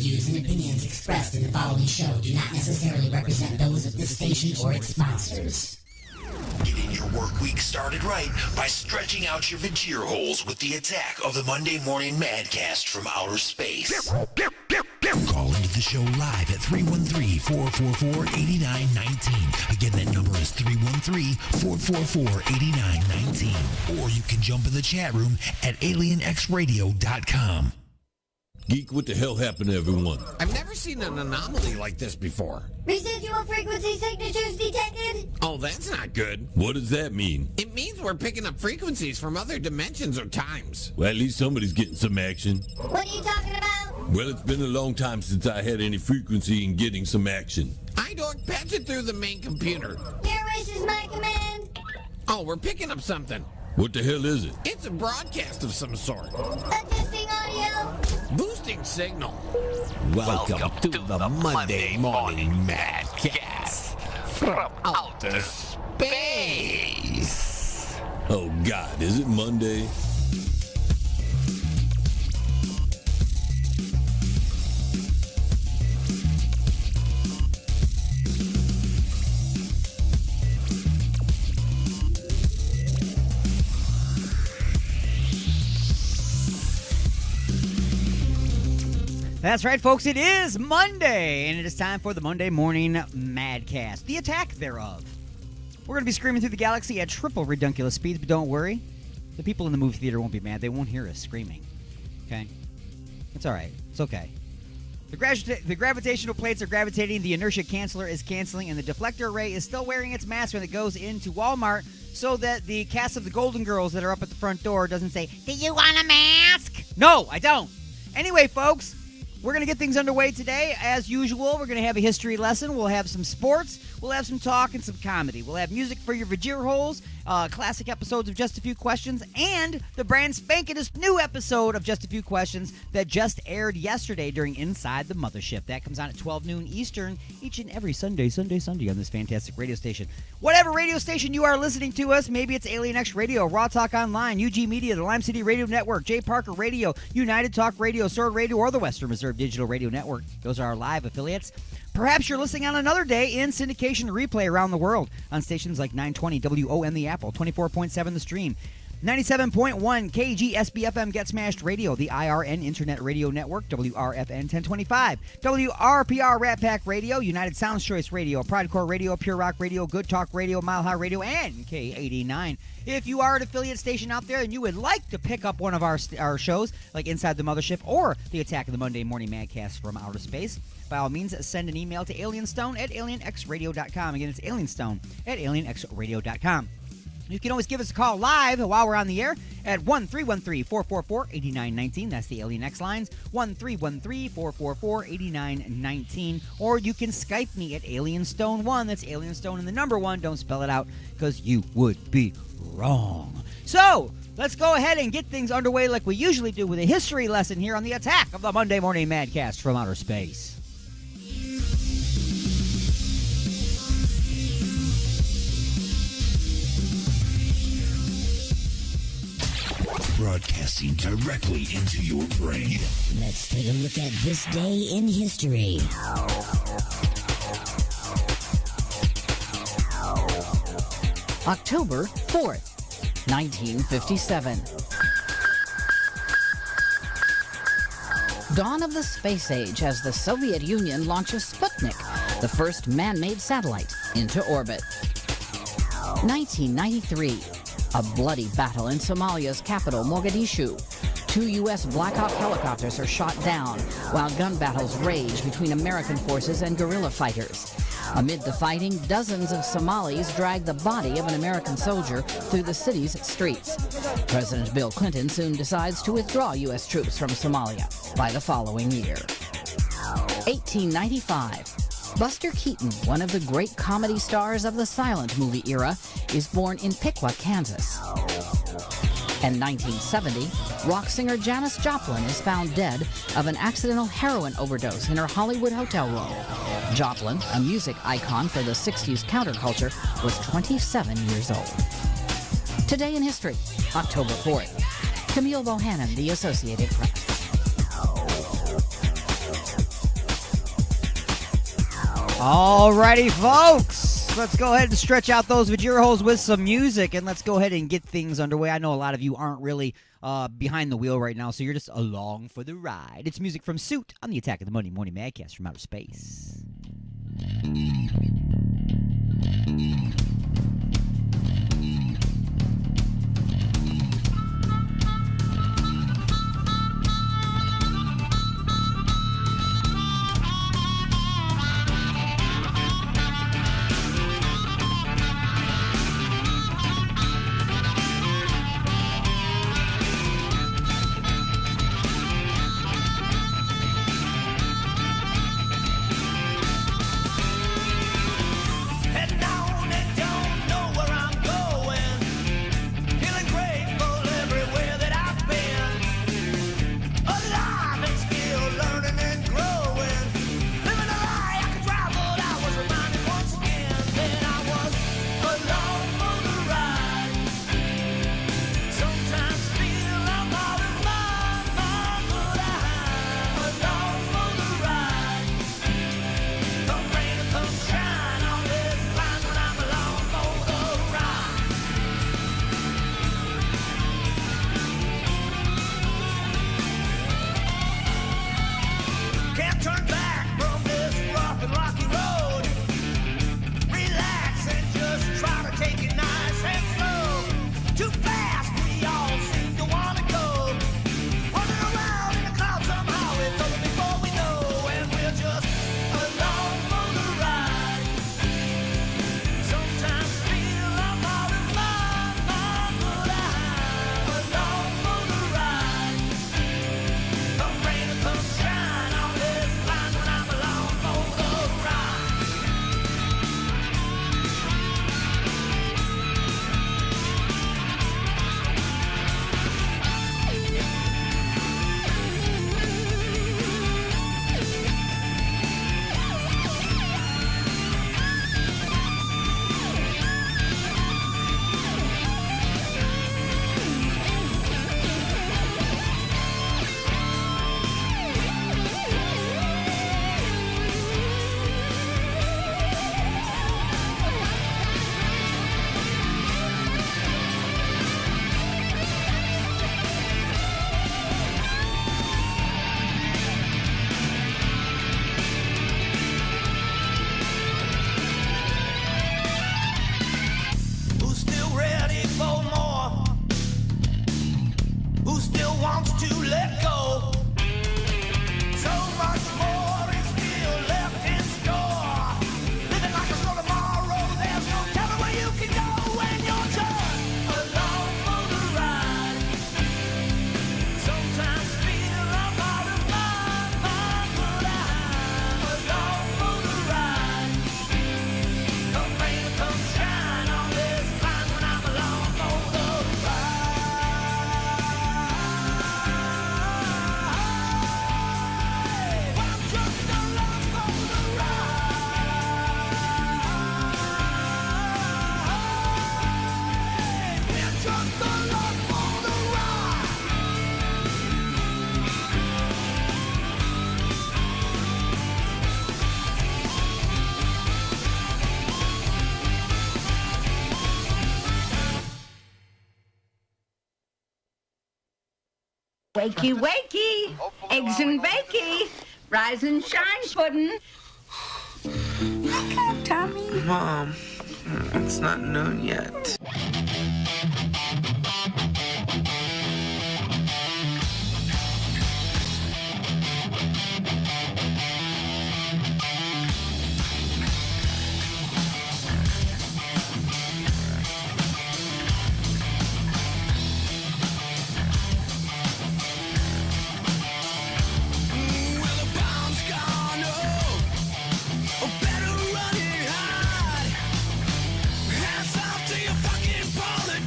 views and opinions expressed in the following show do not necessarily represent those of this station or its sponsors. Getting your work week started right by stretching out your vagina holes with the attack of the Monday Morning Madcast from outer space. Call into the show live at 313-444-8919. Again, that number is 313-444-8919. Or you can jump in the chat room at alienxradio.com. Geek, what the hell happened to everyone? I've never seen an anomaly like this before. Residual frequency signatures detected. Oh, that's not good. What does that mean? It means we're picking up frequencies from other dimensions or times. Well, at least somebody's getting some action. What are you talking about? Well, it's been a long time since I had any frequency in getting some action. iDork, patch it through the main computer. Your wish is my command. Oh, we're picking up something. What the hell is it? It's a broadcast of some sort. Adjusting audio. Boosting signal. Welcome to the Monday Morning Madcast from outer space. Oh, God, is it Monday? That's right, folks. It is Monday, and it is time for the Monday Morning Madcast, the attack thereof. We're going to be screaming through the galaxy at triple redunculous speeds, but don't worry. The people in the movie theater won't be mad. They won't hear us screaming. Okay? It's all right. It's okay. The gravitational plates are gravitating, the inertia canceller is canceling, and the deflector array is still wearing its mask when it goes into Walmart so that the cast of the Golden Girls that are up at the front door doesn't say, "Do you want a mask?" No, I don't. Anyway, folks, we're going to get things underway today. As usual, we're going to have a history lesson. We'll have some sports. We'll have some talk and some comedy. We'll have music for your vajir holes, classic episodes of Just a Few Questions, and the brand spankingest new episode of Just a Few Questions that just aired yesterday during Inside the Mothership. That comes on at 12 noon Eastern each and every Sunday on this fantastic radio station. Whatever radio station you are listening to us, maybe it's Alien X Radio, Raw Talk Online, UG Media, the Lime City Radio Network, J. Parker Radio, United Talk Radio, Sword Radio, or the Western Reserve Digital Radio Network. Those are our live affiliates. Perhaps you're listening on another day in syndication replay around the world on stations like 920 WOM The Apple, 24.7 The Stream, 97.1 KGSB-FM Get Smashed Radio, the IRN Internet Radio Network, WRFN 1025, WRPR Rat Pack Radio, United Sounds Choice Radio, Pridecore Radio, Pure Rock Radio, Good Talk Radio, Mile High Radio, and K89. If you are an affiliate station out there and you would like to pick up one of our shows, like Inside the Mothership or the Attack of the Monday Morning Madcast from Outer Space, by all means, send an email to alienstone at alienxradio.com. Again, it's alienstone at alienxradio.com. You can always give us a call live while we're on the air at 1-313-444-8919. That's the Alien X lines, 1-313-444-8919. Or you can Skype me at Alienstone1. That's Alienstone and the number 1. Don't spell it out because you would be wrong. So, let's go ahead and get things underway like we usually do with a history lesson here on the Attack of the Monday Morning Madcast from Outer Space. Broadcasting directly into your brain. Let's take a look at this day in history. October 4th, 1957. Dawn of the space age as the Soviet Union launches Sputnik, the first man-made satellite, into orbit. 1993. A bloody battle in Somalia's capital, Mogadishu. 2 U.S. Black Hawk helicopters are shot down, while gun battles rage between American forces and guerrilla fighters. Amid the fighting, dozens of Somalis drag the body of an American soldier through the city's streets. President Bill Clinton soon decides to withdraw U.S. troops from Somalia by the following year. 1895. Buster Keaton, one of the great comedy stars of the silent movie era, is born in Piqua, Kansas. In 1970, rock singer Janis Joplin is found dead of an accidental heroin overdose in her Hollywood hotel room. Joplin, a music icon for the 60s counterculture, was 27 years old. Today in history, October 4th. Camille Bohannon, The Associated Press. Alrighty, folks. Let's go ahead and stretch out those vajira holes with some music, and let's go ahead and get things underway. I know a lot of you aren't really behind the wheel right now, so you're just along for the ride. It's music from Suit on the Attack of the Monday Morning Madcast from outer space. Wakey, wakey, eggs and bakey, rise and shine pudding. Wake up, Tommy. Mom, it's not noon yet. Hands off to your fucking ballin'.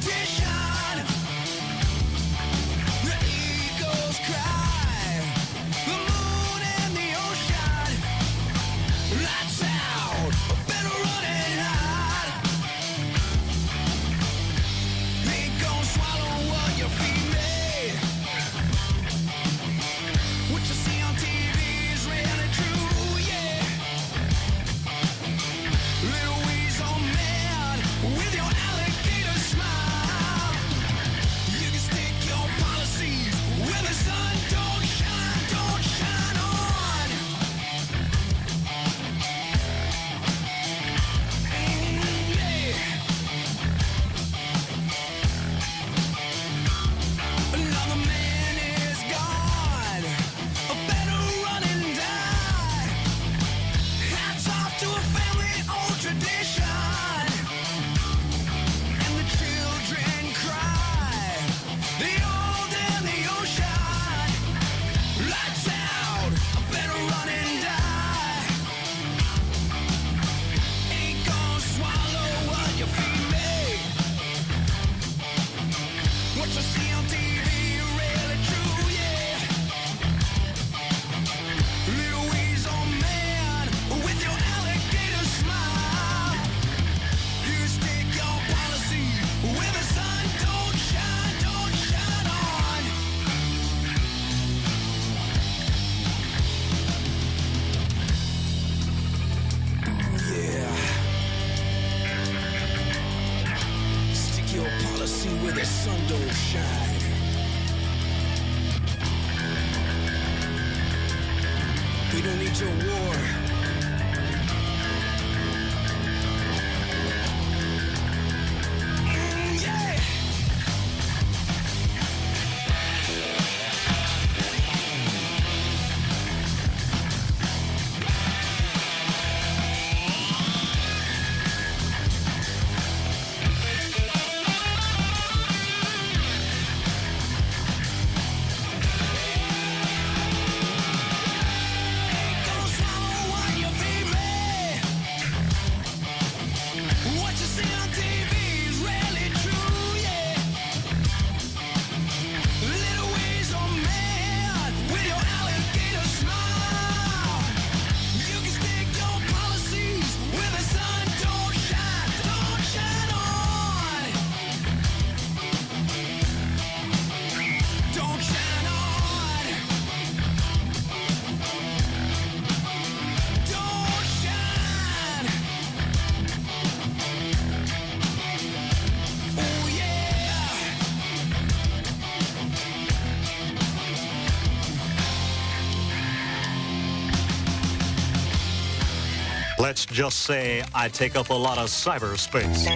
shine. We don't need your war. Yeah! What you see on TV is really true, yeah. Little ways on man with your alligator smile. You can stick your policies where the sun don't shine on. Don't shine on. Don't shine. Oh yeah. Let's just say I take up a lot of cyberspace.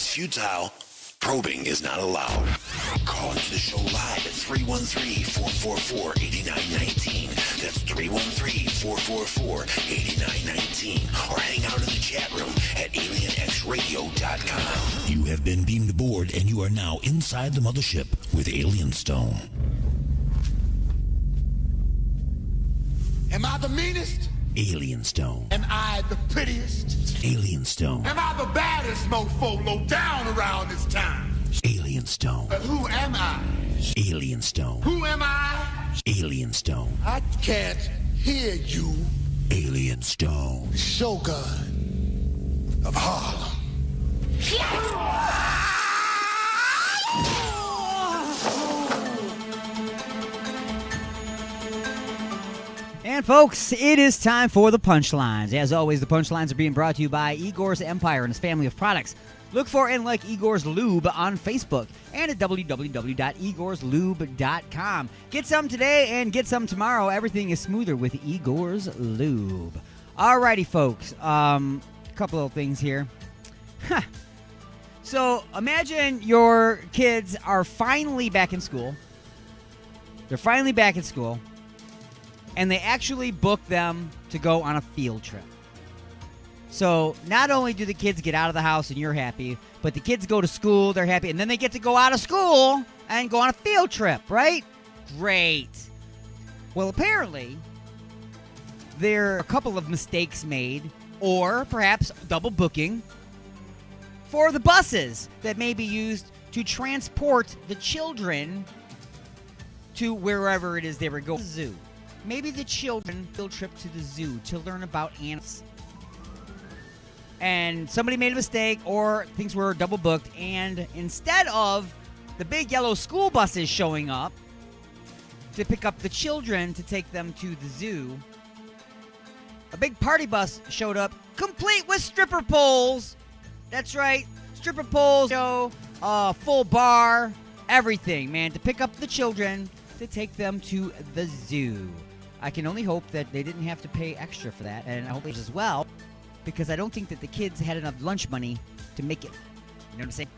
is futile. Probing is not allowed. Call into the show live at 313-444-8919. That's 313-444-8919. Or hang out in the chat room at alienxradio.com. You have been beamed aboard and you are now inside the mothership with Alien Stone. Am I the meanest? Alien Stone. Am I the prettiest? Alien Stone. Am I the baddest mofo low down around this town? Alien Stone. But who am I? Alien Stone. Who am I? Alien Stone. I can't hear you. Alien Stone. The Shogun of Harlem. And folks, it is time for the punchlines. As always, the punchlines are being brought to you by Igor's Empire and his family of products. Look for and like Igor's Lube on Facebook and at www.igorslube.com. Get some today and get some tomorrow. Everything is smoother with Igor's Lube. Alrighty, folks. Couple of things here. So imagine your kids are finally back in school. They're finally back in school. And they actually book them to go on a field trip. So not only do the kids get out of the house and you're happy, but the kids go to school, they're happy, and then they get to go out of school and go on a field trip, right? Great. Well, apparently, there are a couple of mistakes made, or perhaps double booking, for the buses that may be used to transport the children to wherever it is they were going. Zoo. Maybe the children field trip to the zoo to learn about animals. And somebody made a mistake or things were double booked, and instead of the big yellow school buses showing up to pick up the children to take them to the zoo, a big party bus showed up complete with stripper poles. That's right, stripper poles, full bar, everything, man, to pick up the children to take them to the zoo. I can only hope that they didn't have to pay extra for that, and I hope as well, because I don't think that the kids had enough lunch money to make it. You know what I'm saying?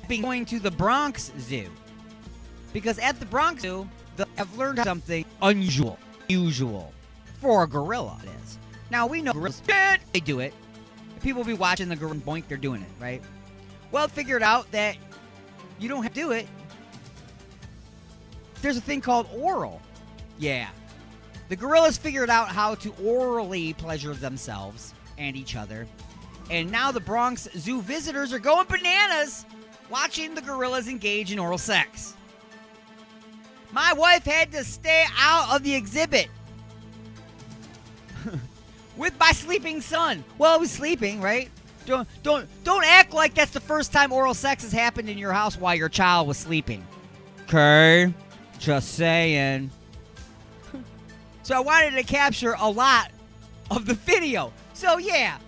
Being going to the Bronx Zoo, because at the Bronx Zoo, I've learned something unusual for a gorilla. It is. Now we know gorillas, they do it. People will be watching the gorilla boink, they're doing it, right? Well, figured out that you don't have to do it. There's a thing called oral. Yeah. The gorillas figured out how to orally pleasure themselves and each other. And now the Bronx Zoo visitors are going bananas watching the gorillas engage in oral sex. My wife had to stay out of the exhibit with my sleeping son. Well, he was sleeping, right? Don't act like that's the first time oral sex has happened in your house while your child was sleeping. Okay? Just saying. So I wanted to capture a lot of the video. So yeah,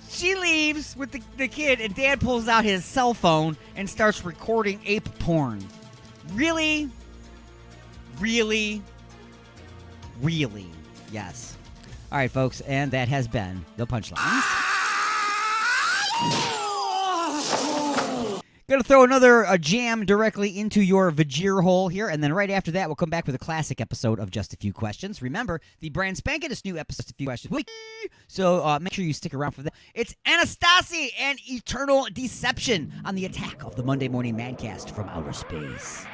she leaves with the kid, and Dad pulls out his cell phone and starts recording ape porn. Really? Really? Really? Yes. All right, folks, and that has been the punchlines. Gonna throw another jam directly into your Vajir hole here, and then right after that, we'll come back with a classic episode of Just a Few Questions. Remember, the brand spanking new episode, Just a Few Questions. So make sure you stick around for that. It's Anastasi and Eternal Deception on the attack of the Monday Morning Madcast from outer space.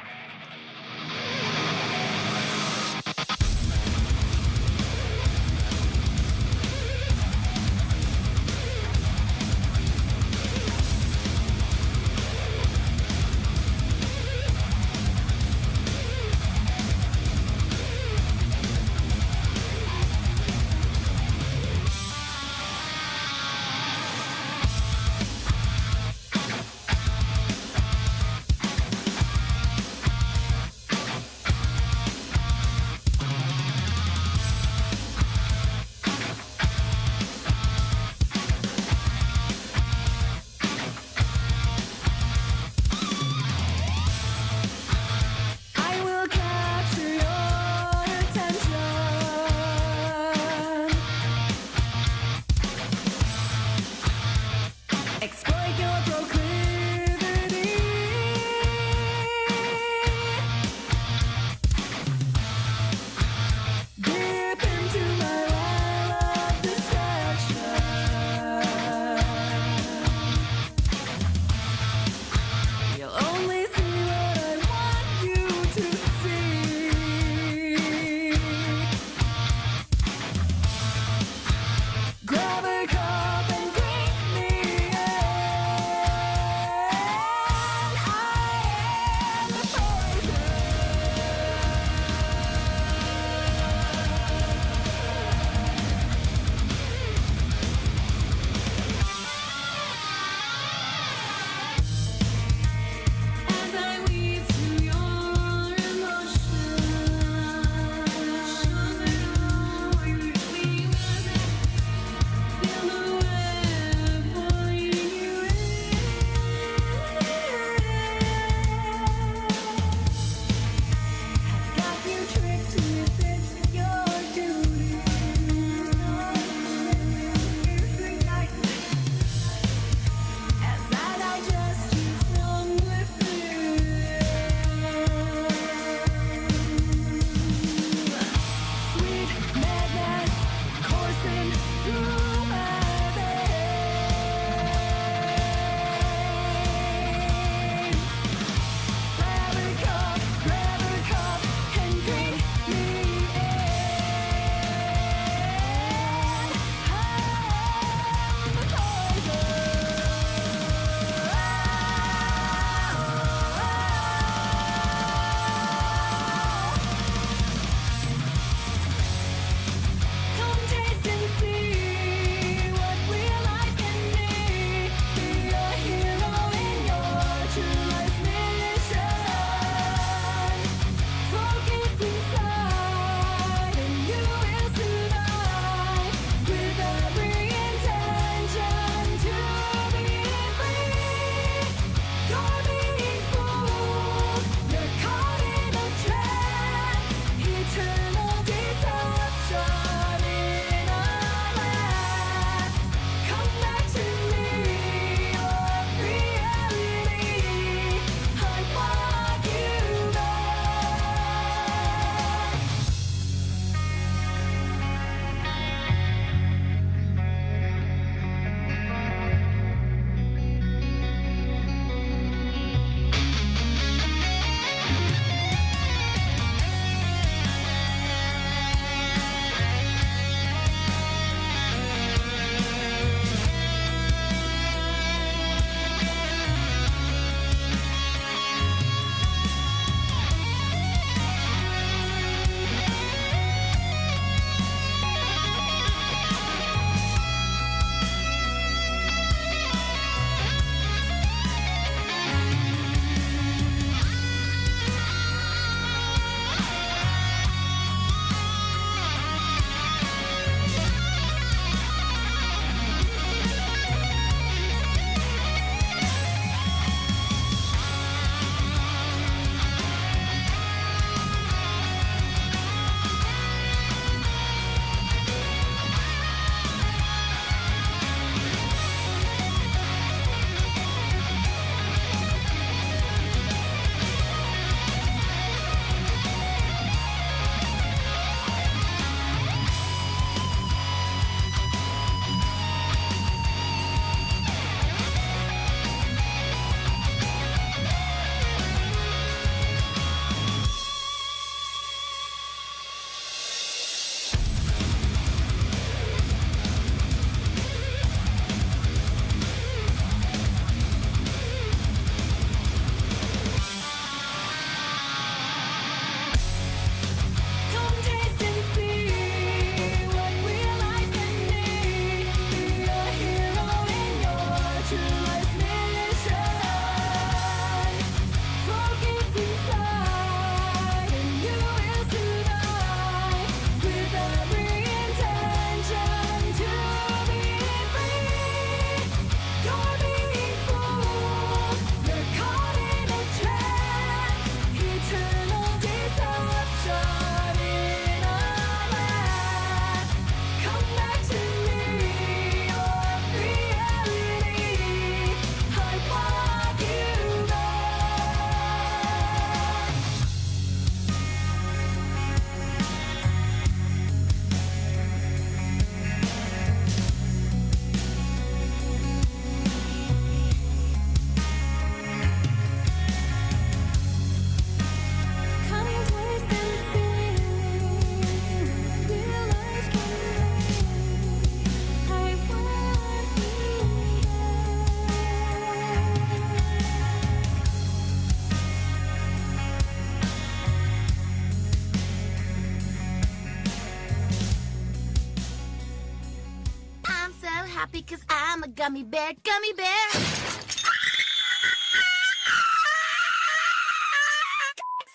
happy because I'm a gummy bear. Gummy bear.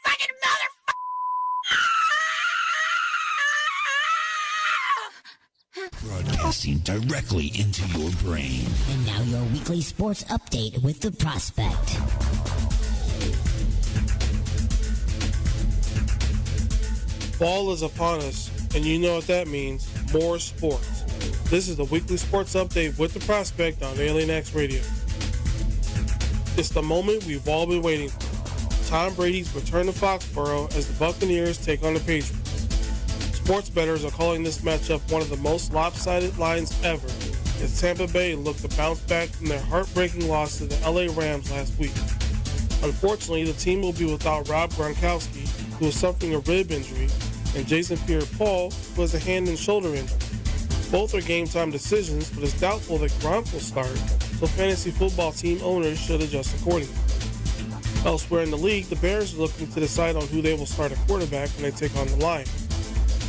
Fucking Broadcasting directly into your brain. And now your weekly sports update with the Prospect. Fall is upon us, and you know what that means. More sports. This is the weekly sports update with the Prospect on Alien X Radio. It's the moment we've all been waiting for. Tom Brady's return to Foxborough as the Buccaneers take on the Patriots. Sports bettors are calling this matchup one of the most lopsided lines ever, as Tampa Bay looked to bounce back from their heartbreaking loss to the LA Rams last week. Unfortunately, the team will be without Rob Gronkowski, who is suffering a rib injury, and Jason Pierre-Paul, who has a hand and shoulder injury. Both are game-time decisions, but it's doubtful that Gronk will start, so fantasy football team owners should adjust accordingly. Elsewhere in the league, the Bears are looking to decide on who they will start at quarterback when they take on the Lions.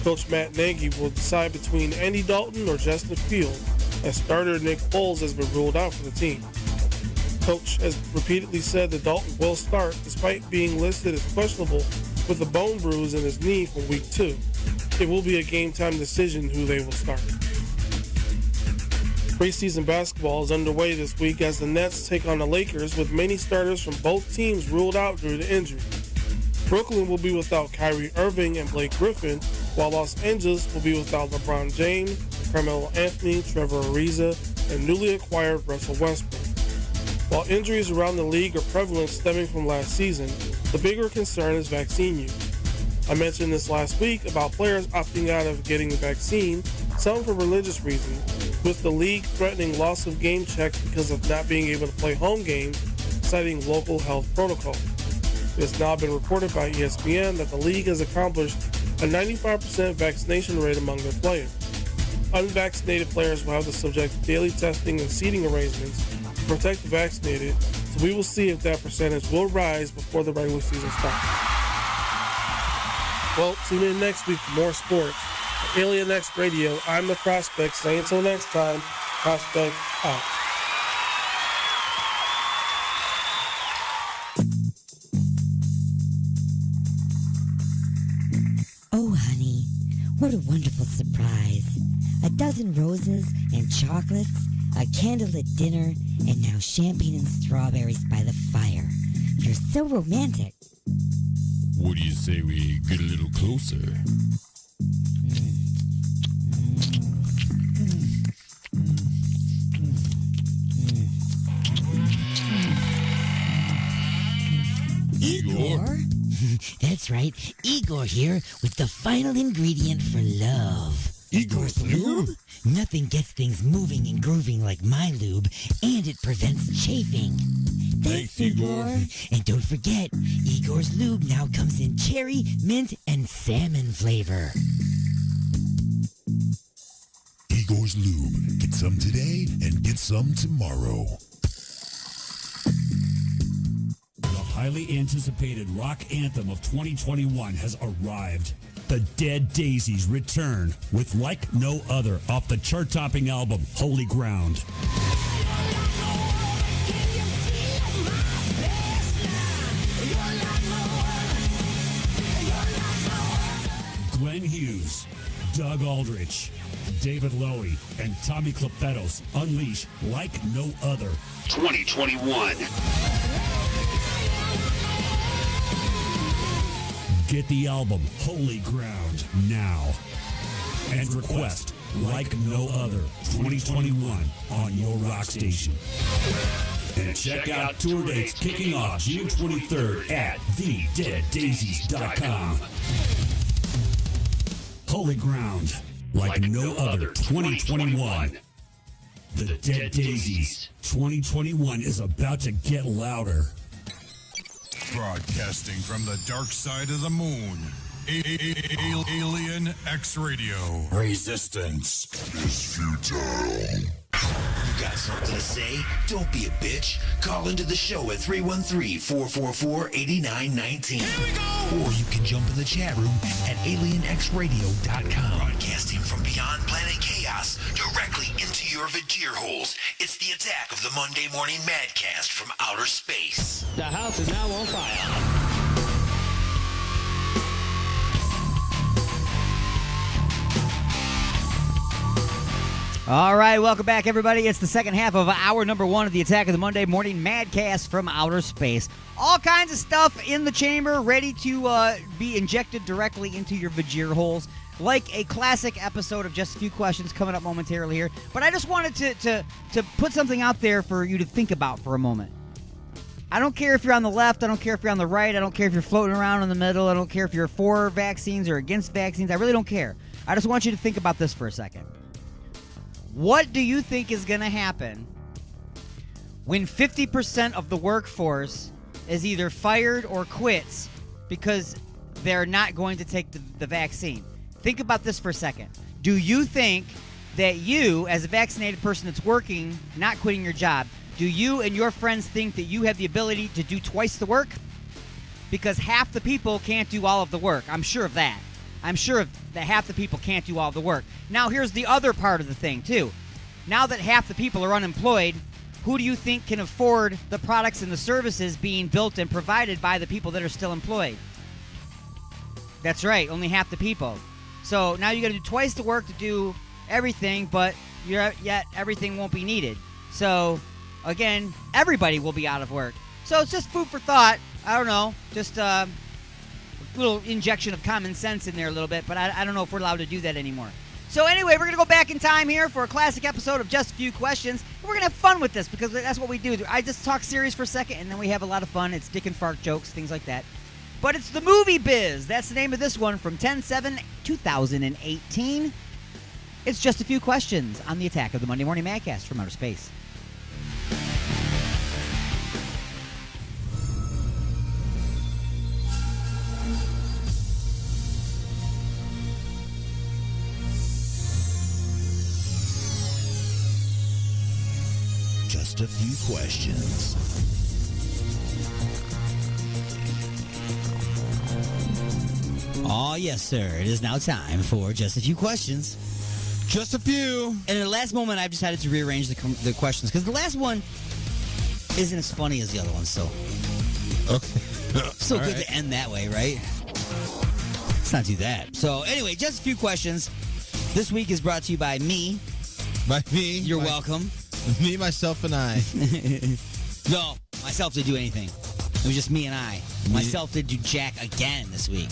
Coach Matt Nagy will decide between Andy Dalton or Justin Fields, as starter Nick Foles has been ruled out for the team. Coach has repeatedly said that Dalton will start despite being listed as questionable with a bone bruise in his knee from week 2. It will be a game-time decision who they will start. Preseason basketball is underway this week as the Nets take on the Lakers with many starters from both teams ruled out due to injury. Brooklyn will be without Kyrie Irving and Blake Griffin, while Los Angeles will be without LeBron James, Carmelo Anthony, Trevor Ariza, and newly acquired Russell Westbrook. While injuries around the league are prevalent stemming from last season, the bigger concern is vaccine use. I mentioned this last week about players opting out of getting the vaccine, some for religious reasons, with the league threatening loss of game checks because of not being able to play home games, citing local health protocols. It has now been reported by ESPN that the league has accomplished a 95% vaccination rate among their players. Unvaccinated players will have to subject to daily testing and seating arrangements to protect the vaccinated, so we will see if that percentage will rise before the regular season starts. Well, tune in next week for more sports. At Alien X Radio, I'm the Prospect, saying until next time, Prospect out. Oh, honey, what a wonderful surprise. A dozen roses and chocolates, a candlelit dinner, and now champagne and strawberries by the fire. You're so romantic. What do you say we get a little closer? Igor? That's right, Igor here with the final ingredient for love. Igor's lube? Nothing gets things moving and grooving like my lube, and it prevents chafing. Thanks, Igor. And don't forget, Igor's lube now comes in cherry, mint, and salmon flavor. Igor's Lube. Get some today and get some tomorrow. The highly anticipated rock anthem of 2021 has arrived. The Dead Daisies return with Like No Other off the chart-topping album Holy Ground. Glenn Hughes, Doug Aldrich, David Lowy, and Tommy Klepetos unleash Like No Other. 2021. Get the album Holy Ground now. And request Like No Other 2021 on your rock station. And check out tour dates kicking off June 23rd at thedeaddaisies.com. Holy Ground, like no other 2021. The Dead Daisies 2021 is about to get louder. Broadcasting from the dark side of the moon. Alien X Radio. Resistance is futile. You got something to say? Don't be a bitch. Call into the show at 313-444-8919. Or you can jump in the chat room at alienxradio.com. Broadcasting from beyond planet chaos directly into your vagir holes. It's the attack of the Monday Morning Madcast from outer space. The house is now on fire. All right, welcome back, everybody. It's the second half of hour number 1 of the Attack of the Monday Morning Madcast from outer space. All kinds of stuff in the chamber ready to be injected directly into your vagir holes, like a classic episode of Just a Few Questions coming up momentarily here. But I just wanted to put something out there for you to think about for a moment. I don't care if you're on the left. I don't care if you're on the right. I don't care if you're floating around in the middle. I don't care if you're for vaccines or against vaccines. I really don't care. I just want you to think about this for a second. What do you think is going to happen when 50% of the workforce is either fired or quits because they're not going to take the vaccine? Think about this for a second. Do you think that you, as a vaccinated person that's working, not quitting your job, do you and your friends think that you have the ability to do twice the work? Because half the people can't do all of the work. I'm sure of that. I'm sure that half the people can't do all the work. Now, here's the other part of the thing, too. Now that half the people are unemployed, who do you think can afford the products and the services being built and provided by the people that are still employed? That's right, only half the people. So now you got to do twice the work to do everything, but yet everything won't be needed. So, again, everybody will be out of work. So it's just food for thought. I don't know, just little injection of common sense in there a little bit, but I don't know if we're allowed to do that anymore. So anyway, we're going to go back in time here for a classic episode of Just a Few Questions. We're going to have fun with this because that's what we do. I just talk serious for a second, and then we have a lot of fun. It's dick and fart jokes, things like that. But it's the movie biz. That's the name of this one from 10/7/2018. It's Just a Few Questions on the Attack of the Monday Morning Madcast from outer space. Just a few questions. Oh, yes, sir. It is now time for Just a Few Questions. Just a few. And at the last moment, I've decided to rearrange the questions because the last one isn't as funny as the other one, so. Okay. So good to end that way, right? Let's not do that. So, anyway, Just a Few Questions. This week is brought to you by me. By me? You're welcome. Me, myself, and I. No, myself didn't do anything. It was just me and I. Myself did do jack again this week.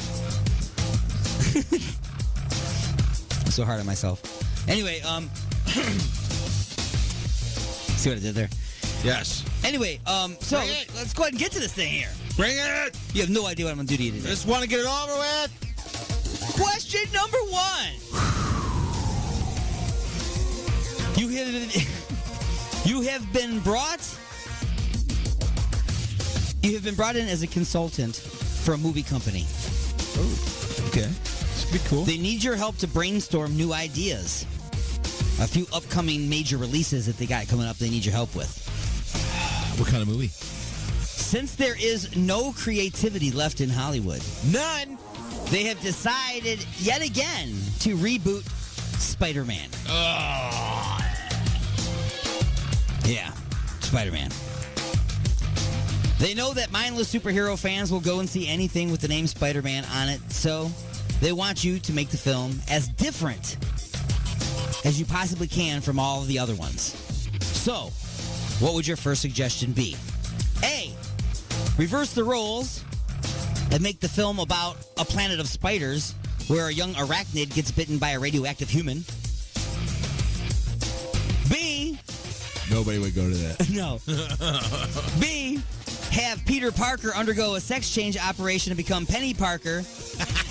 I'm so hard on myself. Anyway, see what I did there? Yes. Anyway, so let's go ahead and get to this thing here. Bring it! You have no idea what I'm going to do to you today. Just want to get it over with. Question number 1. You have been brought in as a consultant for a movie company. Oh, okay. This could be cool. They need your help to brainstorm new ideas. A few upcoming major releases that they got coming up they need your help with. What kind of movie? Since there is no creativity left in Hollywood. None. They have decided yet again to reboot Spider-Man. Oh. Yeah, Spider-Man. They know that mindless superhero fans will go and see anything with the name Spider-Man on it, so they want you to make the film as different as you possibly can from all of the other ones. So, what would your first suggestion be? A, reverse the roles and make the film about a planet of spiders where a young arachnid gets bitten by a radioactive human. B, nobody would go to that. No. B, have Peter Parker undergo a sex change operation to become Penny Parker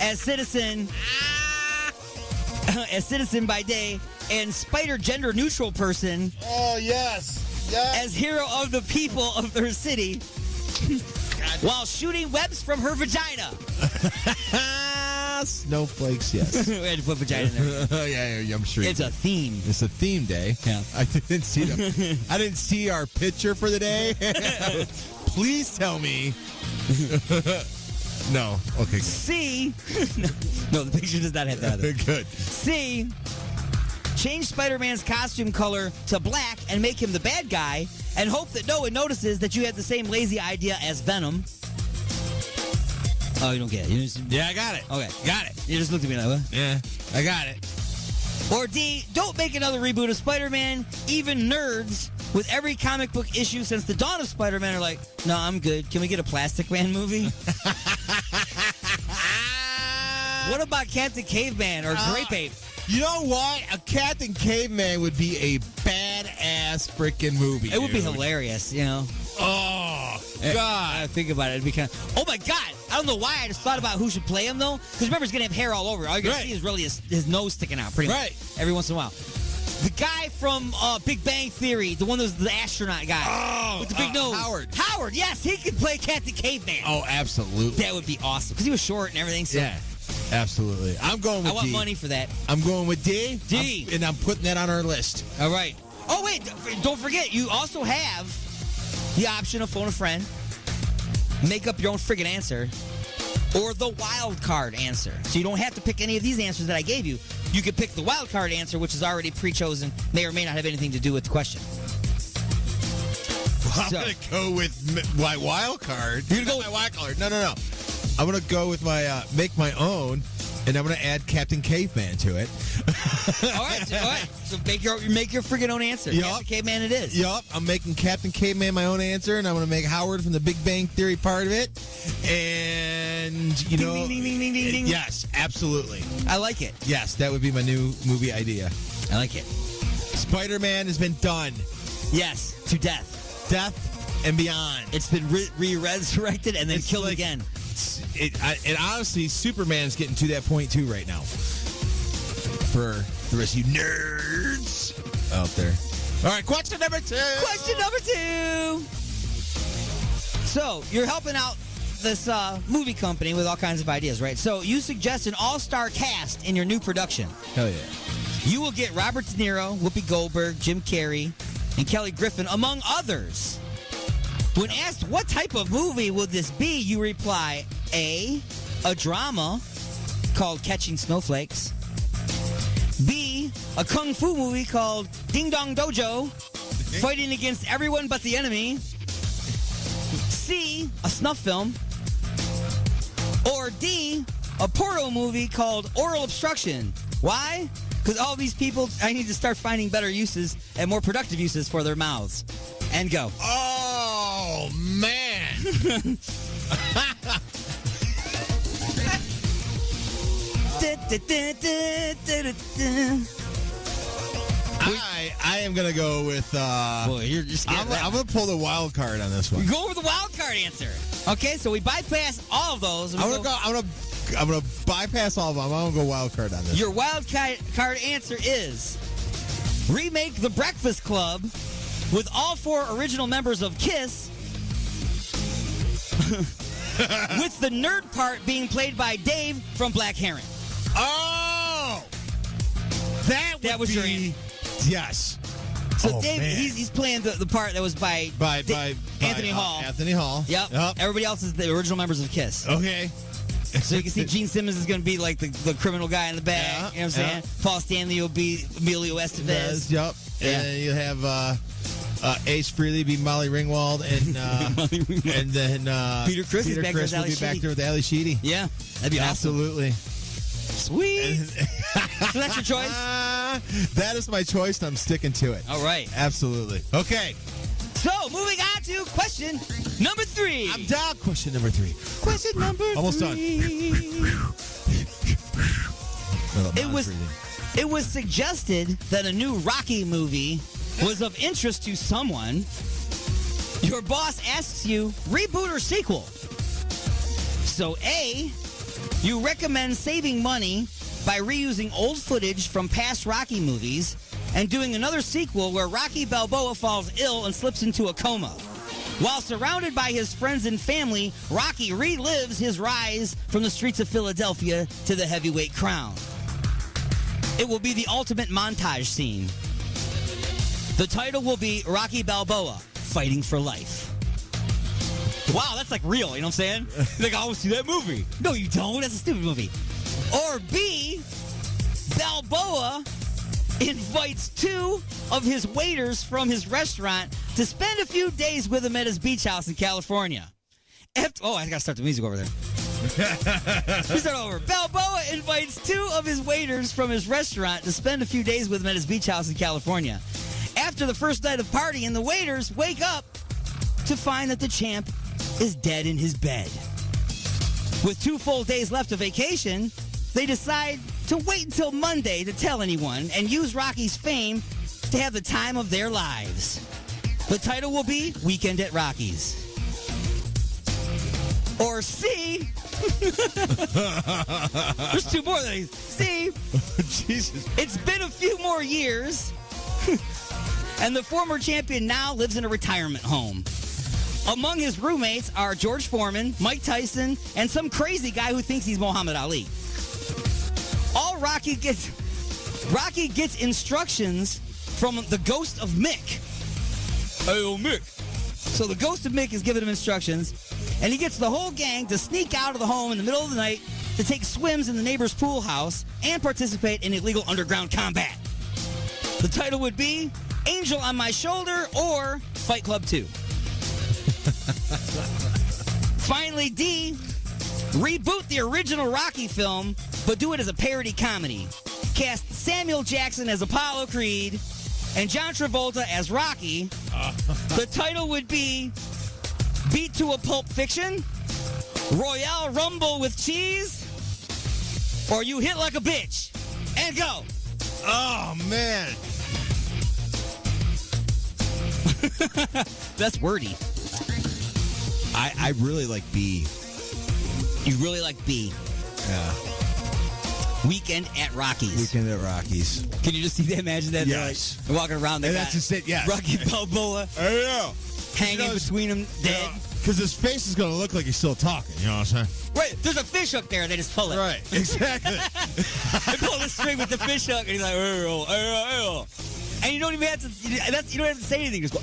as citizen by day and spider gender neutral person. Oh, yes. As hero of the people of their city while shooting webs from her vagina. Snowflakes, yes. We had to put vagina in there. yeah, I'm sure. It's a theme. It's a theme day. Yeah. I didn't see I didn't see our picture for the day. Please tell me. No. Okay. Good. C. No, the picture does not have that. Either. Good. C. Change Spider-Man's costume color to black and make him the bad guy, and hope that no one notices that you had the same lazy idea as Venom. Oh, you don't get it. Yeah, I got it. Okay. Got it. You just looked at me like, what? Yeah, I got it. Or D, don't make another reboot of Spider-Man. Even nerds with every comic book issue since the dawn of Spider-Man are like, no, I'm good. Can we get a Plastic Man movie? What about Captain Caveman or Grape Ape? You know what? A Captain Caveman would be a badass freaking movie. It would be hilarious, you know? Oh, God. Think about it. It'd be kind of, oh, my God. I don't know why. I just thought about who should play him, though. Because remember, he's going to have hair all over. All you're going to see is really his nose sticking out pretty much every once in a while. The guy from Big Bang Theory, the one that was the astronaut guy with the big nose. Howard, yes. He could play Captain Caveman. Oh, absolutely. That would be awesome. Because he was short and everything. So. Yeah. Absolutely. I'm going with D. I want money for that. I'm going with D. D. And I'm putting that on our list. All right. Oh, wait. Don't forget, you also have the option of phone a friend, make up your own friggin' answer, or the wild card answer. So you don't have to pick any of these answers that I gave you. You could pick the wild card answer, which is already pre-chosen, may or may not have anything to do with the question. Well, I'm going to go with my wild card. You're going to go with my wild card? No. I'm going to go with my make my own, and I'm going to add Captain Caveman to it. All right. So make your friggin' own answer. Yep. Captain Caveman it is. Yup. I'm making Captain Caveman my own answer, and I'm going to make Howard from the Big Bang Theory part of it. And, you know. Ding, ding, ding, ding, ding. Yes, absolutely. I like it. Yes, that would be my new movie idea. I like it. Spider-Man has been done. Yes, to death. Death and beyond. It's been re-resurrected and then killed again. And honestly, Superman's getting to that point too right now. For the rest of you nerds out there. All right, question number 2. Question number 2. So, you're helping out this movie company with all kinds of ideas, right? So, you suggest an all-star cast in your new production. Hell yeah. You will get Robert De Niro, Whoopi Goldberg, Jim Carrey, and Kelly Griffin, among others. When asked what type of movie would this be, you reply, A, a drama called Catching Snowflakes. B, a kung fu movie called Ding Dong Dojo, fighting against everyone but the enemy. C, a snuff film. Or D, a porno movie called Oral Obstruction. Why? Because all these people, I need to start finding better uses and more productive uses for their mouths. And go. Oh, man. I am going to go with... Boy, you're I'm going to pull the wild card on this one. Go with the wild card answer. Okay, so we bypass all of those. I'm going to bypass all of them. I'm going to go wild card on this. Your wild card answer is remake The Breakfast Club with all 4 original members of KISS with the nerd part being played by Dave from Black Heron. Oh! That was your answer. Yes. So Dave, he's playing the part that was by Anthony Hall. Anthony Hall. Yep. Everybody else is the original members of KISS. Okay. So you can see Gene Simmons is going to be like the criminal guy in the back. You know what I'm saying? Paul Stanley will be Emilio Estevez. Yep. Yeah. And you have Ace Frehley be Molly Ringwald, and then Peter Criss will be back there with Ali Sheedy. Yeah, that'd be absolutely sweet. So that's your choice. That is my choice, and I'm sticking to it. All right, absolutely. Okay. So moving on to question number 3. I'm down. Question number 3. Question number 3. Almost done. It was suggested that a new Rocky movie was of interest to someone. Your boss asks you, reboot or sequel? So A, you recommend saving money by reusing old footage from past Rocky movies and doing another sequel where Rocky Balboa falls ill and slips into a coma. While surrounded by his friends and family, Rocky relives his rise from the streets of Philadelphia to the heavyweight crown. It will be the ultimate montage scene. The title will be Rocky Balboa, Fighting for Life. Wow, that's like real, you know what I'm saying? Like, I want to see that movie. No, you don't. That's a stupid movie. Or B, Balboa invites 2 of his waiters from his restaurant to spend a few days with him at his beach house in California. I gotta start the music over there. We start over. Balboa invites 2 of his waiters from his restaurant to spend a few days with him at his beach house in California. After the first night of partying, the waiters wake up to find that the champ is dead in his bed. With 2 full days left of vacation, they decide to wait until Monday to tell anyone and use Rocky's fame to have the time of their lives. The title will be Weekend at Rocky's. Or C, there's 2 more of these. C, Jesus. It's been a few more years, and the former champion now lives in a retirement home. Among his roommates are George Foreman, Mike Tyson, and some crazy guy who thinks he's Muhammad Ali. Rocky gets instructions from the ghost of Mick. Hey, old Mick. So the ghost of Mick is giving him instructions, and he gets the whole gang to sneak out of the home in the middle of the night to take swims in the neighbor's pool house and participate in illegal underground combat. The title would be Angel on My Shoulder or Fight Club 2. Finally, D, reboot the original Rocky film, but do it as a parody comedy. Cast Samuel Jackson as Apollo Creed and John Travolta as Rocky. The title would be Beat to a Pulp Fiction, Royale Rumble with Cheese, or You Hit Like a Bitch. And go. Oh, man. That's wordy. I really like B. You really like B? Yeah. Weekend at Rocky's. Weekend at Rocky's. Can you just see that? Imagine that? Yes. They're like walking around. And that's just it, yeah. Rocky Balboa. I know. Hanging between them, dead. Because his face is going to look like he's still talking, you know what I'm saying? Wait, there's a fish hook there. They just pull it. Right, exactly. They pull the string with the fish hook, and he's like, and you don't even have to. You don't have to say anything. Just go,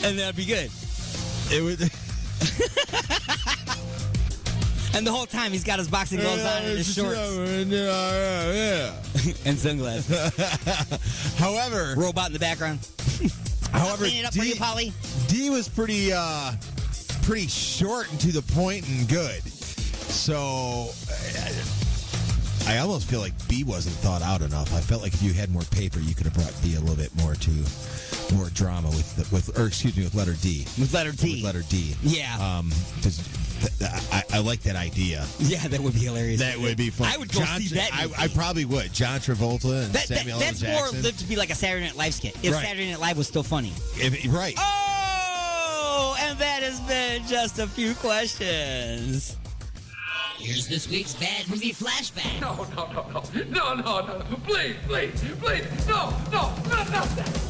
and that'd be good. It would. And the whole time he's got his boxing gloves on and his shorts. And sunglasses. However, robot in the background. However, clean it up for you, Polly. D was pretty short and to the point and good. So I almost feel like B wasn't thought out enough. I felt like if you had more paper, you could have brought B a little bit more drama with letter D. With letter D. With letter D. Yeah. I like that idea. Yeah, that would be hilarious. That would be fun. I would go see that movie. I probably would. John Travolta and Samuel L. That's Jackson. more lived to be like a Saturday Night Live skit. If Right. Saturday Night Live was still funny. Right. Oh, and that has been just a few questions. Here's this week's bad movie flashback. No. Please. No, not that.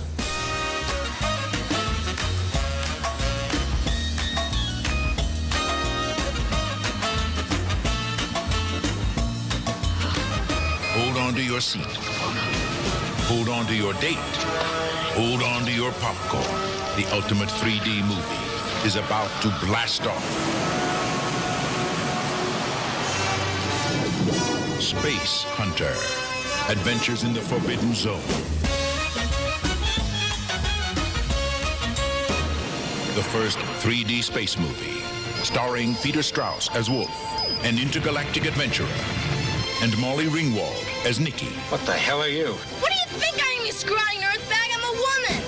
Hold on to your seat. Hold on to your date. Hold on to your popcorn. The ultimate 3D movie is about to blast off. Space Hunter. Adventures in the Forbidden Zone. The first 3D space movie, starring Peter Strauss as Wolf, an intergalactic adventurer, and Molly Ringwald as Nikki. What the hell are you? What do you think I am, you scrawny nerdbag? I'm a woman.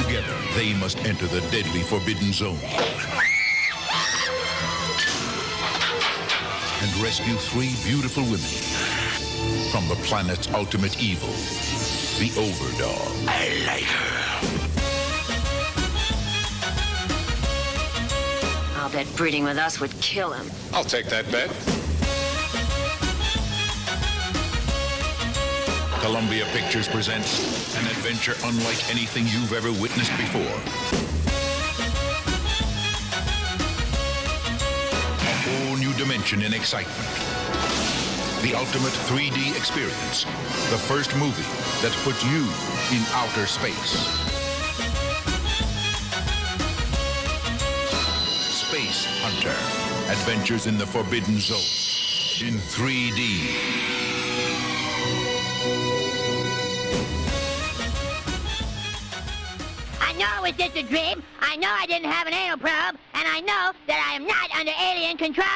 Together, they must enter the deadly Forbidden Zone and rescue 3 beautiful women from the planet's ultimate evil, the Overdog. I like her. I'll bet breeding with us would kill him. I'll take that bet. Columbia Pictures presents An adventure unlike anything you've ever witnessed before. A whole new dimension in excitement. The ultimate 3D experience. The first movie that puts you in outer space. Space Hunter. Adventures in the Forbidden Zone. In 3D. I know it was just a dream. I know I didn't have an anal probe. And I know that I am not under alien control.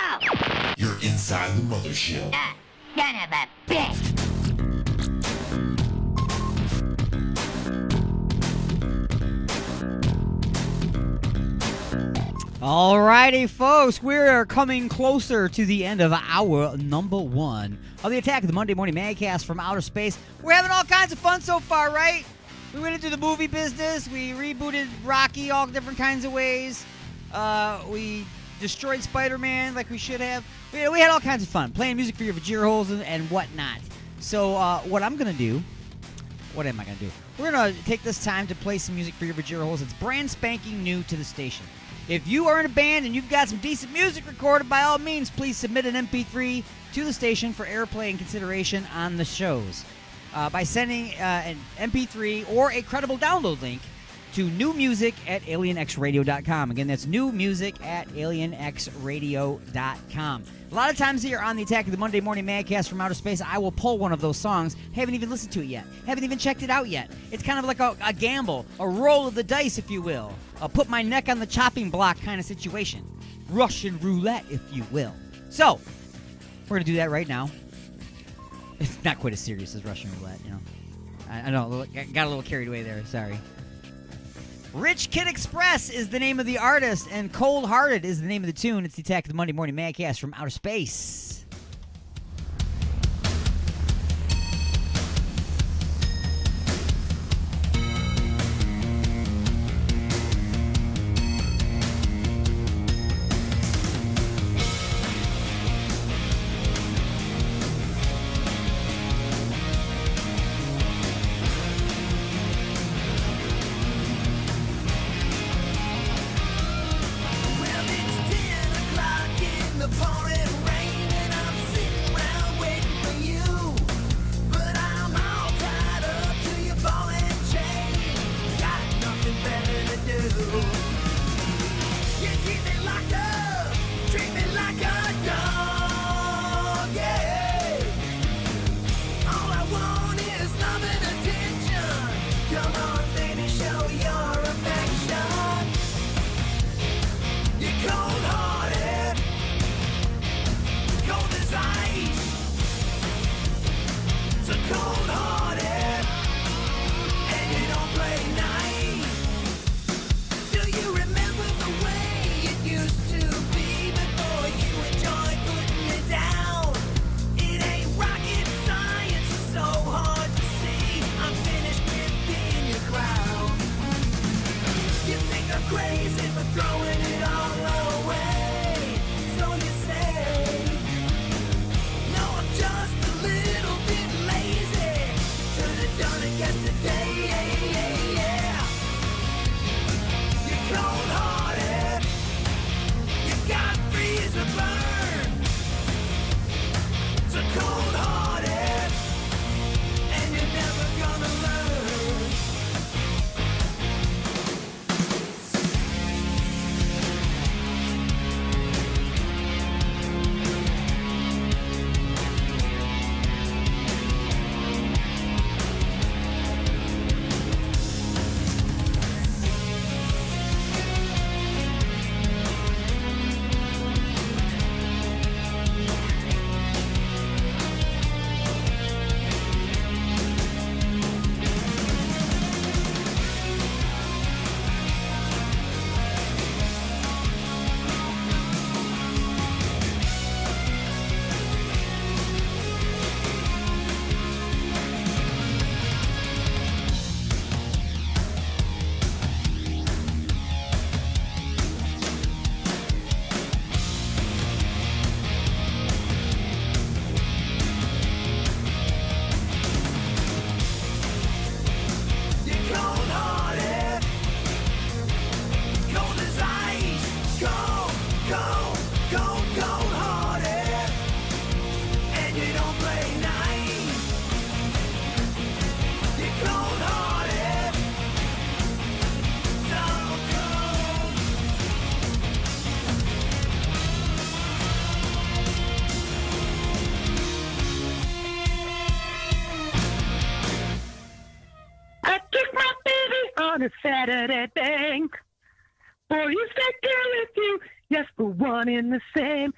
You're inside the mothership. Son of a bitch. Alrighty, folks, we are coming closer to the end of hour number 1 of the Attack of the Monday Morning Madcast from outer space. We're having all kinds of fun so far, right? We went into the movie business. We rebooted Rocky all different kinds of ways. We destroyed Spider-Man like we should have. We had all kinds of fun playing music for your vajira holes and whatnot. So what I'm going to do, what am I going to do? We're going to take this time to play some music for your vajira holes. It's brand spanking new to the station. If you are in a band and you've got some decent music recorded, by all means, please submit an MP3 to the station for airplay and consideration on the shows. By sending an MP3 or a credible download link to newmusic@alienxradio.com. Again, that's newmusic@alienxradio.com. A lot of times here on the Attack of the Monday Morning Madcast from outer space, I will pull one of those songs. Haven't even listened to it yet. Haven't even checked it out yet. It's kind of like a gamble, a roll of the dice, if you will. A put my neck on the chopping block kind of situation. Russian roulette, if you will. So, we're going to do that right now. It's not quite as serious as Russian roulette, you know. I know, I got a little carried away there. Sorry. Rich Kid Express is the name of the artist, and Cold Hearted is the name of the tune. It's the Attack of the Monday Morning Madcast from outer space. The pouring rain and I'm sitting around waiting for you. But I'm all tied up to your ball and chain. Got nothing better to do. You keep me locked up, treat me like a dog, yeah. All I want is love and attention. Come on, baby, show your affection. You're cold-hearted, cold as ice, so cold-hearted, and you don't play nice. Do you remember the way it used to on a Saturday thing. Boy, you said girl with you, yes, for one in the same.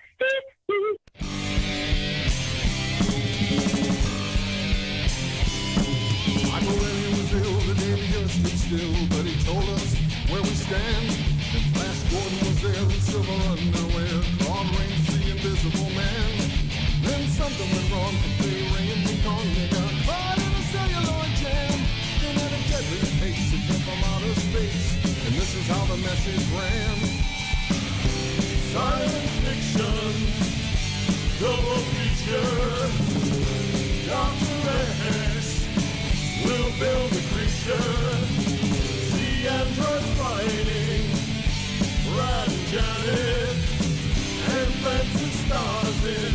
Michael Willie was ill the day we just stood still, but he told us where we stand. And Flash Gordon was there in silver underwear, Claude Rains, the invisible man. Then something went wrong for Fay Ray and King Kong. They got caught in a celluloid jam. Then at a deadly pace, it came from outer space. And this is how the message ran. Science fiction, double feature, Dr. X will build a creature. See androids fighting, Brad and Janet, and Francis stars in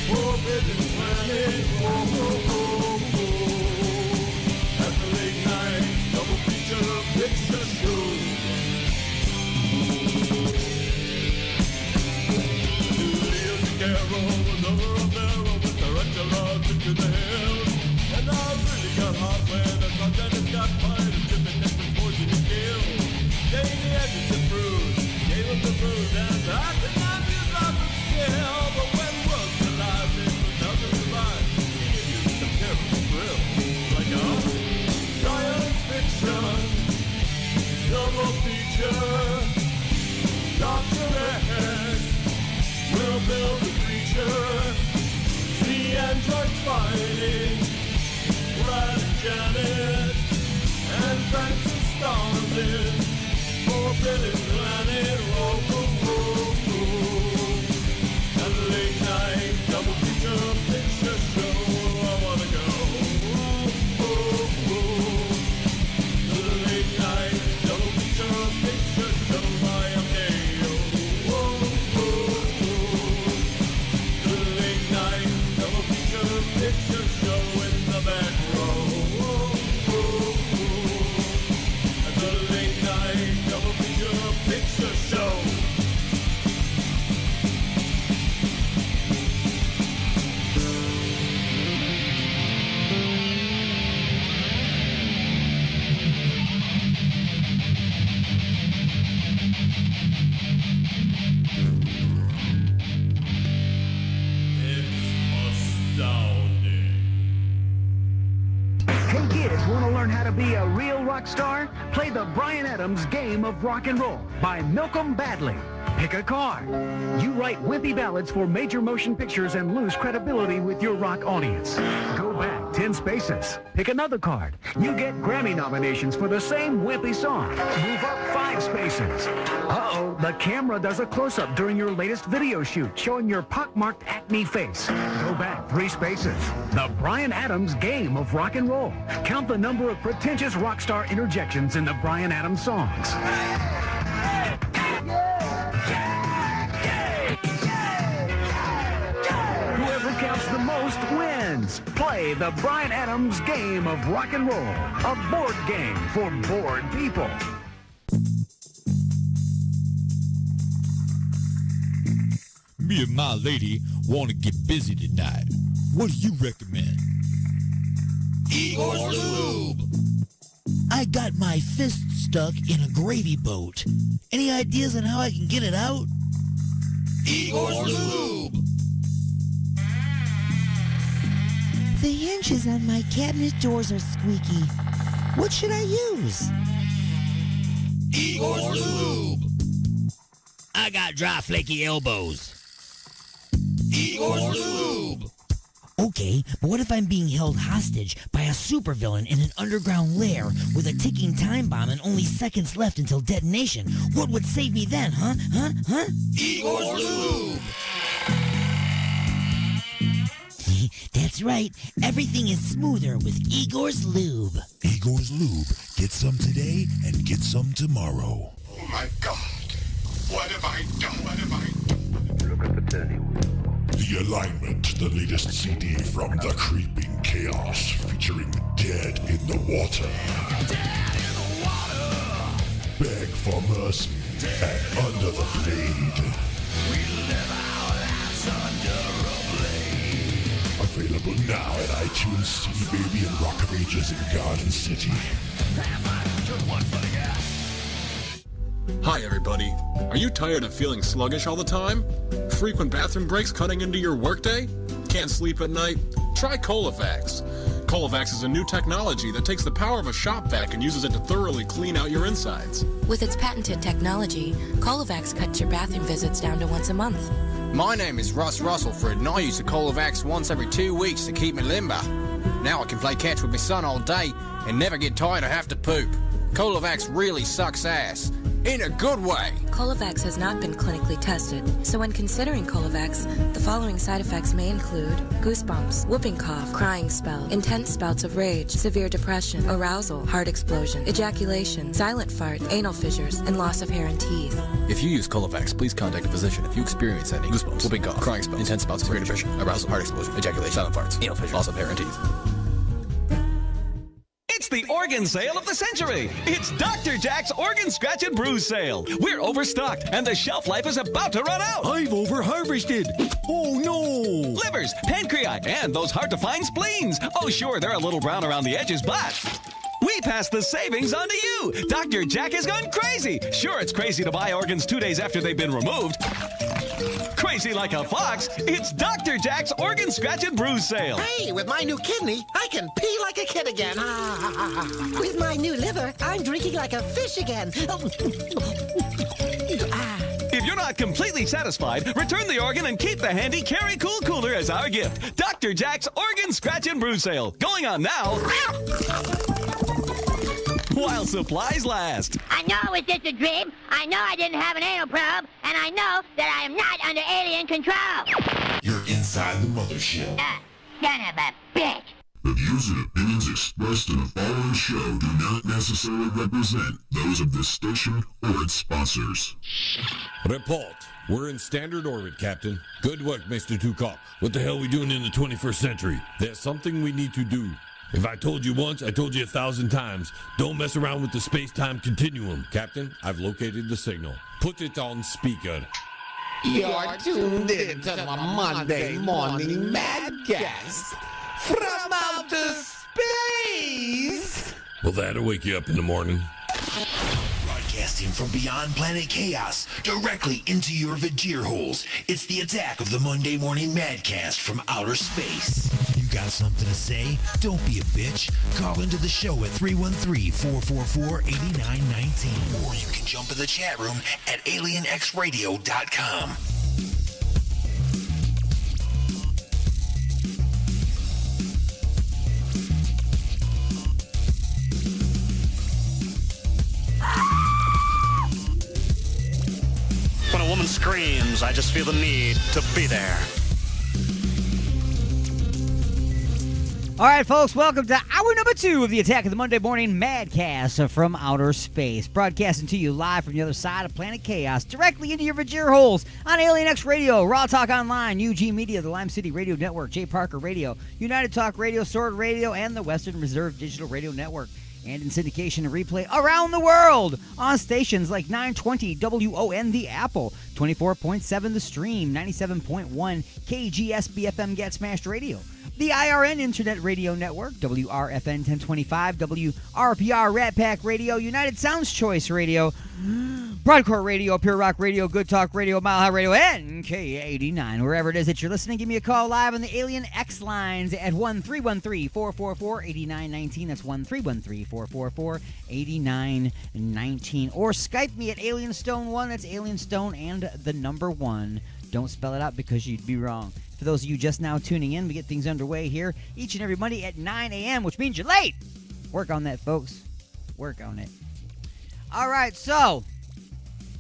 Forbidden Planet. Oh, oh, oh, oh. At the late night double feature picture show. Julia Carroll was over a barrel with director Roger to the hill. And I really got hot when I thought that it got fired and tipping it before you could kill. Gave the edges to bruise, gave him the bruise, and I could not use out the skill. But when worlds collide, they put down the survive. Give you some terrible thrill. Like a science fiction, double feature, Dr. X will build a creature. See androids fighting, Brad and Janet, and Francis stars in Forbidden Planet. Oh, oh, oh, oh. And the late night double feature picture show. I wanna go. Oh, oh, oh. The late night double feature picture show by Amneo. Oh, oh, oh. The late night double feature picture show in the back row. Oh, oh, oh. The late night double feature picture show. Hey kids, want to learn how to be a real rock star? Play the Bryan Adams Game of Rock and Roll by Malcolm Badley. Pick a card. You write wimpy ballads for major motion pictures and lose credibility with your rock audience. Go back 10 spaces. Pick another card. You get Grammy nominations for the same wimpy song. Move up 5 spaces. Uh-oh, the camera does a close-up during your latest video shoot showing your pockmarked acne face. Go back 3 spaces. The Bryan Adams Game of Rock and Roll. Count the number of pretentious rock star interjections in the Bryan Adams songs. Whoever counts the most wins. Play the Bryan Adams Game of Rock and Roll, a board game for bored people. Me and my lady want to get busy tonight. What do you recommend? Igor's Lube. I got my fist stuck in a gravy boat. Any ideas on how I can get it out? Igor's Lube. The hinges on my cabinet doors are squeaky. What should I use? Igor's Lube. I got dry, flaky elbows. Igor's Lube. Okay, but what if I'm being held hostage by a supervillain in an underground lair with a ticking time bomb and only seconds left until detonation? What would save me then, huh? Igor's Lube! That's right. Everything is smoother with Igor's Lube. Igor's Lube. Get some today and get some tomorrow. Oh my God. What have I done? What have I done? Look at the turning wheel. The Alignment, the latest CD from The Creeping Chaos, featuring Dead in the Water. Dead in the water. Beg for mercy and Under the Blade. We live our lives under a blade. Available now at iTunes, CD Baby, and Rock of Ages in Garden City. Hi, everybody. Are you tired of feeling sluggish all the time? Frequent bathroom breaks cutting into your workday? Can't sleep at night? Try Colovax. Colovax is a new technology that takes the power of a shop vac and uses it to thoroughly clean out your insides. With its patented technology, Colovax cuts your bathroom visits down to once a month. My name is Russ Russellford, and I use the Colovax once every 2 weeks to keep me limber. Now I can play catch with my son all day and never get tired or have to poop. Colovax really sucks ass. In a good way. Colovax has not been clinically tested, so when considering Colovax, the following side effects may include goosebumps, whooping cough, crying spell, intense spouts of rage, severe depression, arousal, heart explosion, ejaculation, silent fart, anal fissures, and loss of hair and teeth. If you use Colovax, please contact a physician if you experience any goosebumps, whooping cough, crying spells, intense spouts of severe depression, arousal, heart explosion, ejaculation, silent farts, anal fissures, loss of hair and teeth. It's the organ sale of the century. It's Dr. Jack's Organ Scratch and Bruise sale. We're overstocked, and the shelf life is about to run out. I've over-harvested. Oh, no. Livers, pancreas, and those hard-to-find spleens. Oh, sure, they're a little brown around the edges, but we pass the savings on to you. Dr. Jack has gone crazy. Sure, it's crazy to buy organs 2 days after they've been removed. Crazy like a fox, it's Dr. Jack's Organ Scratch and Bruise sale. Hey, with my new kidney, I can pee like a kid again. With my new liver, I'm drinking like a fish again. If you're not completely satisfied, return the organ and keep the handy Carry Cool Cooler as our gift. Dr. Jack's Organ Scratch and Bruise sale, going on now while supplies last. I know it was just a dream. I know I didn't have an anal probe. And I know that I am not under alien control. You're inside the mothership. Son of a bitch. The views and opinions expressed in the following show do not necessarily represent those of this station or its sponsors. Report. We're in standard orbit, Captain. Good work, Mr. Tukok. What the hell are we doing in the 21st century? There's something we need to do. If I told you once, I told you 1,000 times. Don't mess around with the space-time continuum. Captain, I've located the signal. Put it on speaker. You're tuned in to the Monday Morning Madcast from outer space. Well, that'll wake you up in the morning. Broadcasting from beyond planet chaos, directly into your Vajir holes. It's the attack of the Monday Morning Madcast from outer space. You got something to say? Don't be a bitch. Call into the show at 313-444-8919. Or you can jump in the chat room at alienxradio.com. When a woman screams, I just feel the need to be there. All right, folks, welcome to hour number 2 of the Attack of the Monday Morning Madcast from outer space. Broadcasting to you live from the other side of planet chaos, directly into your Vajir holes on Alien X Radio, Raw Talk Online, UG Media, the Lime City Radio Network, J. Parker Radio, United Talk Radio, Sword Radio, and the Western Reserve Digital Radio Network. And in syndication and replay around the world on stations like 920 WON The Apple, 24.7 The Stream, 97.1 KGSB FM Get Smashed Radio, the IRN Internet Radio Network, WRFN 1025, WRPR Rat Pack Radio, United Sounds Choice Radio, Broadcore Radio, Pure Rock Radio, Good Talk Radio, Mile High Radio, and K89. Wherever it is that you're listening, give me a call live on the Alien X lines at 1-313-444-8919. That's 1-313-444-8919. Or Skype me at AlienStone1. That's AlienStone and the number 1. Don't spell it out because you'd be wrong. For those of you just now tuning in, we get things underway here each and every Monday at 9 a.m., which means you're late. Work on that, folks. Work on it. All right, so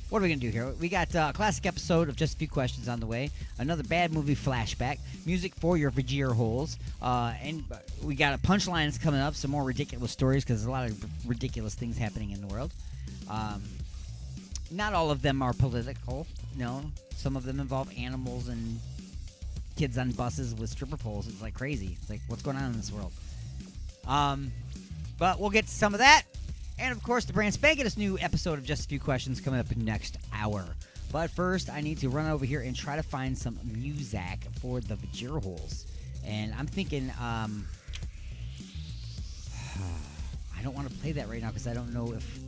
what are we going to do here? We got a classic episode of Just a Few Questions on the way, another bad movie flashback, music for your Vajir holes, and we got a punchlines coming up, some more ridiculous stories because there's a lot of ridiculous things happening in the world. Not all of them are political, no. Some of them involve animals and kids on buses with stripper poles. It's like crazy. It's like, what's going on in this world? But we'll get to some of that. And, of course, the brand spanking new episode of Just a Few Questions coming up next hour. But first, I need to run over here and try to find some music for the Vajir holes. And I'm thinking, I don't want to play that right now because I don't know if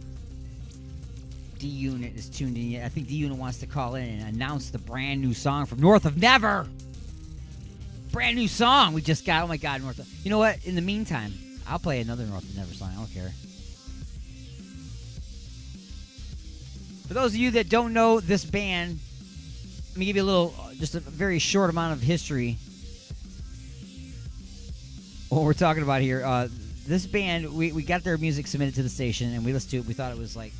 D-Unit is tuned in yet. I think D-Unit wants to call in and announce the brand new song from North of Never. Brand new song we just got. Oh my God, North of... You know what? In the meantime, I'll play another North of Never song. I don't care. For those of you that don't know this band, let me give you a little, just a very short amount of history. What we're talking about here. This band, we got their music submitted to the station and we listened to it. We thought it was like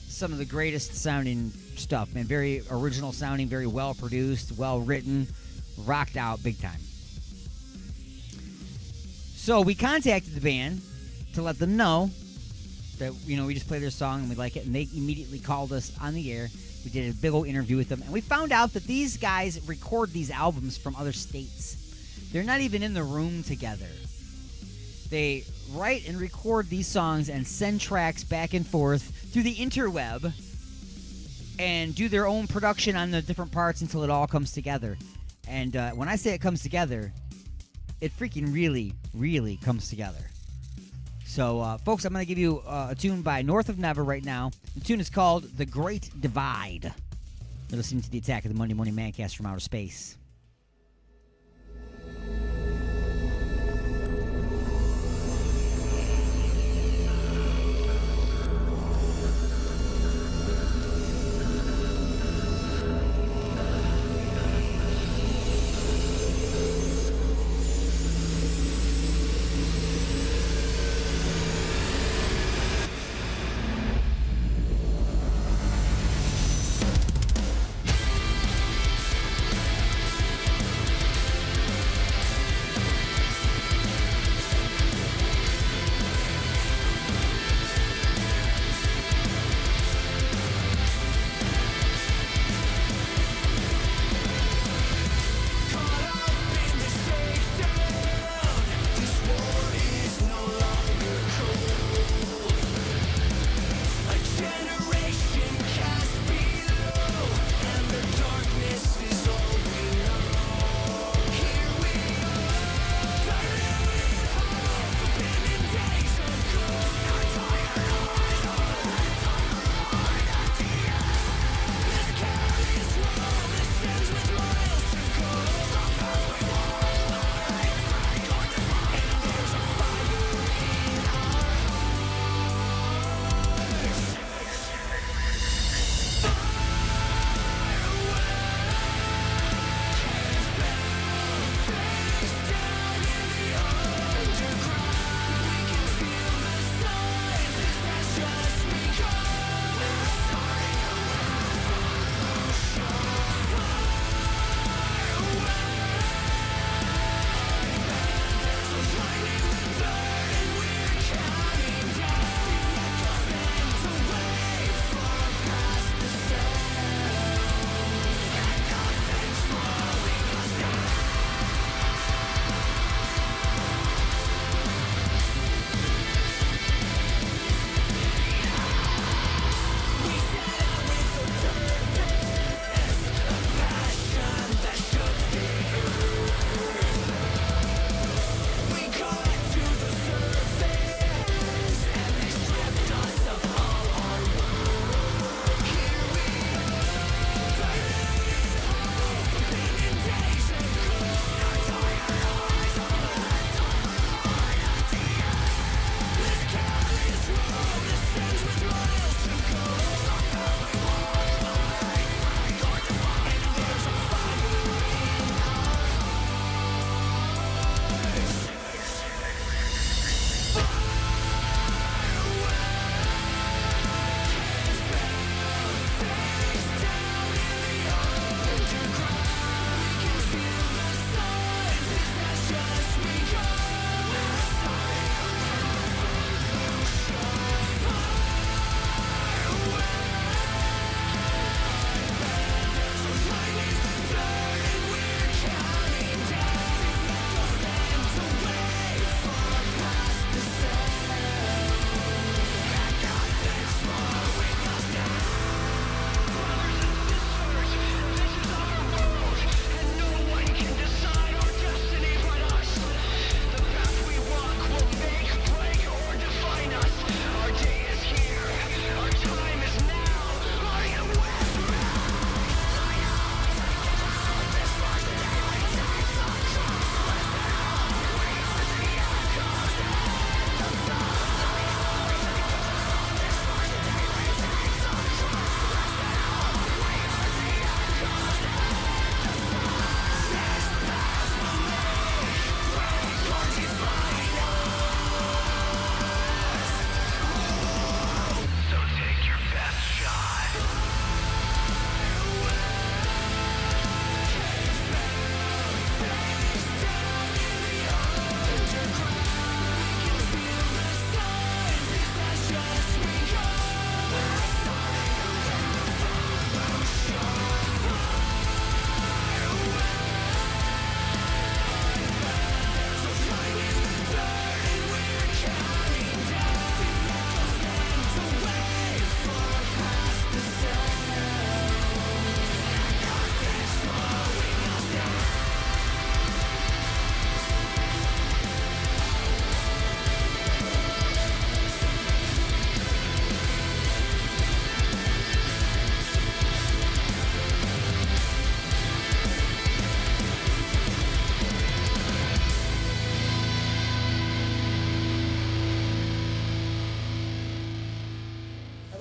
some of the greatest sounding stuff, man. Very original sounding, very well produced, well written, rocked out big time. So we contacted the band to let them know that, we just played their song and we like it, and they immediately called us on the air. We did a big old interview with them, and we found out that these guys record these albums from other states. They're not even in the room together. They write and record these songs and send tracks back and forth through the interweb and do their own production on the different parts until it all comes together. And when I say it comes together, it freaking really, really comes together. So, folks, I'm going to give you a tune by North of Never right now. The tune is called The Great Divide. You're listening to the Attack of the Monday Morning Mancast from Outer Space.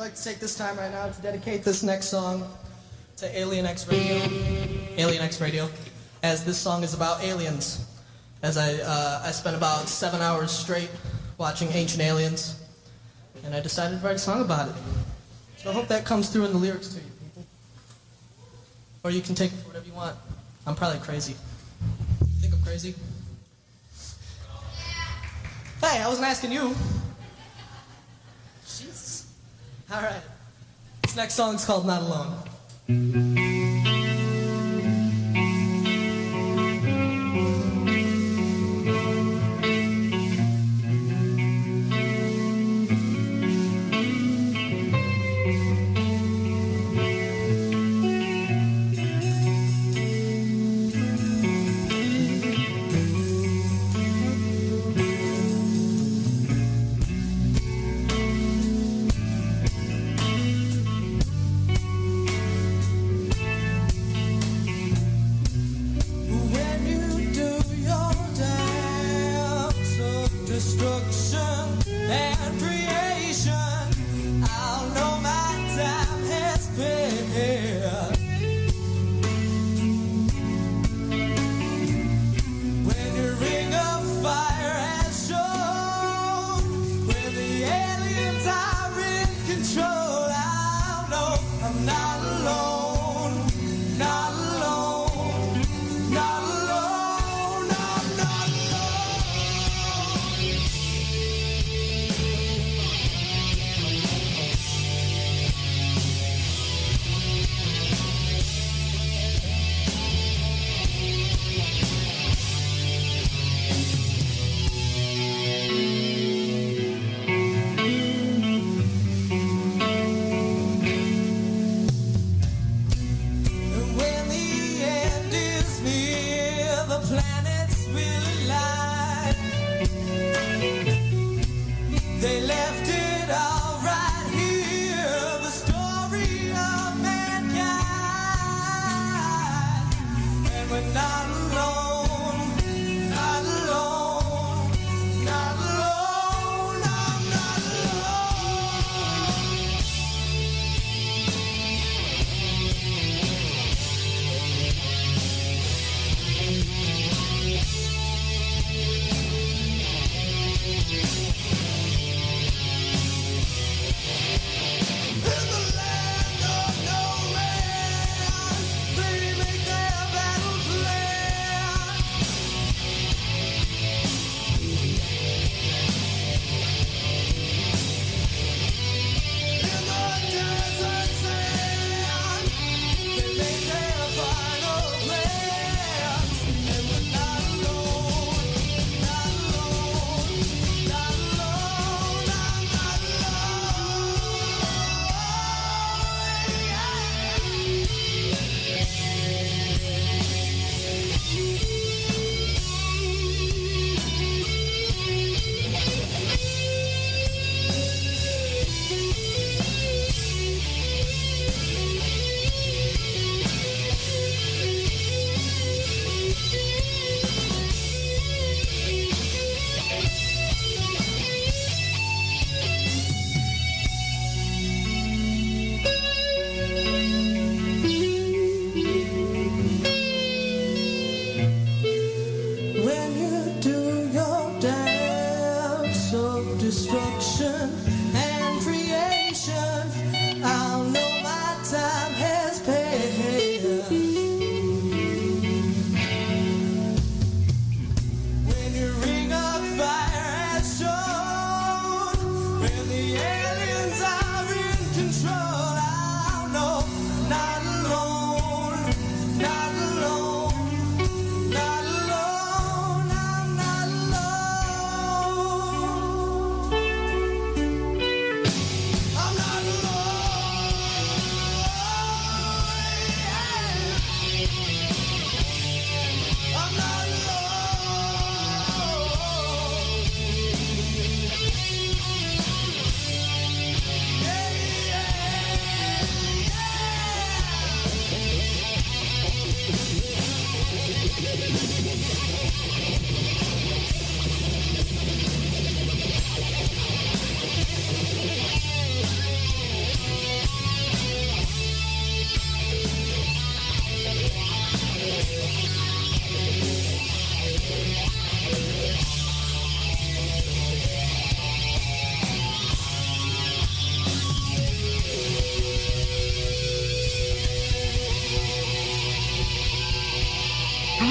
like to take this time right now to dedicate this next song to Alien X Radio, as this song is about aliens. As I spent about 7 hours straight watching Ancient Aliens, and I decided to write a song about it. So I hope that comes through in the lyrics to you people. Or you can take it for whatever you want. I'm probably crazy. You think I'm crazy? Hey, I wasn't asking you. Jesus. All right. This next song's called Not Alone.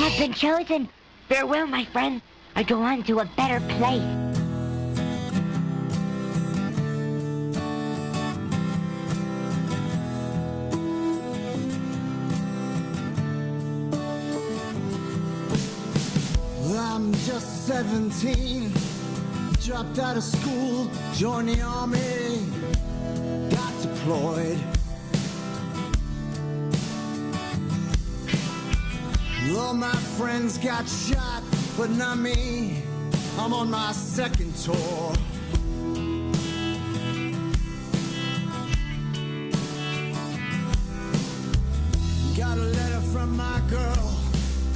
have been chosen. Farewell, my friend. I go on to a better place. I'm just 17, dropped out of school, joined the army, got deployed. All my friends got shot, but not me. I'm on my second tour. Got a letter from my girl.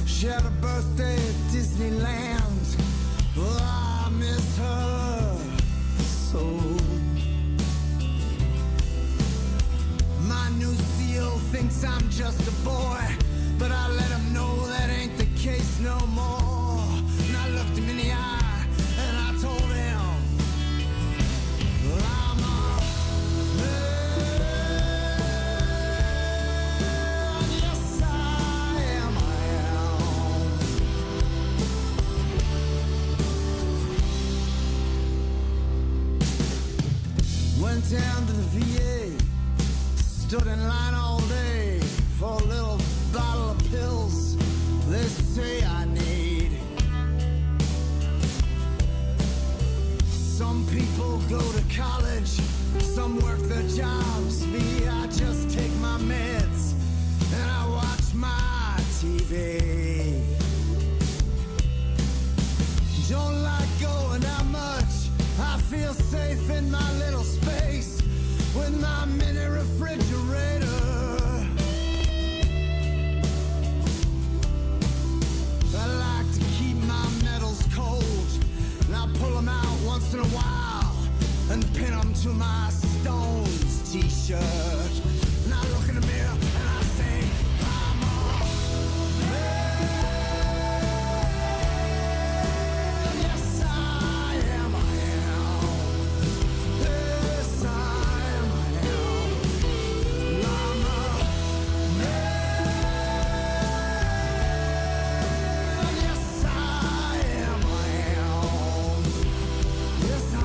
She had a birthday at Disneyland. Oh, I miss her so. My new CEO thinks I'm just a boy, but I let him know that ain't the case no more. And I looked him in the eye and I told him, I'm a man. Yes, I am. Went down to the VA, stood in line all day for a little bottle of pills they say I need. Some people go to college, some work their jobs. Me, I just take my meds and I watch my TV. Don't like going out much. I feel safe in my little space with my mini refrigerator. I like to keep my metals cold, and I pull them out once in a while and pin them to my Stones t-shirt. And I look in the mirror and I say, I'm a man. Yes, I am. Yes, I am. I'm a man. Yes, I am. Yes, I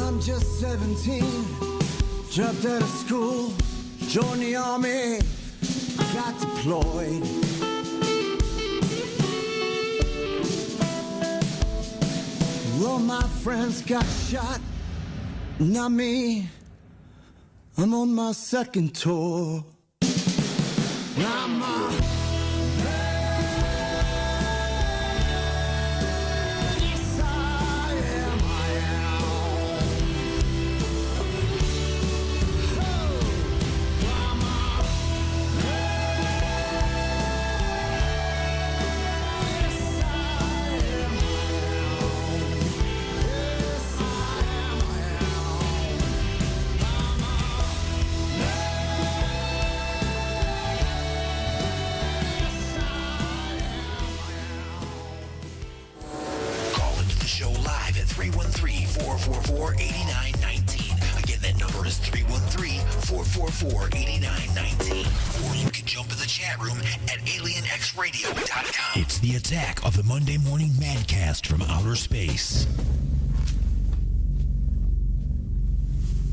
I'm just 17, dropped out of school, joined the army, got deployed. All my friends got shot, not me. I'm on my second tour. I'm a yes, I am. Call into the show live at 313-444-8919. Again, that number is 313-444-8919. Or you can jump in the chat room at alienxradio.com. It's the attack of the Monday Morning Madcast from outer space.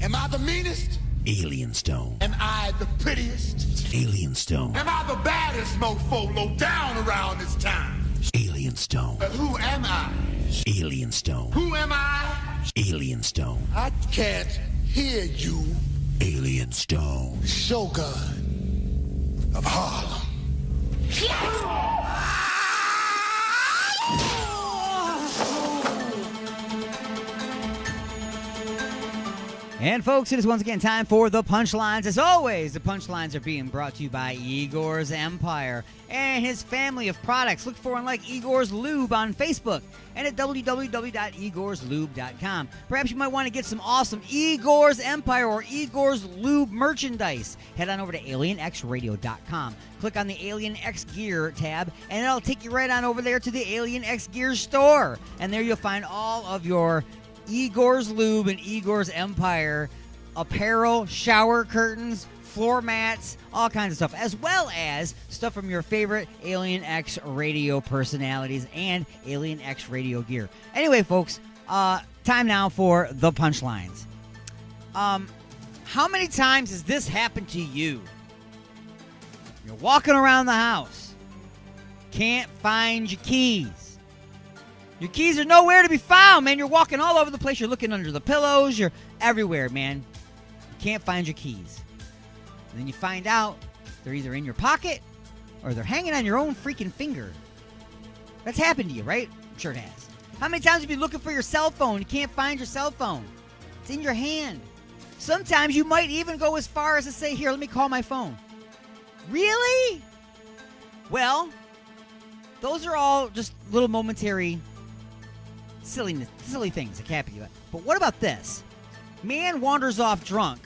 Am I the meanest? Alien Stone. Am I the prettiest? Alien Stone. Am I the baddest mofo low down around this town? Alien Stone. Who am I? Alien Stone. Who am I? Alien Stone. I can't hear you. Alien Stone. Shogun of Harlem. And folks, it is once again time for the punchlines. As always, the punchlines are being brought to you by Igor's Empire and his family of products. Look for and like Igor's Lube on Facebook and at www.igorslube.com. Perhaps you might want to get some awesome Igor's Empire or Igor's Lube merchandise. Head on over to alienxradio.com. Click on the Alien X Gear tab, and it'll take you right on over there to the Alien X Gear store. And there you'll find all of your Igor's Lube and Igor's Empire apparel, shower curtains, floor mats, all kinds of stuff, as well as stuff from your favorite Alien X radio personalities and Alien X radio gear. Anyway, folks, time now for the punchlines. How many times has this happened to you? You're walking around the house, can't find your keys. Your keys are nowhere to be found, man. You're walking all over the place. You're looking under the pillows. You're everywhere, man. You can't find your keys. And then you find out they're either in your pocket or they're hanging on your own freaking finger. That's happened to you, right? I'm sure it has. How many times have you been looking for your cell phone? You can't find your cell phone. It's in your hand. Sometimes you might even go as far as to say, here, let me call my phone. Really? Well, those are all just little momentary silly things that happen to you. But what about this? Man wanders off drunk,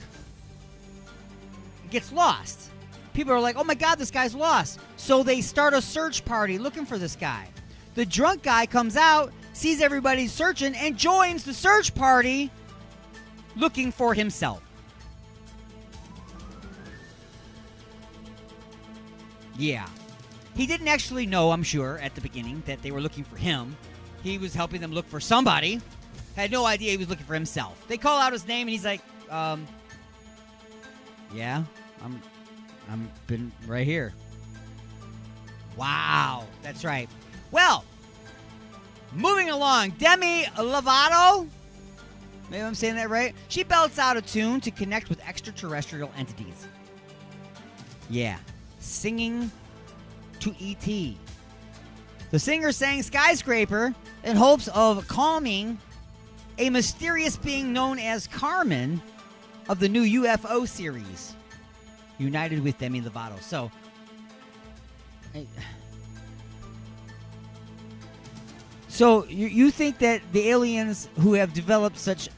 gets lost. People are like, oh my God, this guy's lost. So they start a search party looking for this guy. The drunk guy comes out, sees everybody searching, and joins the search party looking for himself. Yeah. He didn't actually know, I'm sure, at the beginning that they were looking for him. He was helping them look for somebody. Had no idea he was looking for himself. They call out his name, and he's like, yeah, I'm been right here. Wow, that's right. Well, moving along, Demi Lovato, maybe I'm saying that right, she belts out a tune to connect with extraterrestrial entities. Yeah, singing to E.T. The singer sang Skyscraper in hopes of calming a mysterious being known as Carmen of the new UFO series, united with Demi Lovato. So you think that the aliens who have developed such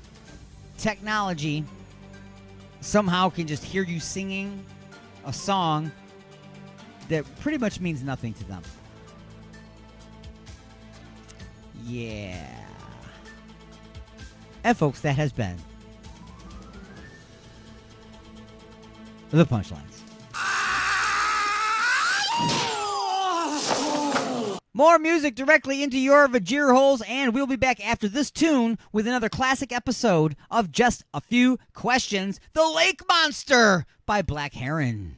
technology somehow can just hear you singing a song that pretty much means nothing to them? Yeah. And folks, that has been the punchlines. More music directly into your vajir holes, and we'll be back after this tune with another classic episode of Just a Few Questions, The Lake Monster by Black Heron.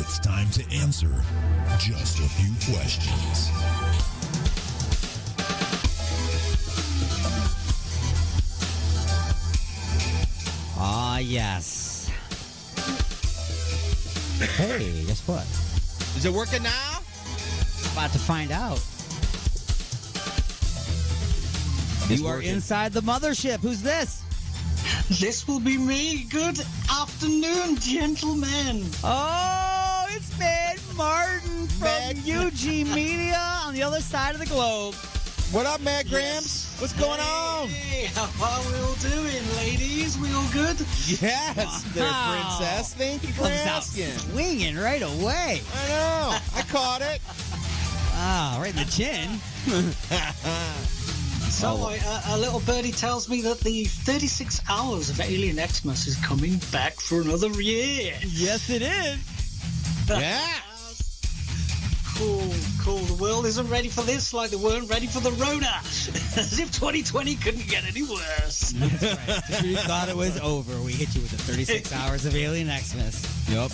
It's time to answer just a few questions. Ah, yes. Hey, guess what? Is it working now? About to find out. You are inside the mothership. Who's this? This will be me. Good afternoon, gentlemen. Oh, it's Mad Martin from UG Media on the other side of the globe. What up, Matt Grams? What's going on? Hey, how are we all doing, ladies? We all good? Yes, there, princess. Thank you for Comes out asking. swinging right away. I know. I caught it. Ah, right in the chin. So, a little birdie tells me that the 36 hours of Alien Xmas is coming back for another year. Yes, it is. Yeah. Cool. The world isn't ready for this like they weren't ready for the Rona. As if 2020 couldn't get any worse. That's right. Just when you thought it was over, we hit you with the 36 hours of Alien Xmas. Yep.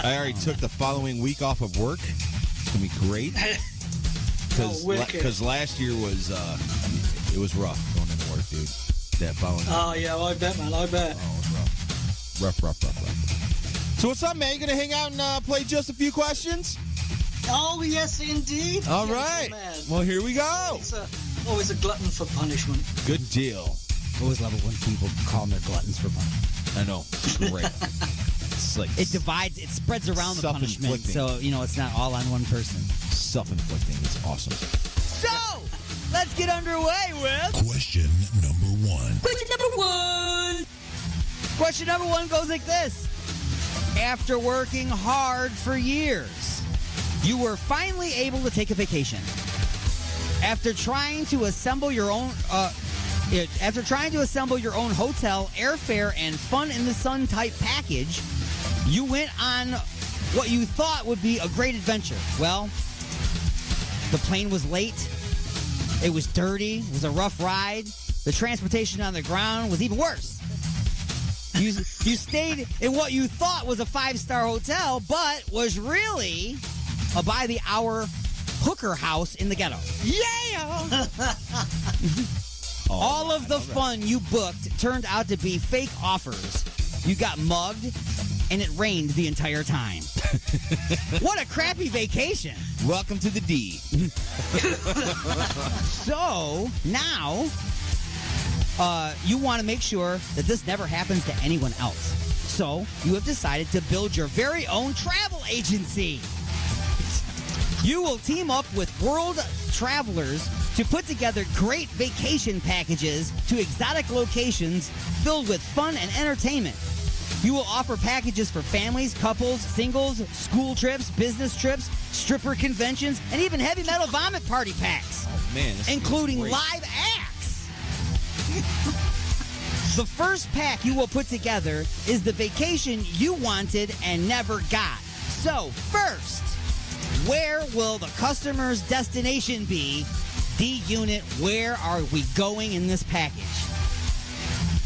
I already took the following week off of work. It's going to be great. Because last year was, it was rough going into work, dude. That following Oh, yeah, I bet, man. I bet. Oh, it was rough. Rough. So what's up, man? You going to hang out and play just a few questions? Oh, yes, indeed. All right. Well, here we go. Always a glutton for punishment. Good deal. I always love it when people call them their gluttons for punishment. I know. It's great. It's like it divides, it spreads around the punishment, self-inflicting. so, it's not all on one person. Self-inflicting. It's awesome. So, let's get underway with... Question number 1. Question number 1! Question number 1 goes like this. After working hard for years, you were finally able to take a vacation. After trying to assemble your own hotel, airfare, and fun in the sun type package, you went on what you thought would be a great adventure. Well, the plane was late. It was dirty. It was a rough ride. The transportation on the ground was even worse. You stayed in what you thought was a 5-star hotel, but was really a by-the-hour hooker house in the ghetto. Yeah! All of the fun you booked turned out to be fake offers. You got mugged, and it rained the entire time. What a crappy vacation. Welcome to the D. So, now, you want to make sure that this never happens to anyone else. So, you have decided to build your very own travel agency. You will team up with world travelers to put together great vacation packages to exotic locations filled with fun and entertainment. You will offer packages for families, couples, singles, school trips, business trips, stripper conventions, and even heavy metal vomit party packs. Oh, man. Including live acts. The first pack you will put together is the vacation you wanted and never got. So, first, where will the customer's destination be? D-Unit, where are we going in this package?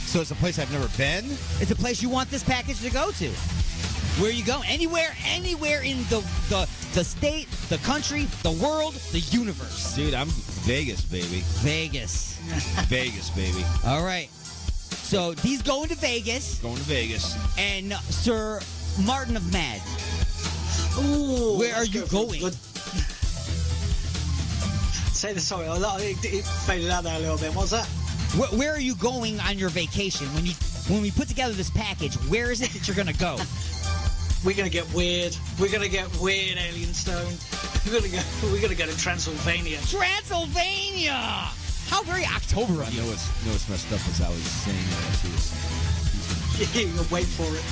So it's a place I've never been? It's a place you want this package to go to. Where you go? Anywhere in the state, the country, the world, the universe. Dude, I'm Vegas, baby. Vegas. Vegas, baby. All right. So D's going to Vegas. Going to Vegas. And Sir Martin of Mad. Ooh, where are you going? Say this, sorry, it faded out there a little bit. What's that? Where are you going on your vacation? When we put together this package, where is it that you're going to go? We're going to get weird. We're going to get weird, Alien Stone. We're going to go to Transylvania. Transylvania! How very October of you. Know what's messed up is I was saying that he was wait for it.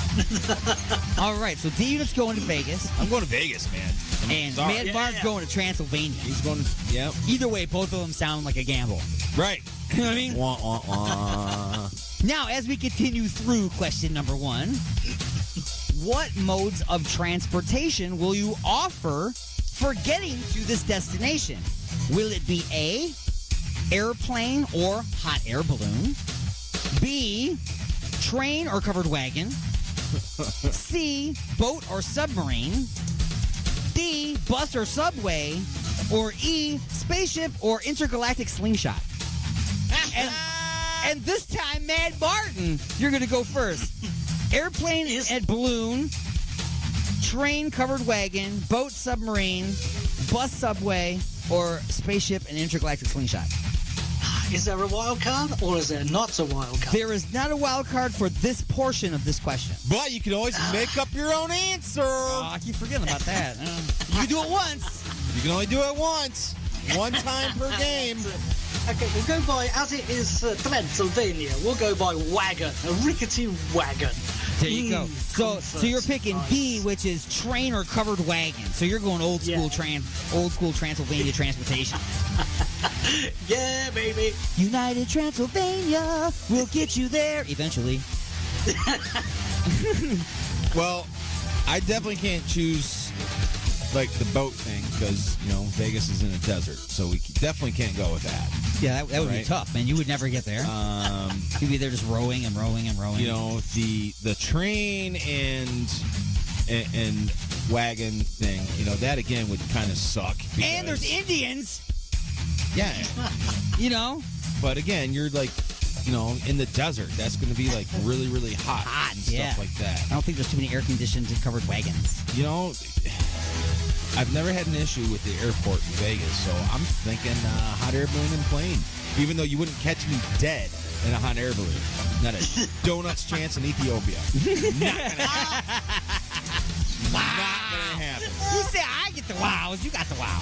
All right, so D-Unit's going to Vegas. I'm going to Vegas, man. And Mad Bar's going to Transylvania. He's going to, yeah. Either way, both of them sound like a gamble. Right. You know what I mean? Wah, wah, wah. Now, as we continue through question number 1, what modes of transportation will you offer for getting to this destination? Will it be A, airplane or hot air balloon? B, train or covered wagon? C, boat or submarine? B, bus or subway, or E, spaceship or intergalactic slingshot. And this time, Mad Martin, you're going to go first. Airplane and balloon, train covered wagon, boat submarine, bus subway, or spaceship and intergalactic slingshot. Is there a wild card or is there not a wild card? There is not a wild card for this portion of this question. But you can always make up your own answer. Oh, I keep forgetting about that. You can do it once. You can only do it once. One time per game. Okay, we'll go by, as it is Pennsylvania, we'll go by wagon, a rickety wagon. There you go. So you're picking B, which is train or covered wagon. So you're going old school Transylvania transportation. Yeah, baby. United Transylvania will get you there eventually. Well, I definitely can't choose like the boat thing because Vegas is in a desert, so we definitely can't go with that. Yeah, that would be tough, man. You would never get there. You'd be there just rowing and rowing and rowing. The train and wagon thing, that again would kind of suck. And there's Indians. Yeah. But again, you're like, in the desert. That's going to be like really, really hot and stuff like that. I don't think there's too many air-conditioned and covered wagons. I've never had an issue with the airport in Vegas, so I'm thinking hot air balloon and plane. Even though you wouldn't catch me dead in a hot air balloon. Not a donut's chance in Ethiopia. Not gonna happen. You say I get the wows, you got the wow.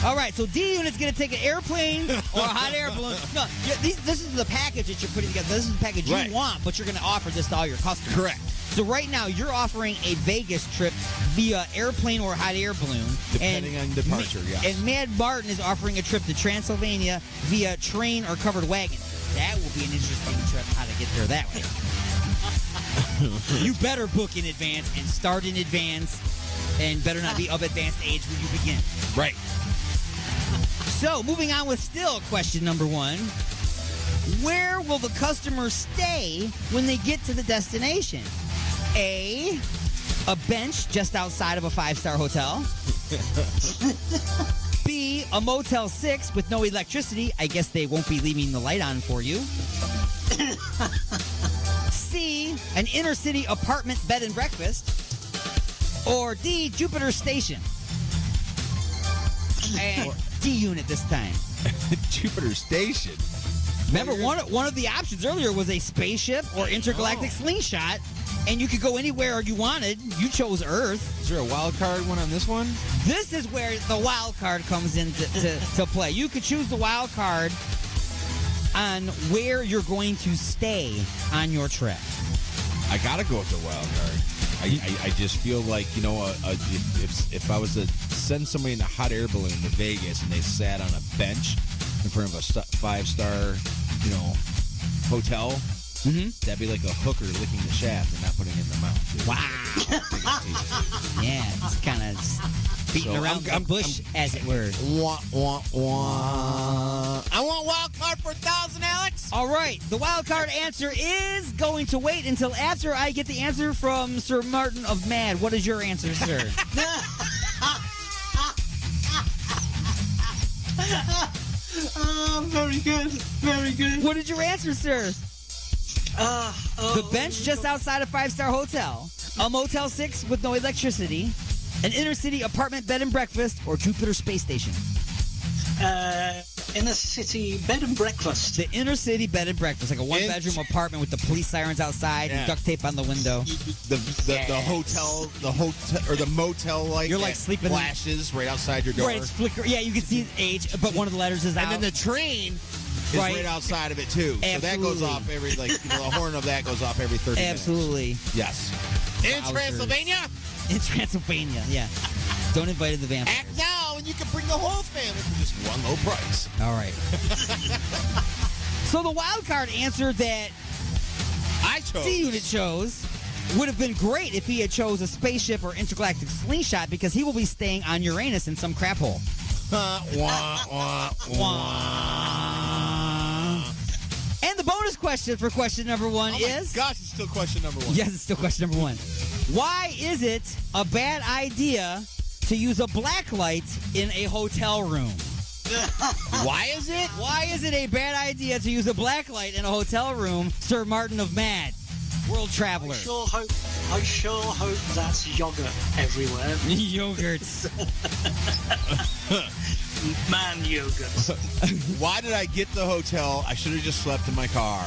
All right, so D Unit's going to take an airplane or a hot air balloon. No, this is the package that you're putting together. This is the package you want, but you're going to offer this to all your customers. Correct. So right now, you're offering a Vegas trip via airplane or hot air balloon. Depending on departure, yes. And Mad Martin is offering a trip to Transylvania via train or covered wagon. That will be an interesting trip, how to get there that way. You better book in advance and start in advance, and better not be of advanced age when you begin. Right. So, moving on with still question number 1. Where will the customer stay when they get to the destination? A bench just outside of a 5-star hotel. B, a Motel 6 with no electricity. I guess they won't be leaving the light on for you. C, an inner city apartment bed and breakfast. Or D, Jupiter Station. And D Unit this time. Jupiter Station. Remember, one of the options earlier was a spaceship or intergalactic slingshot, and you could go anywhere you wanted. You chose Earth. Is there a wild card one on this one? This is where the wild card comes into to play. You could choose the wild card on where you're going to stay on your trip. I gotta go with the wild card. I just feel like, if I was to send somebody in a hot air balloon to Vegas and they sat on a bench in front of a 5-star, hotel, that'd be like a hooker licking the shaft and not putting it in their mouth. Dude. Wow. Yeah, it's kind of beating around the bush, as it were. Wah, wah, wah. I want wild card for 1,000, Alex. All right. The wild card answer is going to wait until after I get the answer from Sir Martin of Mad. What is your answer, sir? Very good. Very good. What is your answer, sir? The bench just outside a 5-star hotel, a Motel 6 with no electricity, an inner city apartment bed and breakfast, or Jupiter Space Station. Inner city bed and breakfast. The inner city bed and breakfast, like a 1-bedroom apartment with the police sirens outside and duct tape on the window. The hotel or the motel light. You're like sleeping flashes right outside your door. Right, it's flicker. Yeah, you can see age, but one of the letters is out. And then the train is right outside of it too. Absolutely. So that goes off every the horn of that goes off every 30 Absolutely. minutes. Yes. In Transylvania? In Transylvania, yeah. Don't invite the vampires. Act now and you can bring the whole family for just one low price. All right. So the wild card answer that I chose, D-Unit chose, would have been great if he had chose a spaceship or intergalactic slingshot, because he will be staying on Uranus in some crap hole. Wah, wah, wah. And the bonus question for question number 1 is... gosh, it's still question number 1. Yes, it's still question number 1. Why is it a bad idea to use a black light in a hotel room. Why is it? Why is it a bad idea to use a black light in a hotel room, Sir Martin of Mad, world traveler? I sure hope that's yogurt everywhere. Yogurts. Man yogurt. Why did I get the hotel? I should have just slept in my car.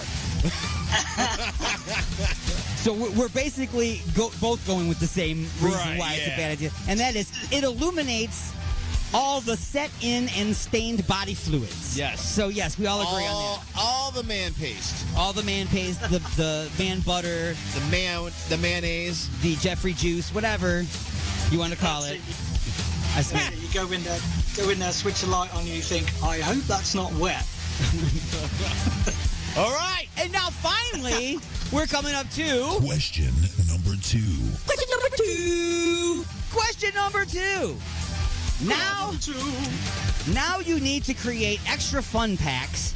So we're basically both going with the same reason why it's a bad idea. And that is, it illuminates all the set-in and stained body fluids. Yes. So, yes, we all agree on that. All the man paste. All the man paste, the man butter. The mayonnaise. The Jeffrey juice, whatever you want to call it. I see. You go in there, switch the light on, and you think, I hope that's not wet. All right. And now, finally, we're coming up to... Question number 2. Question number 2. Question number 2. Now you need to create extra fun packs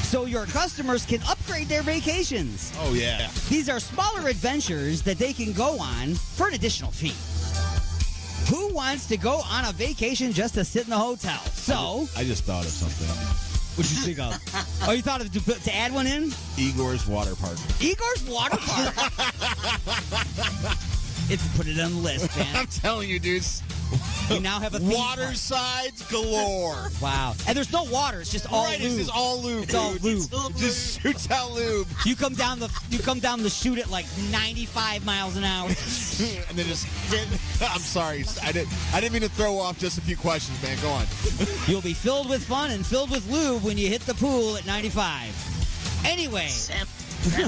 so your customers can upgrade their vacations. Oh, yeah. These are smaller adventures that they can go on for an additional fee. Who wants to go on a vacation just to sit in the hotel? So... I just thought of something. What'd you think of? Oh, you thought of to add one in? Igor's Water Park. Igor's Water Park? Put it on the list, man. I'm telling you, dudes. You now have a theme water park. sides galore. Wow. And there's no water. It's just all lube. It's just all lube. It's all lube. It just shoots out lube. You come down the chute at like 95 miles an hour. And then just I'm sorry. I didn't mean to throw off just a few questions, man. Go on. You'll be filled with fun and filled with lube when you hit the pool at 95. Anyway. Salmon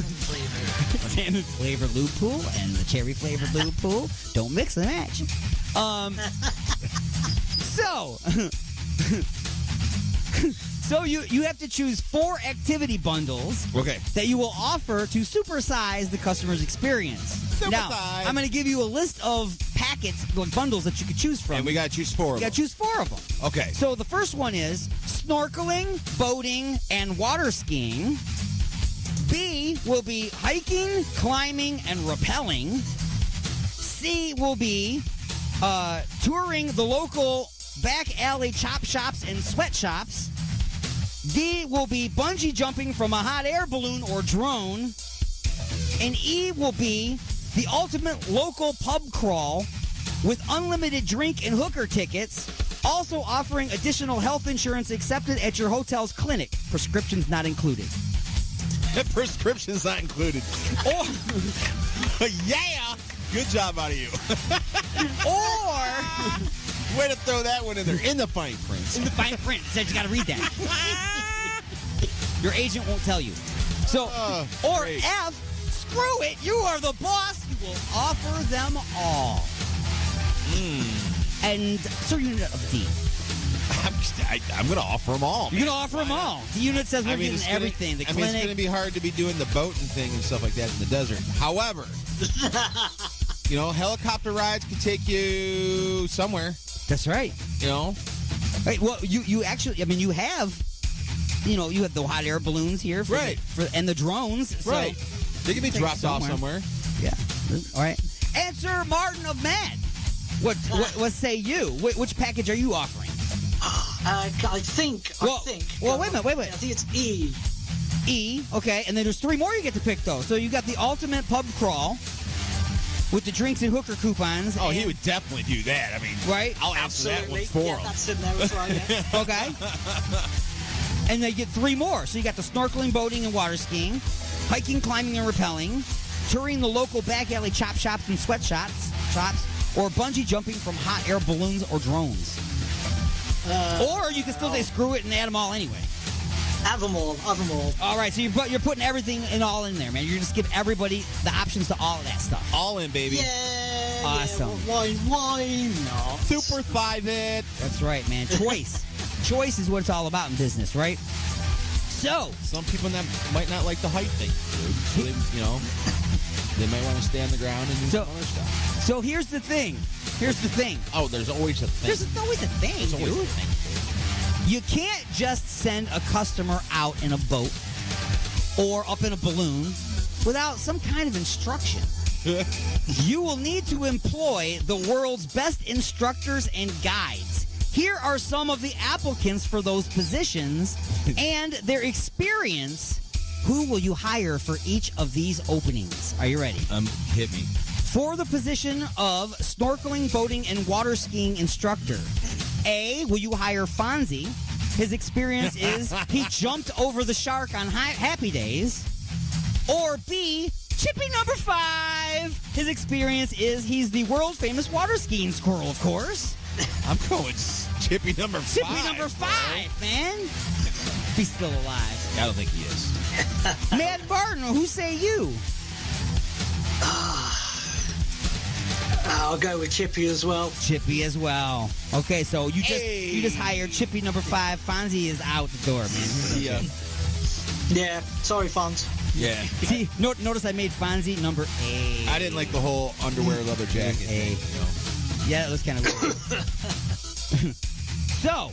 flavor. Salmon flavor lube pool and the cherry flavored lube pool. Don't mix and match. So you have to choose 4 activity bundles that you will offer to supersize the customer's experience. Now, I'm going to give you a list of packets, like bundles that you could choose from. And we got to choose 4 of them. You got to choose 4 of them. Okay. So the first one is snorkeling, boating, and water skiing. B will be hiking, climbing, and rappelling. C will be touring the local back alley chop shops and sweatshops. D will be bungee jumping from a hot air balloon or drone. And E will be the ultimate local pub crawl with unlimited drink and hooker tickets, also offering additional health insurance accepted at your hotel's clinic. Prescriptions not included. Prescriptions not included. Or, yeah! Good job out of you. Or... Way to throw that one in there. In the fine print. In the fine print. It says you got to read that. Your agent won't tell you. So, or great. F, screw it. You are the boss. You will offer them all. And so unit of D. I'm going to offer them all. You're going to offer them all. The unit says we're getting everything. The clinic. It's going to be hard to be doing the boating thing and stuff like that in the desert. However, helicopter rides can take you somewhere. That's right. Right, well, you actually, you have, you have the hot air balloons here. And the drones. So right. They can be dropped off somewhere. Yeah. All right. Answer Martin of Mad. What say you? Which package are you offering? I think. Well, wait a minute. I think it's E. E, okay. And then there's 3 more you get to pick, though. So you got the ultimate pub crawl with the drinks and hooker coupons. Oh, he would definitely do that. Right? I'll answer that one for him. That's in there as well, yeah. Okay. And they get 3 more. So you got the snorkeling, boating, and water skiing, hiking, climbing, and rappelling, touring the local back alley chop shops and sweatshops, or bungee jumping from hot air balloons or drones. Or you can still say screw it and add them all anyway. Have them all. All right, so you're putting everything all in there, man. You're just giving everybody the options to all of that stuff. All in, baby. Yeah. Awesome. Yeah, why not? Super 5-it. That's right, man. Choice. Choice is what it's all about in business, right? So. Some people might not like the height thing, dude. So they might want to stay on the ground and do some other stuff. So here's the thing. Oh, there's always a thing. There's always a thing, There's always dude. a thing. You can't just send a customer out in a boat or up in a balloon without some kind of instruction. You will need to employ the world's best instructors and guides. Here are some of the applicants for those positions and their experience. Who will you hire for each of these openings? Are you ready? Hit me. For the position of snorkeling, boating, and water skiing instructor, A, will you hire Fonzie? His experience is he jumped over the shark on Happy Days. Or B, Chippy number 5. His experience is he's the world famous water skiing squirrel, of course. I'm going Chippy number 5. Chippy number 5, man. If he's still alive. I don't think he is. Mad Barton, who say you? I'll go with Chippy as well. Chippy as well. Okay, so you just hired Chippy number 5. Fonzie is out the door, man. Yeah, sorry, Fonz. Yeah. See, notice I made Fonzie number 8. I didn't like the whole underwear leather jacket thing, Yeah, that was kind of weird. So,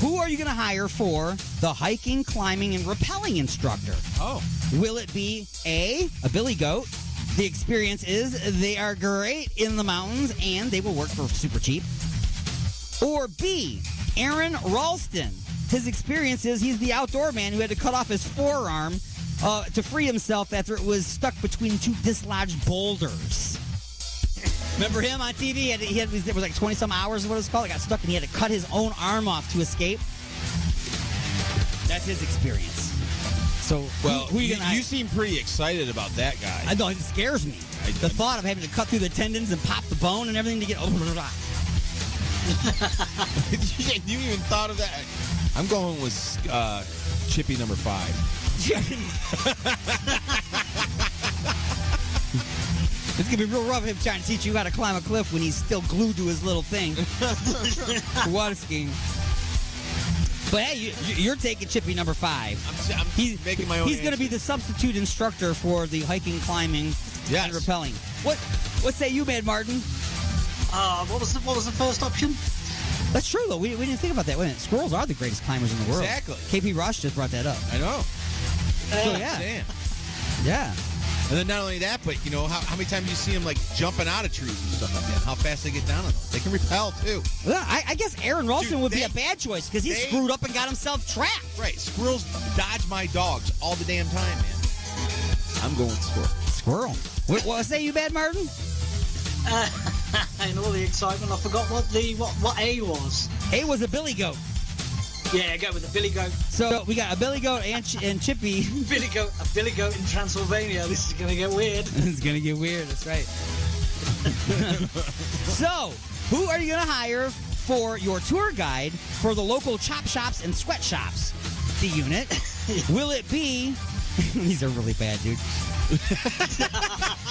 who are you going to hire for the hiking, climbing, and rappelling instructor? Oh. Will it be A, a billy goat? The experience is they are great in the mountains and they will work for super cheap. Or B, Aaron Ralston. His experience is he's the outdoor man who had to cut off his forearm to free himself after it was stuck between 2 dislodged boulders. Remember him on TV? It was like 20-some hours is what it's called. It got stuck and he had to cut his own arm off to escape. That's his experience. So, well, who you gonna hire? You seem pretty excited about that guy. I know, it scares me. The thought of having to cut through the tendons and pop the bone and everything to get... You even thought of that? I'm going with Chippy number 5. It's going to be real rough him trying to teach you how to climb a cliff when he's still glued to his little thing. Water skiing. But hey, you're taking Chippy number 5. I'm making my own He's going to be the substitute instructor for the hiking, climbing, and rappelling. What say you, Mad Martin? What was the first option? That's true, though. We didn't think about that. Wait a minute. Squirrels are the greatest climbers in the world. Exactly. KP Rush just brought that up. I know. So, yeah. Damn. Yeah. And then not only that, but you know, how many times you see them like jumping out of trees and stuff like that? How fast they get down on them. They can repel too. Well, I guess Aaron Ralston would be a bad choice because he screwed up and got himself trapped. Right. Squirrels dodge my dogs all the damn time, man. I'm going squirrel. What say you, Bad Martin? In all the excitement, I forgot what A was. A was a billy goat. Yeah, go with the billy goat. So we got a billy goat and Chippy. A billy goat in Transylvania. This is gonna get weird. It's gonna get weird. That's right. So, who are you gonna hire for your tour guide for the local chop shops and sweatshops? The unit. Will it be? These are really bad, dude.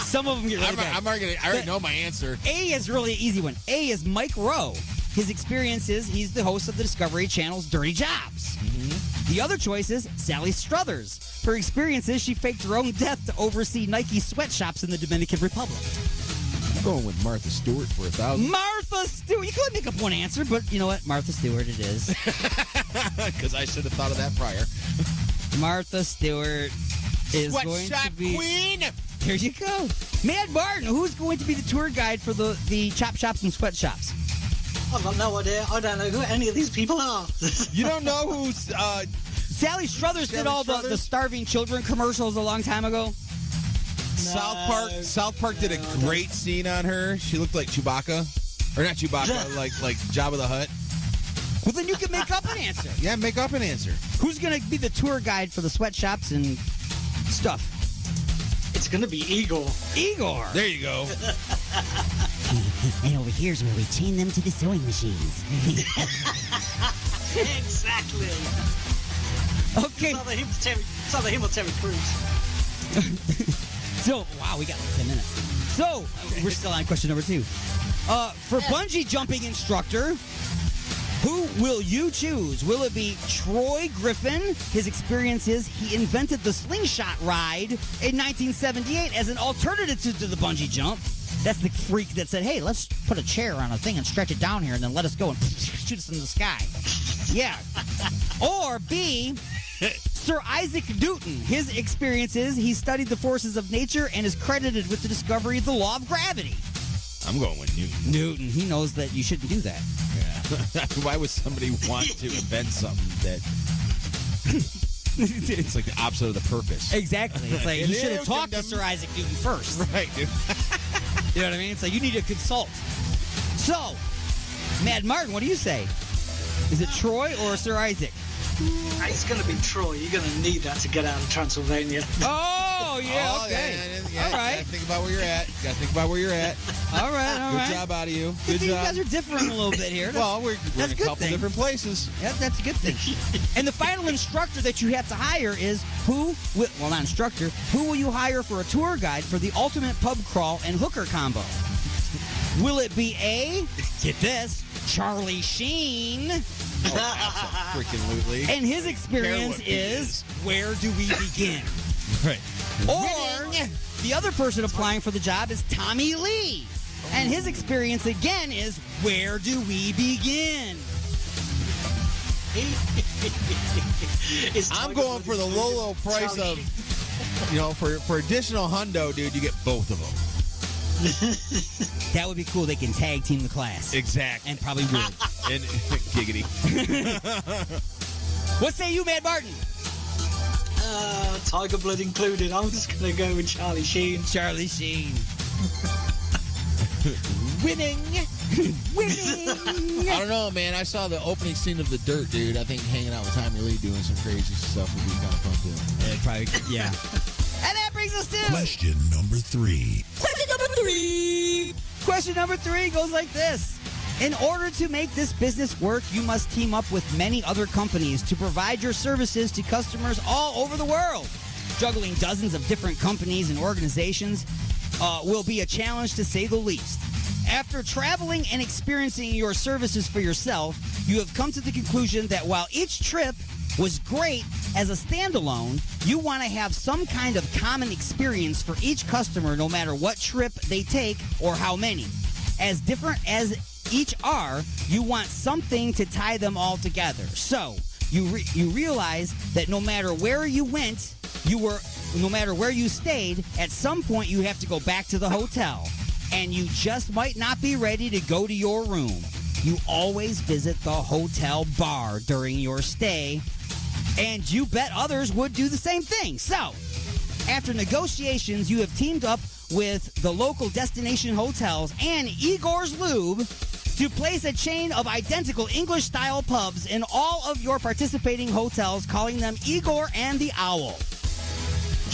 Some of them get really bad. I already know my answer. A is really an easy one. A is Mike Rowe. His experience is he's the host of the Discovery Channel's Dirty Jobs. Mm-hmm. The other choice is Sally Struthers. Her experience is she faked her own death to oversee Nike sweatshops in the Dominican Republic. I'm going with Martha Stewart for 1,000. Martha Stewart. You could make up one answer, but you know what? Martha Stewart it is. Because I should have thought of that prior. Martha Stewart is going to be... Queen! There you go. Mad Martin, who's going to be the tour guide for the chop shops and sweatshops? I've got no idea. I don't know who any of these people are. You don't know who's... Sally Struthers did all the starving children commercials a long time ago. South Park did a great scene on her. She looked like Chewbacca. Or not Chewbacca, like Jabba the Hutt. Well, then you can make up an answer. Yeah, make up an answer. Who's going to be the tour guide for the sweatshops and stuff? It's going to be Igor. Igor! There you go. And over here's where we chain them to the sewing machines. Exactly. Okay. It's either him or Terry Crews. So, wow, we got like 10 minutes. So, we're still on question number 2. For bungee jumping instructor, who will you choose? Will it be Troy Griffin? His experience is he invented the slingshot ride in 1978 as an alternative to the bungee jump. That's the freak that said, hey, let's put a chair on a thing and stretch it down here and then let us go and shoot us in the sky. Yeah. Or B, Sir Isaac Newton. His experience is he studied the forces of nature and is credited with the discovery of the law of gravity. I'm going with Newton. Newton. He knows that you shouldn't do that. Yeah. Why would somebody want to invent something that it's like the opposite of the purpose? Exactly. It's like you should have talked to Sir Isaac Newton first. Right, dude. You know what I mean? It's like you need to consult. So, Mad Martin, what do you say? Is it Troy or Sir Isaac? It's going to be Troy. You're going to need that to get out of Transylvania. Oh, yeah, okay. Yeah, all right. Gotta think about where you're at. All right. Good job out of you. Good job. You guys are differing a little bit here. Well, we're in a couple different places. Yeah, that's a good thing. And the final instructor that you have to hire is not instructor, who will you hire for a tour guide for the ultimate pub crawl and hooker combo? Will it be A, get this, Charlie Sheen? Oh, absolutely. And his experience is, where do we begin? Right. Or the other person applying for the job is Tommy Lee. And his experience again is, where do we begin? I'm going for the low price of, for additional hundo, dude, you get both of them. That would be cool. They can tag team the class. Exactly. And probably would. And giggity. What say you, Mad Martin? Tiger Blood included. I'm just going to go with Charlie Sheen. Charlie Sheen. Winning. Winning. I don't know, man. I saw the opening scene of The Dirt, dude. I think hanging out with Tommy Lee doing some crazy stuff would be kind of fun, too. Yeah, probably, yeah. And that brings us to question number 3. Question number 3 goes like this. In order to make this business work, you must team up with many other companies to provide your services to customers all over the world. Juggling dozens of different companies and organizations will be a challenge to say the least. After traveling and experiencing your services for yourself, you have come to the conclusion that while each trip was great as a standalone, you want to have some kind of common experience for each customer no matter what trip they take or how many. As different as each are, you want something to tie them all together. So, you realize that no matter where you went, no matter where you stayed, at some point you have to go back to the hotel. And you just might not be ready to go to your room. You always visit the hotel bar during your stay, and you bet others would do the same thing. So, after negotiations, you have teamed up with the local destination hotels and Igor's Lube to place a chain of identical English-style pubs in all of your participating hotels, calling them Igor and the Owl.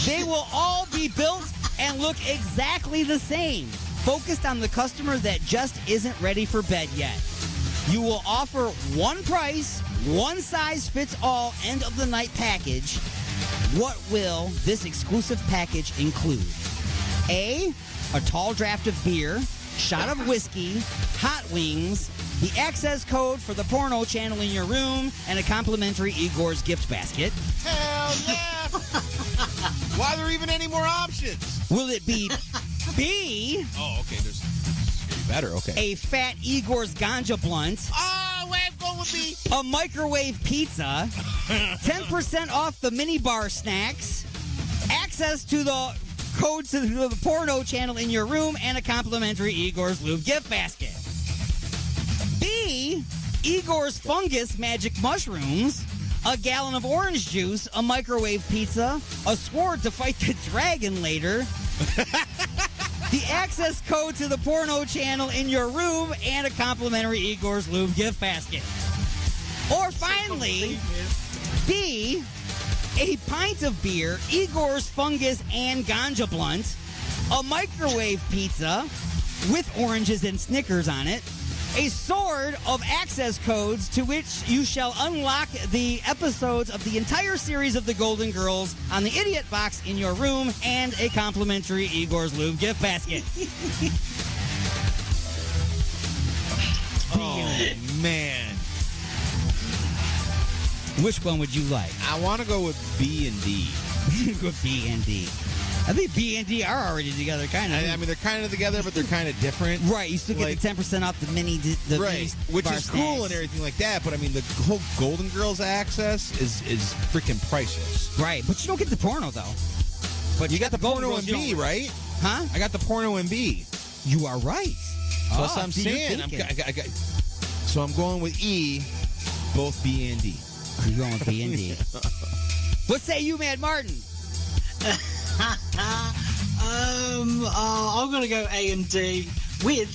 They will all be built and look exactly the same, focused on the customer that just isn't ready for bed yet. You will offer one price, one size fits all end of the night package. What will this exclusive package include? A tall draft of beer, shot of whiskey, hot wings, the access code for the porno channel in your room, and a complimentary Igor's gift basket. Hell yeah! Why are there even any more options? Will it be B? Oh, okay. There's better. Okay. A fat Igor's ganja blunt. Oh, where I'm going with B. A microwave pizza. 10% off the mini bar snacks. Access to the code to the porno channel in your room, and a complimentary Igor's Lube gift basket. B, Igor's fungus magic mushrooms, a gallon of orange juice, a microwave pizza, a sword to fight the dragon later, the access code to the porno channel in your room, and a complimentary Igor's Lube gift basket. Or finally, D, a pint of beer, Igor's fungus and ganja blunt, a microwave pizza with oranges and Snickers on it, a sword of access codes to which you shall unlock the episodes of the entire series of The Golden Girls on the Idiot Box in your room, and a complimentary Igor's Lube gift basket. Oh, man. Which one would you like? I want to go with B and D. Go with B and D. I think B and D are already together, kind of. I mean, they're kind of together, but they're kind of different. Right, you still get the 10% off the mini. Right, which is cool and everything like that. But I mean, the whole Golden Girls access is freaking priceless. Right, but you don't get the porno though. But you got the porno in B, right? Huh? I got the porno in B. You are right. So that's what I'm saying. So I'm going with E, both B and D. You're going with B and D. What say you, Mad Martin? I'm going to go A and D with.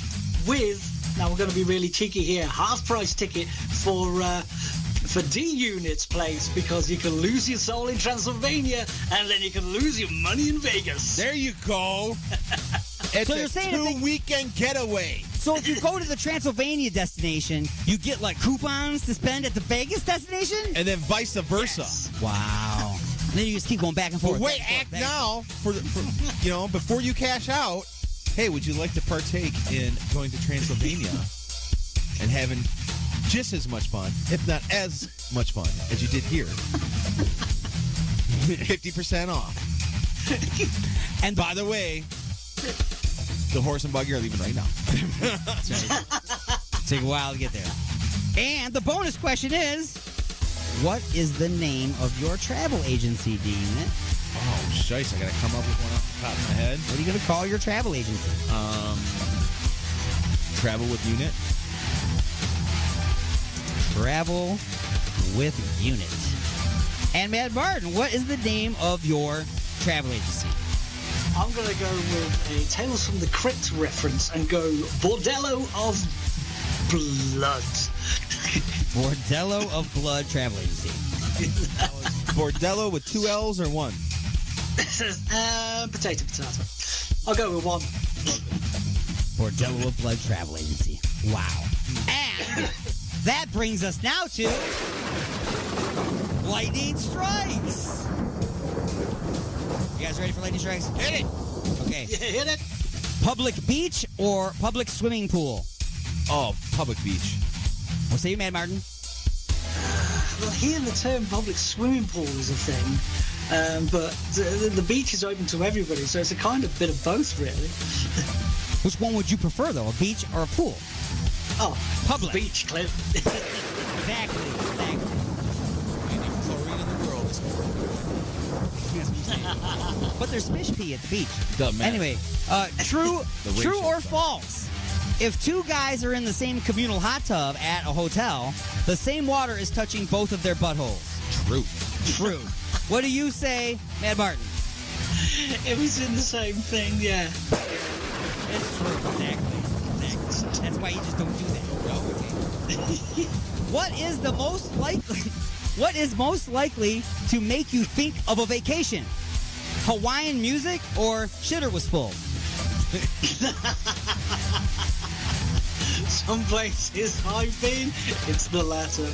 Now we're going to be really cheeky here. Half price ticket for D Unit's place, because you can lose your soul in Transylvania and then you can lose your money in Vegas. There you go. It's So you're a saying 2-weekend getaway. So if you go to the Transylvania destination, you get like coupons to spend at the Vegas destination? And then vice versa. Yes. Wow. And then you just keep going back and forth. But wait, act now for before you cash out. Hey, would you like to partake in going to Transylvania and having just as much fun, if not as much fun, as you did here? 50% off. And by the way, the horse and buggy are leaving right now. Take a while to get there. And the bonus question is, what is the name of your travel agency, Dean? Oh, shice. I got to come up with one off the top of my head. What are you going to call your travel agency? Travel with Unit. Travel with Unit. And Mad Martin, what is the name of your travel agency? I'm going to go with a Tales from the Crypt reference and go Bordello of Blood. Bordello of Blood Travel Agency. Bordello with 2 L's or 1? Potato. I'll go with 1. Bordello of Blood Travel Agency. Wow. And that brings us now to Lightning Strikes. You guys ready for Lightning Strikes? Hit it. Okay. Yeah, hit it. Public beach or public swimming pool? Oh, public beach. What say you, Mad Martin? Well, here the term public swimming pool is a thing, but the beach is open to everybody, so it's a kind of bit of both, really. Which one would you prefer, though, a beach or a pool? Oh, public. Beach, Cliff. Exactly. Any chlorine in the world is But there's fish pee at the beach. Doesn't matter. Anyway, true or false? If 2 guys are in the same communal hot tub at a hotel, the same water is touching both of their buttholes. True. What do you say, Mad Martin? It was in the same thing, yeah. It's true, exactly. That's why you just don't do that. What is most likely to make you think of a vacation? Hawaiian music or shitter was full? Some places I've been, it's the latter.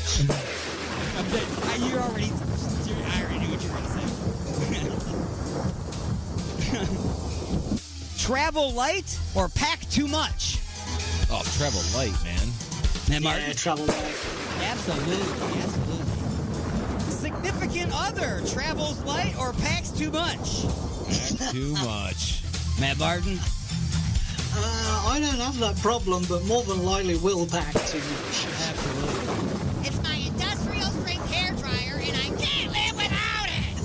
I already knew what you were going to say. Travel light or pack too much? Oh, travel light, man. Yeah, travel light. Absolutely. Significant other travels light or packs too much? Pack too much. Mad Martin? I don't have that problem, but more than likely will pack too much. Absolutely. It's my industrial strength hair dryer, and I can't live without it.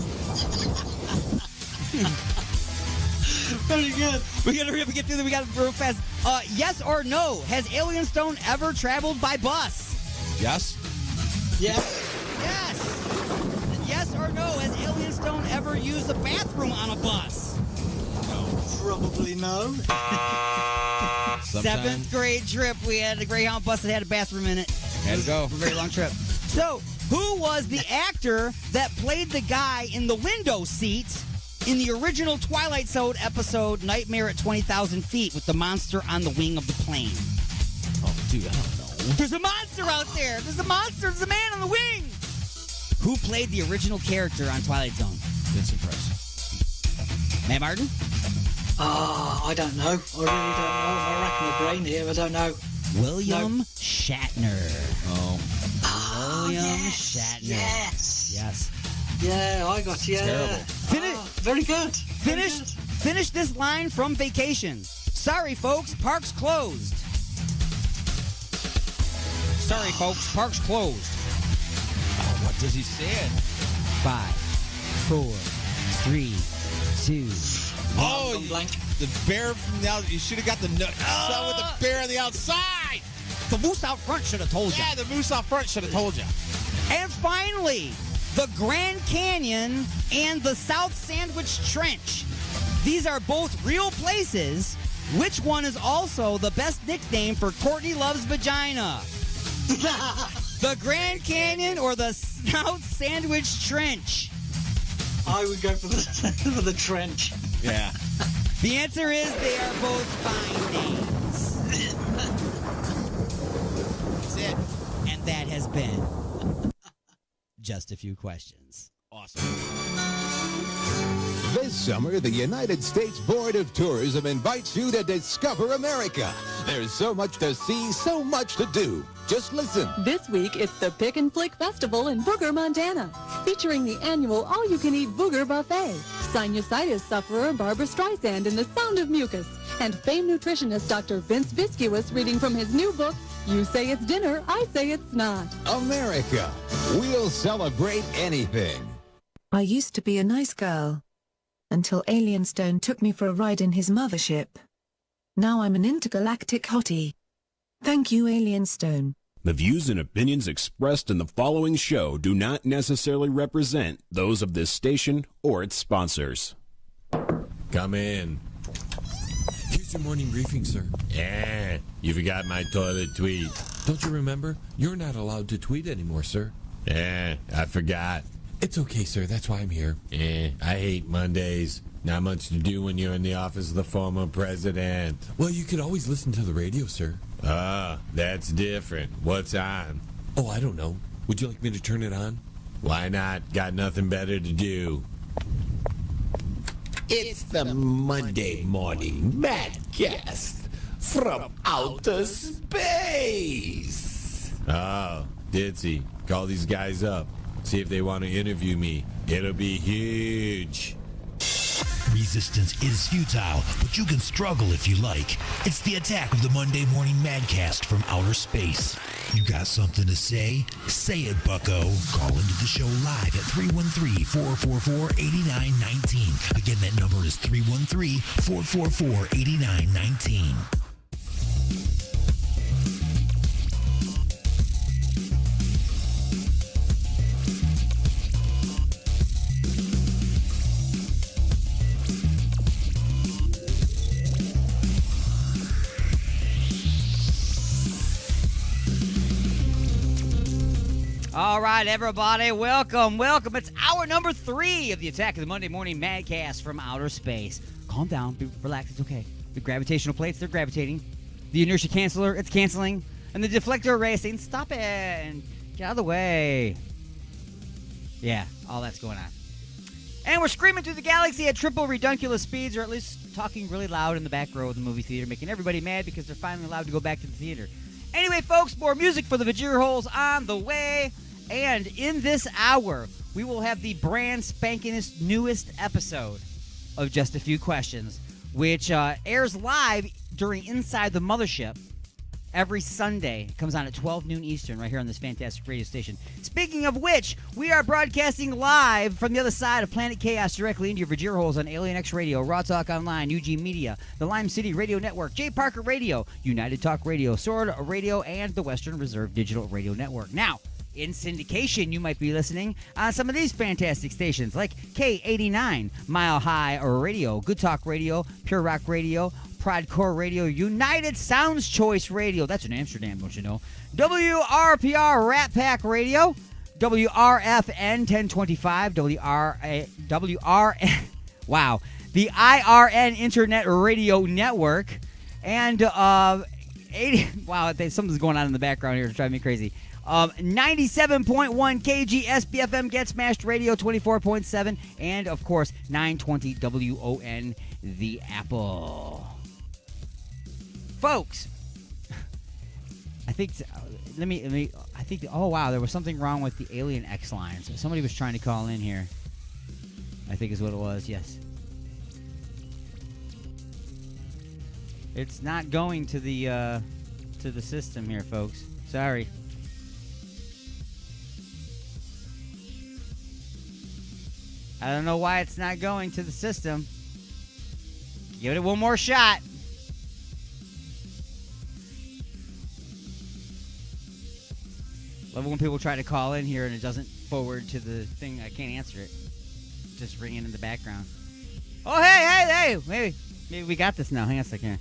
Very good. We gotta hurry up and get through this. We got real fast. Yes or no? Has Alien Stone ever traveled by bus? Yes. Yes. Yes. Yes or no? Has Alien Stone ever used a bathroom on a bus? Probably no. 7th grade trip. We had a Greyhound bus that had a bathroom in it. Had to go. A very long trip. So, who was the actor that played the guy in the window seat in the original Twilight Zone episode Nightmare at 20,000 Feet with the monster on the wing of the plane? Oh, dude, I don't know. There's a monster out there. There's a monster. There's a man on the wing. Who played the original character on Twilight Zone? Vincent Price. Mad Martin? I don't know. I really don't know. If I rack my brain here, I don't know. William Shatner. Oh. William Shatner. Yes. Yes. Yeah, I got you. Terrible. Very good. Finished Finish this line from Vacation. Sorry, folks, park's closed. Sorry, folks, park's closed. Oh, what does he say? 5, 4, 3, 2. Oh, the bear from the out. You should have got the nut. With the bear on the outside. The moose out front should have told you. Yeah, the moose out front should have told you. And finally, the Grand Canyon and the South Sandwich Trench. These are both real places. Which one is also the best nickname for Courtney Love's vagina? The Grand Canyon or the South Sandwich Trench? I would go for the trench. Yeah. The answer is they are both fine names. That's it. And that has been Just a Few Questions. Awesome. This summer, the United States Board of Tourism invites you to discover America. There's so much to see, so much to do. Just listen. This week, it's the Pick and Flick Festival in Booger, Montana, featuring the annual all-you-can-eat Booger Buffet, sinusitis sufferer Barbara Streisand in The Sound of Mucus, and famed nutritionist Dr. Vince Viscuous reading from his new book, You Say It's Dinner, I Say It's Not. America. We'll celebrate anything. I used to be a nice girl. Until Alien Stone took me for a ride in his mothership. Now I'm an intergalactic hottie. Thank you, Alien Stone. The views and opinions expressed in the following show do not necessarily represent those of this station or its sponsors. Come in. Here's your morning briefing, sir. Yeah, you forgot my toilet tweet. Don't you remember? You're not allowed to tweet anymore, sir. Yeah, I forgot. It's okay, sir. That's why I'm here. I hate Mondays. Not much to do when you're in the office of the former president. Well, you could always listen to the radio, sir. That's different. What's on? Oh, I don't know. Would you like me to turn it on? Why not? Got nothing better to do. It's the Monday Morning Madcast from outer space. Oh, Ditzy. Call these guys up. See if they want to interview me. It'll be huge. Resistance is futile, but you can struggle if you like. It's the attack of the Monday Morning Madcast from outer space. You got something to say? Say it, bucko. Call into the show live at 313-444-8919. Again, that number is 313-444-8919. All right, everybody, welcome. It's hour number 3 of the Attack of the Monday Morning Madcast from outer space. Calm down, relax, it's okay. The gravitational plates, they're gravitating. The inertia canceller, it's canceling. And the deflector array saying, stop it and get out of the way. Yeah, all that's going on. And we're screaming through the galaxy at triple redunculous speeds, or at least talking really loud in the back row of the movie theater, making everybody mad because they're finally allowed to go back to the theater. Anyway, folks, more music for the Vajir holes on the way. And in this hour, we will have the brand spankingest newest episode of Just a Few Questions, which airs live during Inside the Mothership every Sunday. It comes on at 12 noon Eastern right here on this fantastic radio station. Speaking of which, we are broadcasting live from the other side of Planet Chaos directly into your Vajir holes on Alien X Radio, Raw Talk Online, UG Media, the Lime City Radio Network, J. Parker Radio, United Talk Radio, Sword Radio, and the Western Reserve Digital Radio Network. Now, in syndication, you might be listening on some of these fantastic stations like K89, Mile High Radio, Good Talk Radio, Pure Rock Radio, Prodcore Radio, United Sounds Choice Radio, that's in Amsterdam, don't you know, WRPR Rat Pack Radio, WRFN 1025, wow, the IRN Internet Radio Network, and wow, something's going on in the background here to drive me crazy. 97.1 KG SBFM Get Smashed Radio 24.7, and of course 920 WON The Apple. Folks, I think oh wow, there was something wrong with the Alien X line. So somebody was trying to call in here, I think is what it was. Yes. It's not going to the system here, folks. Sorry. I don't know why it's not going to the system. Give it one more shot. Love it when people try to call in here and it doesn't forward to the thing. I can't answer it. Just ringing in the background. Oh, hey. Maybe we got this now. Hang on a second.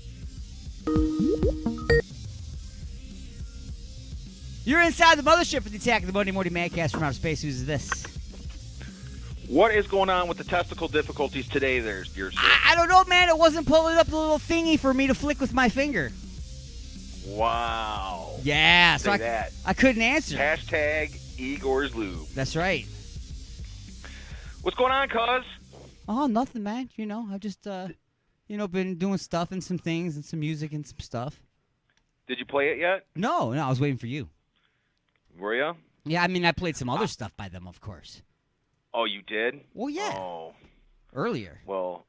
You're inside the mothership for the Attack of the Monday Morning Madcast from outer space. Who's this? What is going on with the testicle difficulties today there, dear sir? I don't know, man. It wasn't pulling up the little thingy for me to flick with my finger. Wow. Yeah, so that. I couldn't answer. Hashtag Igor's Lube. That's right. What's going on, cuz? Oh, nothing, man. You know, I've just, been doing stuff and some things and some music and some stuff. Did you play it yet? No, I was waiting for you. Were you? Yeah, I mean, I played some other stuff by them, of course. Oh, you did? Well, yeah. Oh. Earlier. Well,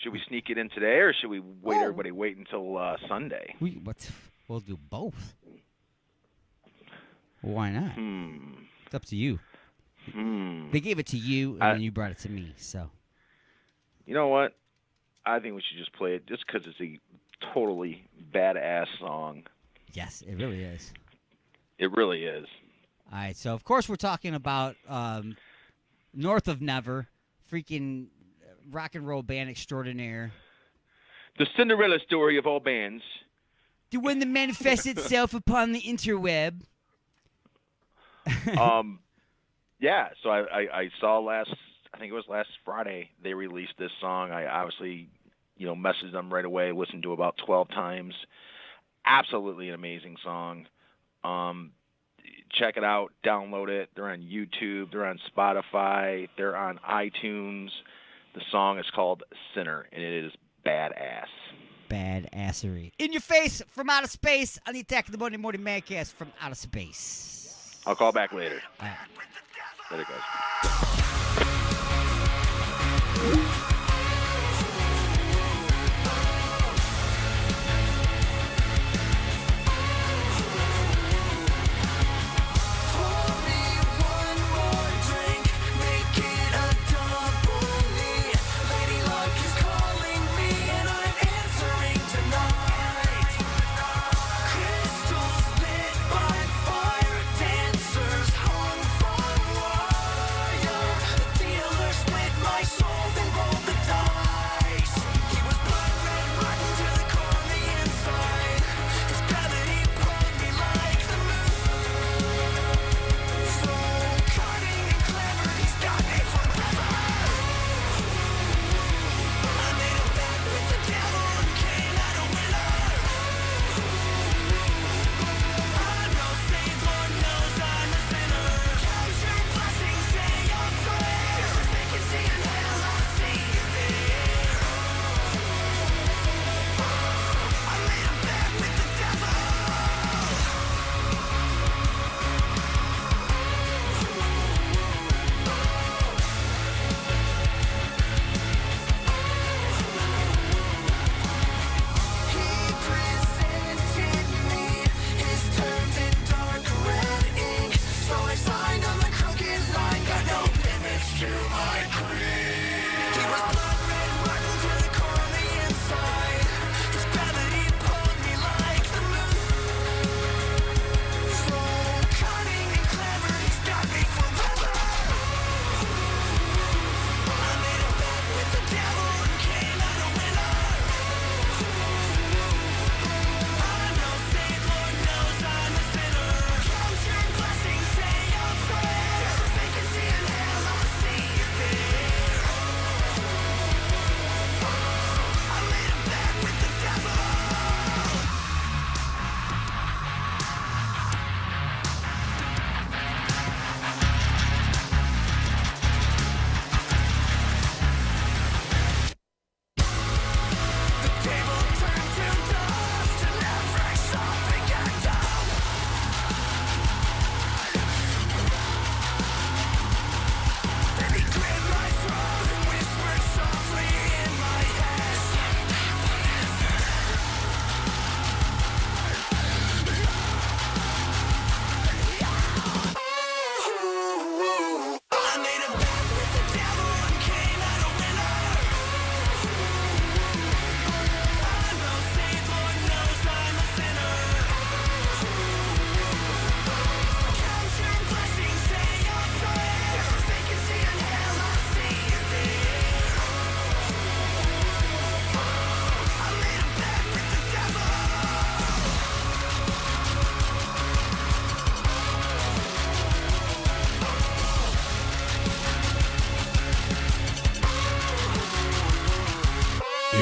should we sneak it in today, or should we everybody wait until Sunday? We'll do both. Well, why not? It's up to you. They gave it to you, and then you brought it to me, so. You know what? I think we should just play it just because it's a totally badass song. Yes, it really is. It really is. All right, so of course we're talking about North of Never, freaking rock and roll band extraordinaire. The Cinderella story of all bands. The one that manifests itself upon the interweb. Yeah, so I saw I think it was last Friday, they released this song. I obviously, messaged them right away, listened to it about 12 times. Absolutely an amazing song. Check it out, download it. They're on YouTube, they're on Spotify, they're on iTunes. The song is called Sinner, and it is badass. Badassery. In your face from outer space on the Attack of the Monday Morning Madcast from outer space. I'll call back later. All right. There it goes. Dealer split my soul, then rolled the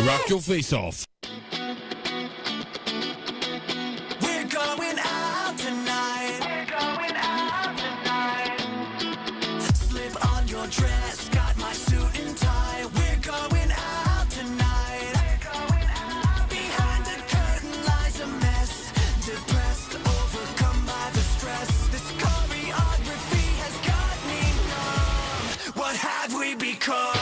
rock your face off. We're going out tonight. We're going out tonight. Slip on your dress, got my suit and tie. We're going out tonight. We're going out. Behind the curtain lies a mess. Depressed, overcome by the stress. This choreography has got me numb. What have we become?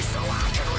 So I can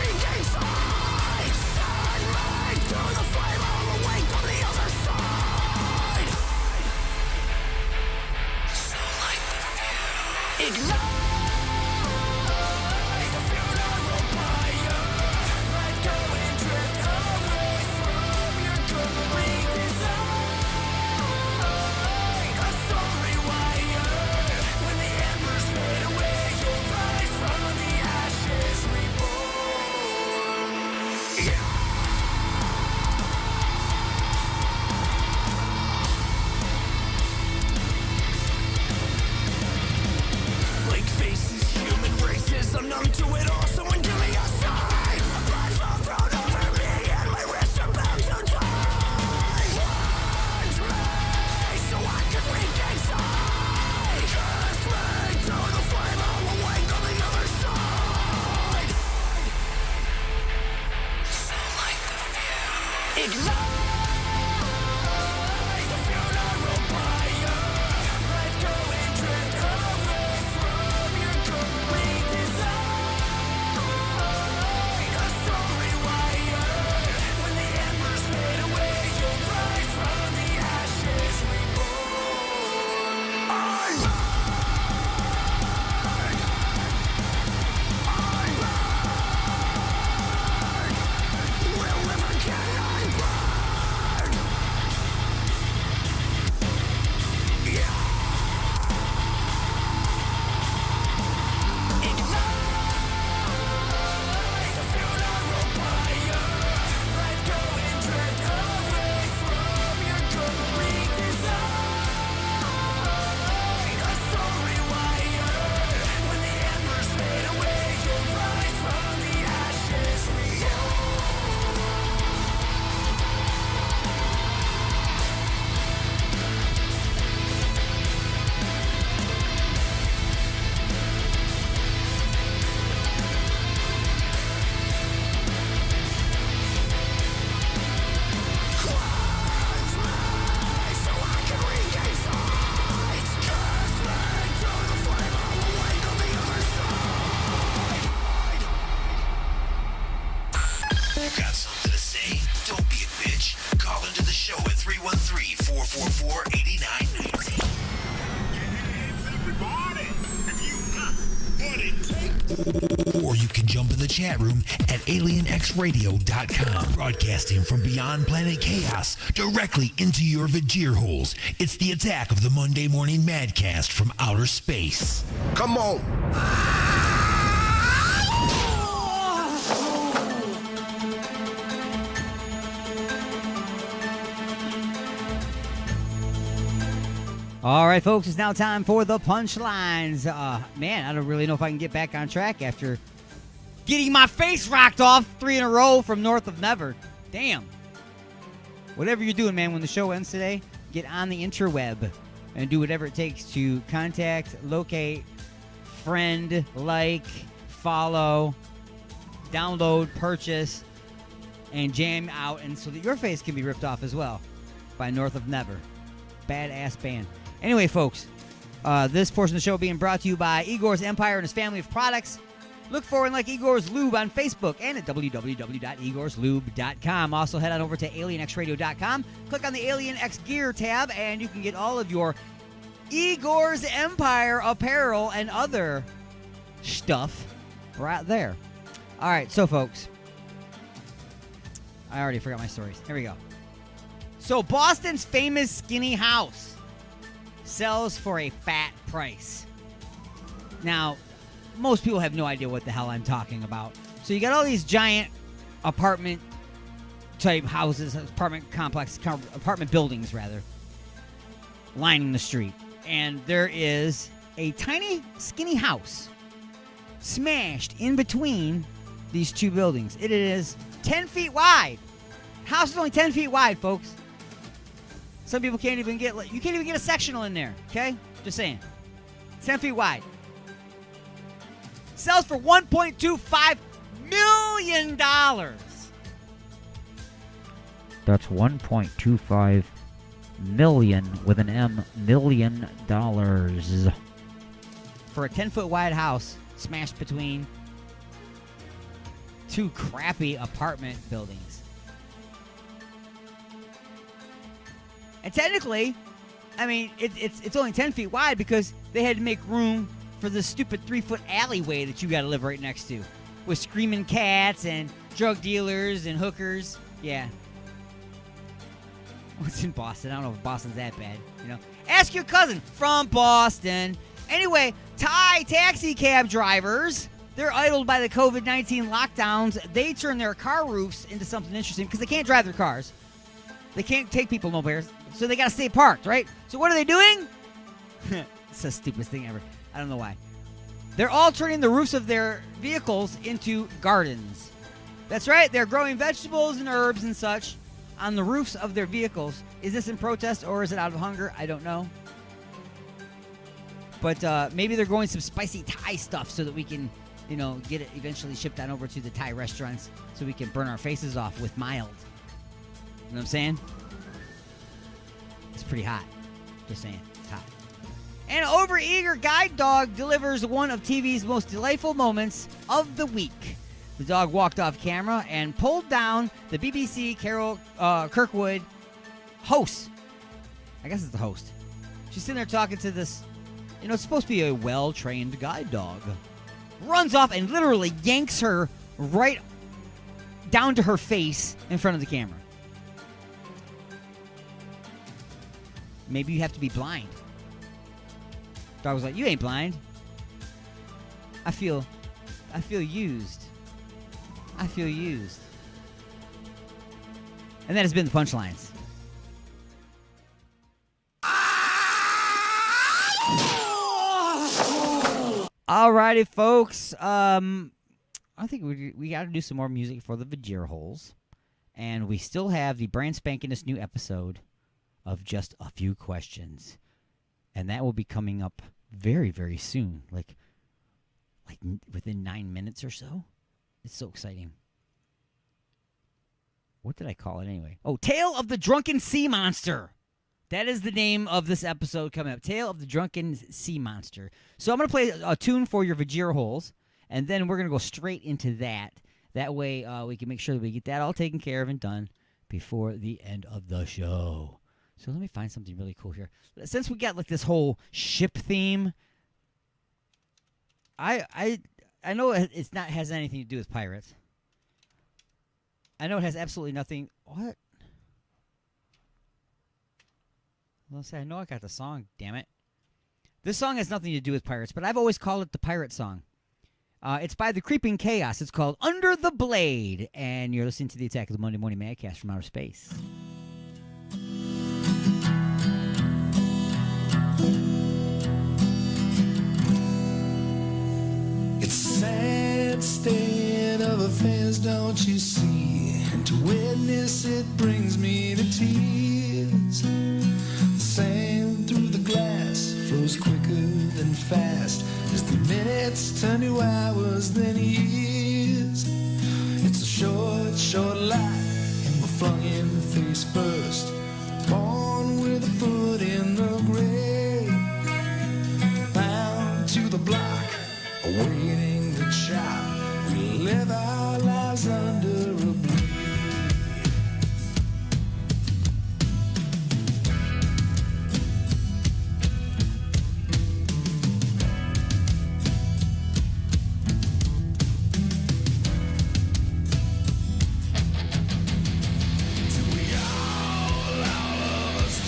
Or you can jump in the chat room at alienxradio.com. Broadcasting from beyond planet chaos directly into your Vajir holes. It's the attack of the Monday Morning Madcast from outer space. Come on. All right, folks, it's now time for the punchlines. Man, I don't really know if I can get back on track after getting my face rocked off 3 in a row from North of Never. Damn. Whatever you're doing, man, when the show ends today, get on the interweb and do whatever it takes to contact, locate, friend, like, follow, download, purchase, and jam out, and so that your face can be ripped off as well by North of Never. Badass band. Anyway, folks, this portion of the show being brought to you by Igor's Empire and his family of products. Look for and like Igor's Lube on Facebook and at www.igorslube.com. Also, head on over to alienxradio.com. Click on the Alien X Gear tab, and you can get all of your Igor's Empire apparel and other stuff right there. All right, so, folks, I already forgot my stories. Here we go. So, Boston's famous skinny house sells for a fat price. Now, most people have no idea what the hell I'm talking about. So you got all these giant apartment type houses, apartment buildings rather, lining the street. And there is a tiny skinny house smashed in between these two buildings. It is 10 feet wide. House is only 10 feet wide, folks. Some people can't even get, you can't even get a sectional in there, okay? Just saying. 10 feet wide. Sells for $1.25 million. That's $1.25 million with an M, million dollars. For a 10-foot wide house smashed between two crappy apartment buildings. And technically, I mean, it's only 10 feet wide because they had to make room for the stupid 3-foot alleyway that you got to live right next to, with screaming cats and drug dealers and hookers. Yeah. What's in Boston? I don't know if Boston's that bad. You know, ask your cousin from Boston. Anyway, Thai taxi cab drivers, they're idled by the COVID-19 lockdowns. They turn their car roofs into something interesting because they can't drive their cars. They can't take people nowhere, so they got to stay parked, right? So what are they doing? It's the stupidest thing ever. I don't know why. They're all turning the roofs of their vehicles into gardens. That's right. They're growing vegetables and herbs and such on the roofs of their vehicles. Is this in protest or is it out of hunger? I don't know. But maybe they're growing some spicy Thai stuff so that we can, you know, get it eventually shipped on over to the Thai restaurants so we can burn our faces off with mild. You know what I'm saying? It's pretty hot. Just saying. It's hot. An overeager guide dog delivers one of TV's most delightful moments of the week. The dog walked off camera and pulled down the BBC Carol Kirkwood host. I guess it's the host. She's sitting there talking to this, you know, it's supposed to be a well-trained guide dog. Runs off and literally yanks her right down to her face in front of the camera. Maybe you have to be blind. Dog was like, you ain't blind. I feel used. I feel used. And that has been the punchlines. Alrighty, folks. I think we got to do some more music for the Vajir holes. And we still have the brand spankinest new episode of Just a Few Questions. And that will be coming up very, very soon. Like within 9 minutes or so. It's so exciting. What did I call it anyway? Oh, Tale of the Drunken Sea Monster. That is the name of this episode coming up. Tale of the Drunken Sea Monster. So I'm going to play a tune for your Vajir holes, and then we're going to go straight into that. That way we can make sure that we get that all taken care of and done before the end of the show. So let me find something really cool here. Since we got like this whole ship theme, I I know it's not has anything to do with pirates. I know it has absolutely nothing. What? Let's say I know I got the song. Damn it! This song has nothing to do with pirates, but I've always called it the pirate song. It's by the Creeping Chaos. It's called Under the Blade, and you're listening to the Attack of the Monday Morning Madcast from outer space. It's a sad state of affairs, don't you see? And to witness it brings me to tears. The sand through the glass flows quicker than fast as the minutes turn to hours, then years. It's a short, short life, and we're flung in face first. Born with a foot in the grave, bound to the block, awaiting the chop. We live our lives under a blade.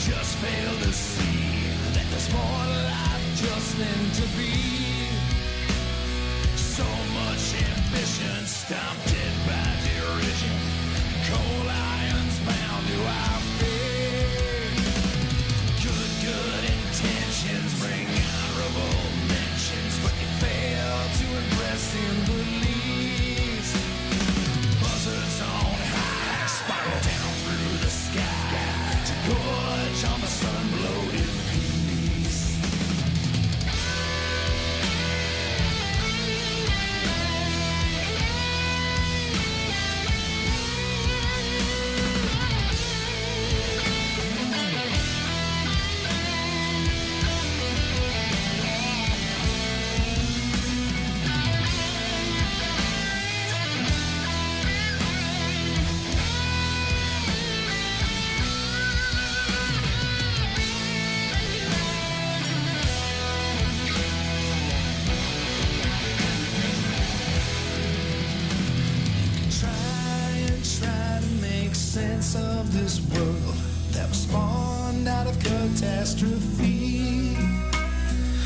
Just fail to see that there's more life just than to be. So much ambition stomped dead by derision. Cold irons bound to our fate. Good intentions bring honorable mentions, but you fail to impress in the least. Buzzards on high spiral down through the sky to gorge on the sun-bloated peace. Try to make sense of this world that was spawned out of catastrophe.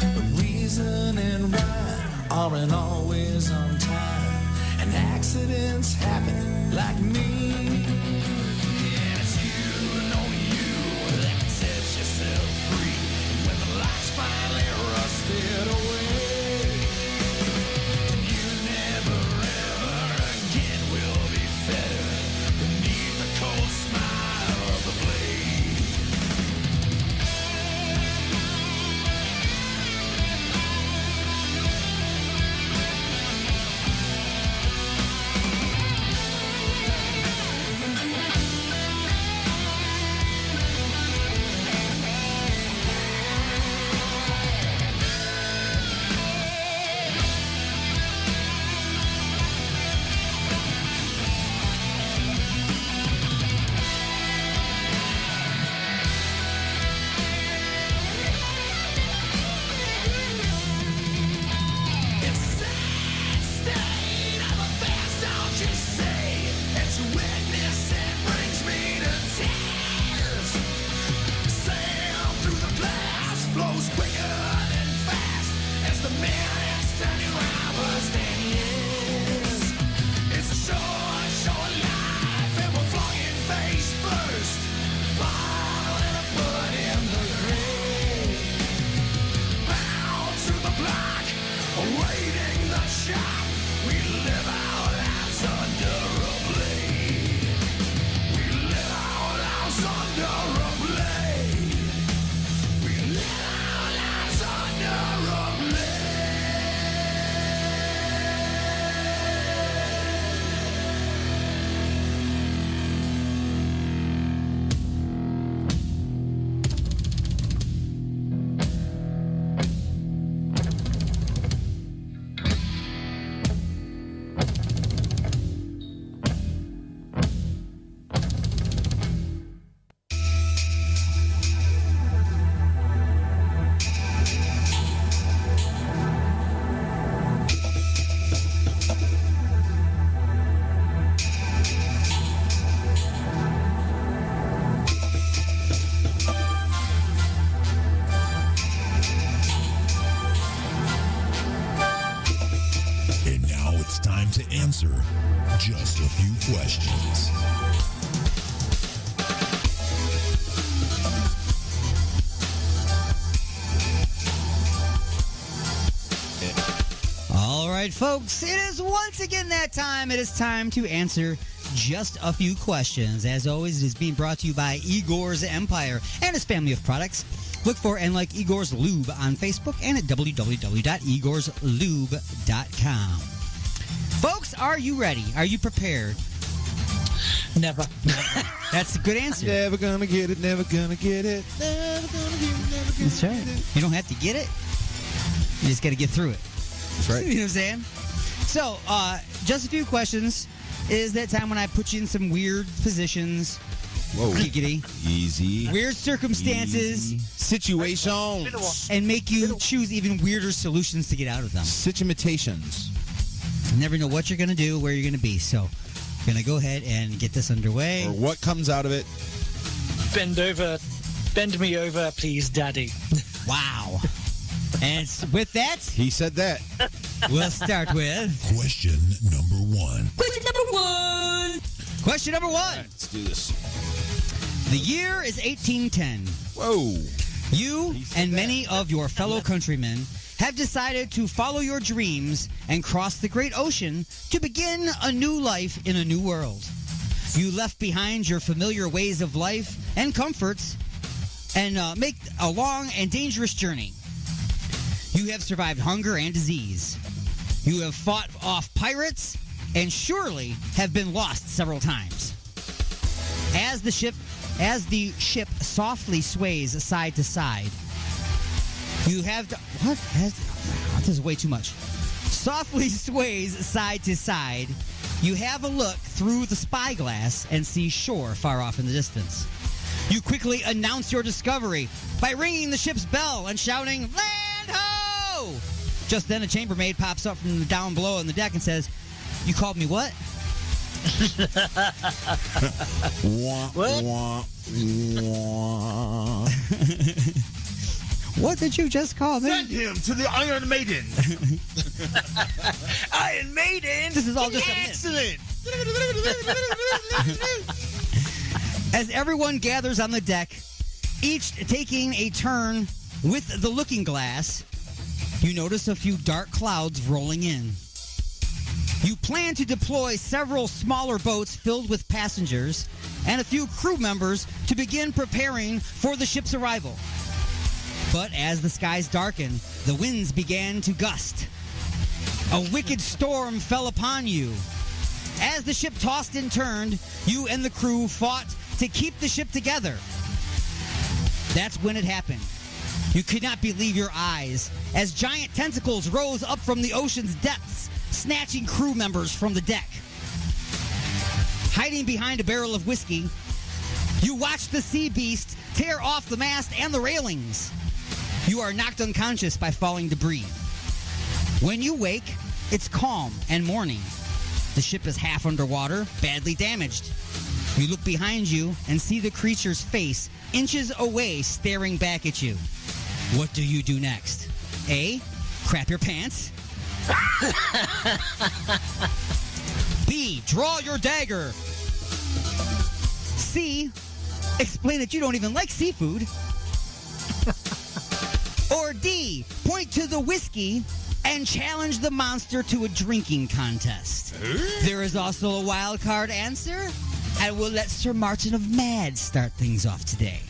But reason and rhyme aren't always on time, and accidents happen like me. And it's you and only you that can set yourself free when the lights finally rusted away. And you never ever again will be fettered beneath the cold smile of the blade. it's time to answer just a few questions. All right, folks, it is once again that time. It is time to answer just a few questions. As always, it is being brought to you by Igor's Empire and his family of products. Look for and like Igor's Lube on Facebook and at www.igorslube.com. Folks, are you ready? Are you prepared? Never. That's a good answer. Never gonna get it, never gonna get it. Never gonna get it, never gonna That's right. get it. You don't have to get it. You just got to get through it. That's right. You know what I'm saying? So, just a few questions. Is that time when I put you in some weird positions? Whoa. Giggity. Easy. Weird circumstances. Easy. Situations. And make you choose even weirder solutions to get out of them. Situations. You never know what you're going to do, where you're going to be. So, I'm going to go ahead and get this underway. Or what comes out of it. Bend me over, please, Daddy. Wow. And with that, he said that. We'll start with question number 1. Question number one. Let's do this. The year is 1810. Whoa. You and many of your fellow countrymen have decided to follow your dreams and cross the great ocean to begin a new life in a new world. You left behind your familiar ways of life and comforts and make a long and dangerous journey. You have survived hunger and disease. You have fought off pirates and surely have been lost several times. As the ship softly sways side to side, you have to, this is way too much. Softly sways side to side, you have a look through the spyglass and see shore far off in the distance. You quickly announce your discovery by ringing the ship's bell and shouting, "Land ho!" Just then a chambermaid pops up from down below on the deck and says, "You called me what?" Wah, wah, wah. What did you just call me? Send him to the Iron Maiden. Iron Maiden? This is all just excellent. As everyone gathers on the deck, each taking a turn with the looking glass, you notice a few dark clouds rolling in. You plan to deploy several smaller boats filled with passengers and a few crew members to begin preparing for the ship's arrival. But as the skies darkened, the winds began to gust. A wicked storm fell upon you. As the ship tossed and turned, you and the crew fought to keep the ship together. That's when it happened. You could not believe your eyes as giant tentacles rose up from the ocean's depths, snatching crew members from the deck. Hiding behind a barrel of whiskey, you watch the sea beast tear off the mast and the railings. You are knocked unconscious by falling debris. When you wake, it's calm and morning. The ship is half underwater, badly damaged. You look behind you and see the creature's face inches away staring back at you. What do you do next? A, crap your pants. B, draw your dagger. C, explain that you don't even like seafood. Or D, point to the whiskey and challenge the monster to a drinking contest. There is also a wild card answer. I will let Sir Martin of Mad start things off today.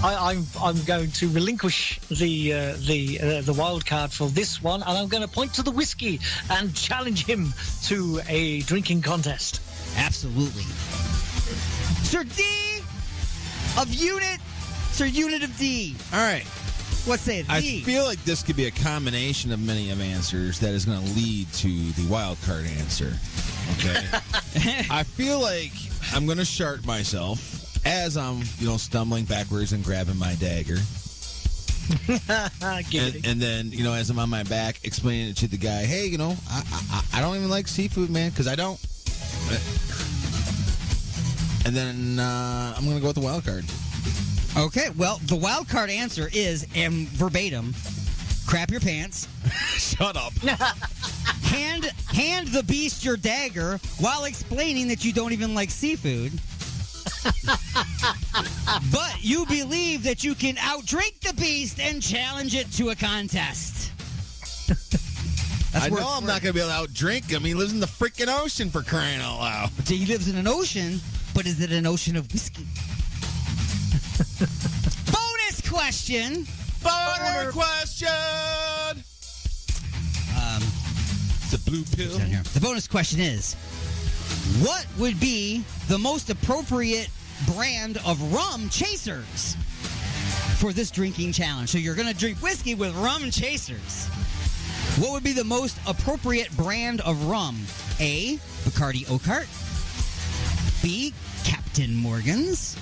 I'm going to relinquish the wild card for this one, and I'm going to point to the whiskey and challenge him to a drinking contest. Absolutely. Sir D of Unit, Sir Unit of D. All right. What say it? I D. feel like this could be a combination of many of answers that is going to lead to the wild card answer. Okay. I feel like I'm going to shart myself as I'm, stumbling backwards and grabbing my dagger. and then, as I'm on my back, explaining it to the guy, hey, I don't even like seafood, man, because I don't. And then I'm going to go with the wild card. Okay, well, the wild card answer is verbatim, crap your pants. Shut up. Hand hand the beast your dagger while explaining that you don't even like seafood. But you believe that you can outdrink the beast and challenge it to a contest. I know I'm not going to be able to outdrink him. He lives in the freaking ocean, for crying out loud. He lives in an ocean, but is it an ocean of whiskey? Bonus question. Boner question. It's a blue pill. The bonus question is, what would be the most appropriate brand of rum chasers for this drinking challenge? So you're going to drink whiskey with rum chasers. What would be the most appropriate brand of rum? A, Bacardi Oakheart. B, Captain Morgan's.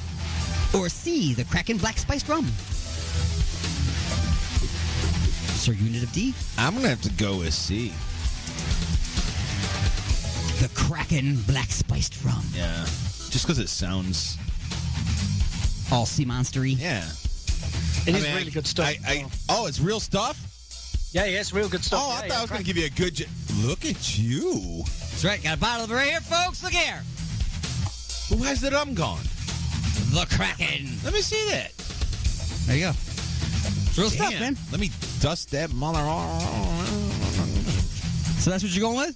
Or C, the Kraken Black Spiced Rum. Sir Unit of D. I'm going to have to go with C. The Kraken Black Spiced Rum. Yeah. Just because it sounds all sea monstery. Yeah. It is really good stuff. Oh, it's real stuff? Yeah, it's real good stuff. Oh, I thought I was going to give you a good... Look at you. That's right. Got a bottle of it right here, folks. Look here. Who has it? I'm gone. The Kraken. Let me see that. There you go. It's real stuff, man. Let me dust that mother. So that's what you're going with?